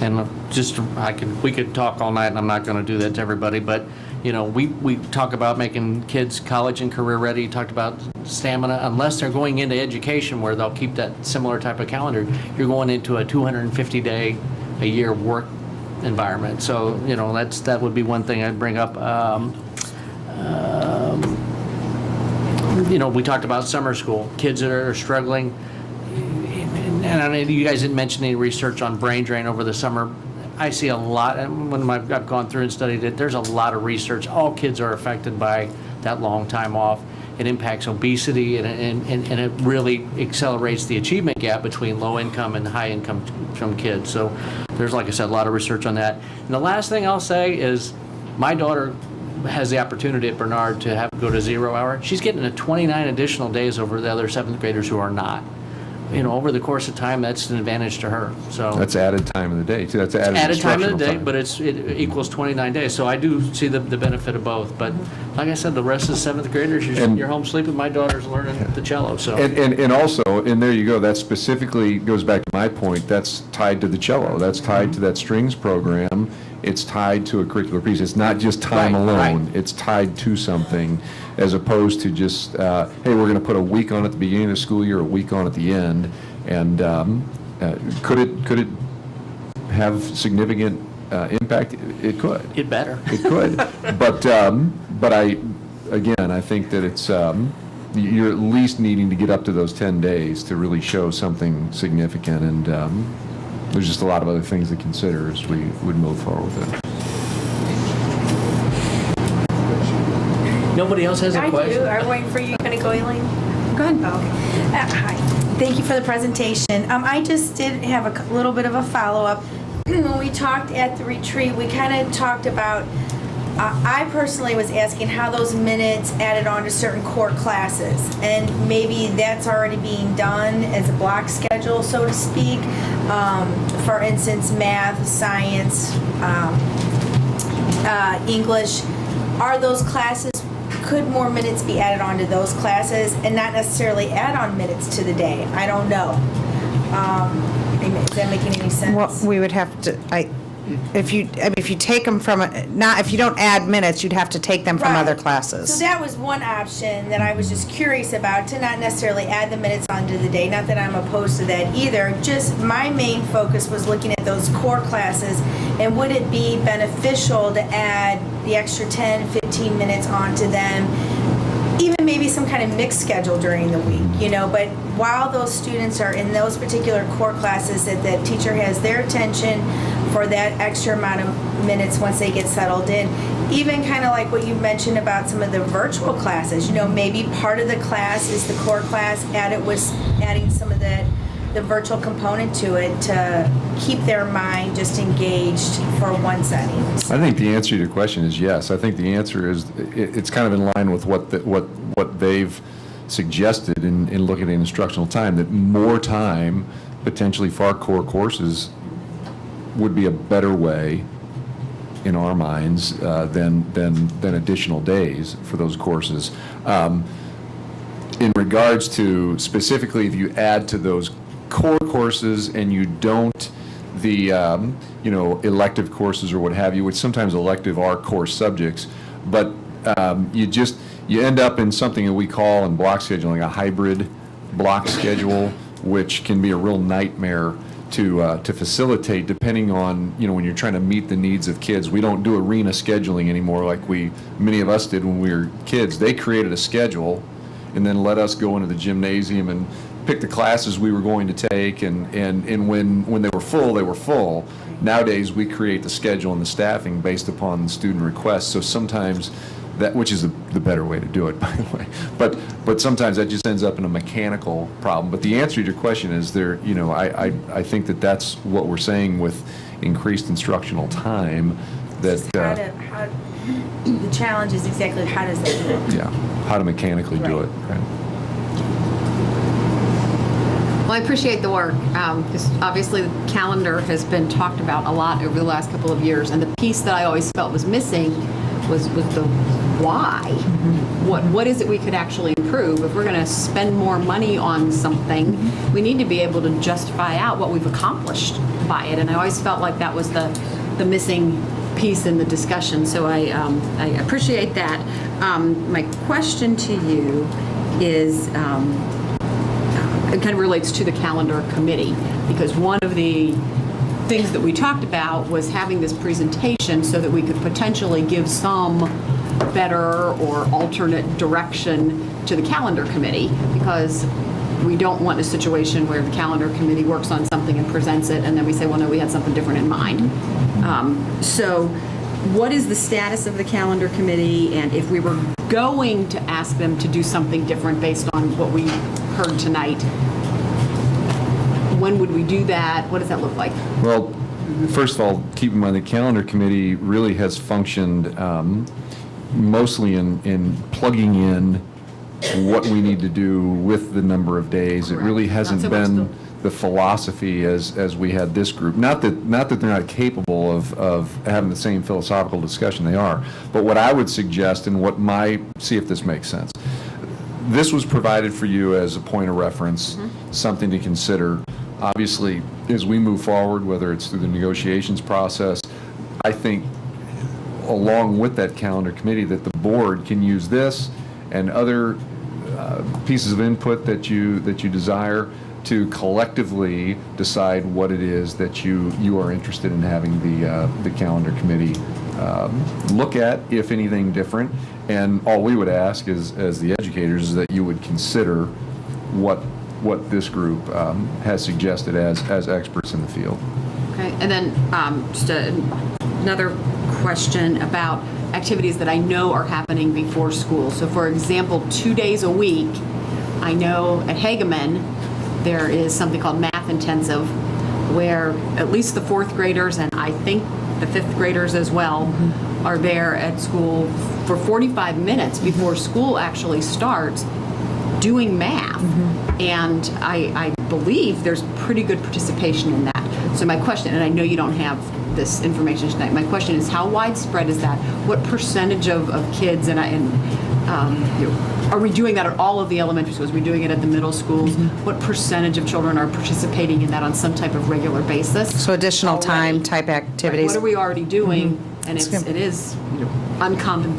And we could talk all night, and I'm not going to do that to everybody, but we talk about making kids college and career ready. Talked about stamina. Unless they're going into education where they'll keep that similar type of calendar, you're going into a 250-day a year work environment. So that would be one thing I'd bring up. We talked about summer school, kids that are struggling. And I know you guys didn't mention any research on brain drain over the summer. I see a lot, and when I've gone through and studied it, there's a lot of research. All kids are affected by that long time off. It impacts obesity, and it really accelerates the achievement gap between low income and high income from kids. So there's, like I said, a lot of research on that. And the last thing I'll say is my daughter has the opportunity at Bernard to go to 0 hour. She's getting 29 additional days over the other 7th graders who are not. Over the course of time, that's an advantage to her. So that's added time of the day too. That's added time of the day, but it equals 29 days. So I do see the benefit of both. But like I said, the rest of the 7th graders, you're home sleeping. My daughter's learning the cello. So and also, and there you go. That specifically goes back to my point. That's tied to the cello. That's tied to that strings program. It's tied to a curricular piece. It's not just time alone. Right. It's tied to something, as opposed to just, hey, we're going to put a week on at the beginning of the school year, a week on at the end. And could it have significant impact? It could. It better. It could. But I think that it's you're at least needing to get up to those 10 days to really show something significant, and there's just a lot of other things to consider as we would move forward with it. Nobody else has a question? I'm waiting for you. Going to go, Elaine? Go ahead. Okay. Hi. Thank you for the presentation. I just did have a little bit of a follow-up. When we talked at the retreat, we kind of talked about I personally was asking how those minutes added on to certain core classes, and maybe that's already being done as a block schedule, so to speak. For instance, math, science, English. Are those classes, could more minutes be added on to those classes and not necessarily add on minutes to the day? I don't know. Is that making any sense? Well, we would have to, if you take them from, if you don't add minutes, you'd have to take them from Right. other classes. So that was one option that I was just curious about, to not necessarily add the minutes onto the day. Not that I'm opposed to that either. Just my main focus was looking at those core classes, and would it be beneficial to add the extra 10, 15 minutes onto them, even maybe some kind of mixed schedule during the week, but while those students are in those particular core classes, that the teacher has their attention for that extra amount of minutes once they get settled in. Even kind of like what you mentioned about some of the virtual classes, maybe part of the class is the core class, adding some of the virtual component to it to keep their mind just engaged for one setting. I think the answer to your question is yes. I think the answer is, it's kind of in line with what they've suggested in looking at instructional time, that more time potentially for our core courses would be a better way in our minds than additional days for those courses. In regards to specifically, if you add to those core courses and you don't the elective courses or what have you, which sometimes elective are core subjects, but you end up in something that we call in block scheduling a hybrid block schedule, which can be a real nightmare to facilitate, depending on, when you're trying to meet the needs of kids. We don't do arena scheduling anymore like many of us did when we were kids. They created a schedule and then let us go into the gymnasium and pick the classes we were going to take, and when they were full, they were full. Nowadays, we create the schedule and the staffing based upon student requests, so sometimes which is the better way to do it, by the way. But sometimes that just ends up in a mechanical problem. But the answer to your question is I think that's what we're saying with increased instructional time. That the challenge is exactly how does that work? Yeah, how to mechanically do it. Right. Well, I appreciate the work, because obviously the calendar has been talked about a lot over the last couple of years, and the piece that I always felt was missing was the why. What is it we could actually improve? If we're going to spend more money on something, we need to be able to justify out what we've accomplished by it, and I always felt like that was the missing piece in the discussion, so I appreciate that. My question to you is, it kind of relates to the calendar committee, because one of the things that we talked about was having this presentation so that we could potentially give some better or alternate direction to the calendar committee, because we don't want a situation where the calendar committee works on something and presents it, and then we say, well, no, we had something different in mind. So what is the status of the calendar committee, and if we were going to ask them to do something different based on what we heard tonight, when would we do that? What does that look like? Well, first of all, keep in mind the calendar committee really has functioned mostly in plugging in what we need to do with the number of days. It really hasn't been the philosophy as we had this group. Not that they're not capable of having the same philosophical discussion, they are. But what I would suggest, and see if this makes sense, this was provided for you as a point of reference, something to consider. Obviously, as we move forward, whether it's through the negotiations process, I think along with that calendar committee that the board can use this and other pieces of input that you desire to collectively decide what it is that you are interested in having the calendar committee look at, if anything different. And all we would ask is, as the educators, is that you would consider what this group has suggested as experts in the field. Okay, and then just another question about activities that I know are happening before school. So for example, 2 days a week, I know at Hageman, there is something called Math Intensive, where at least the fourth graders, and I think the fifth graders as well, are there at school for 45 minutes before school actually starts doing math. And I believe there's pretty good participation in that. So my question, and I know you don't have this information tonight, my question is how widespread is that? What percentage of kids are we doing that at all of the elementary schools? Are we doing it at the middle schools? What percentage of children are participating in that on some type of regular basis? So additional time type activities. What are we already doing? And it is uncommon.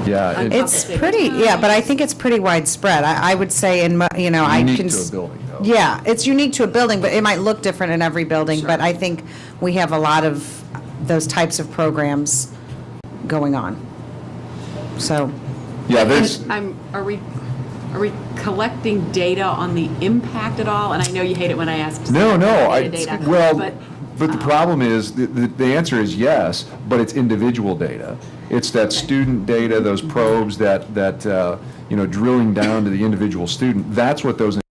Yeah. It's pretty, yeah, but I think it's pretty widespread. I would say I Unique can. to a building, though. Yeah, it's unique to a building, but it might look different in every building. But I think we have a lot of those types of programs going on. So. Yeah, there's, Are we collecting data on the impact at all? And I know you hate it when I ask. no, Data, but the problem is, the answer is yes, but it's individual data. It's that student data, those probes that drilling down to the individual student, that's what those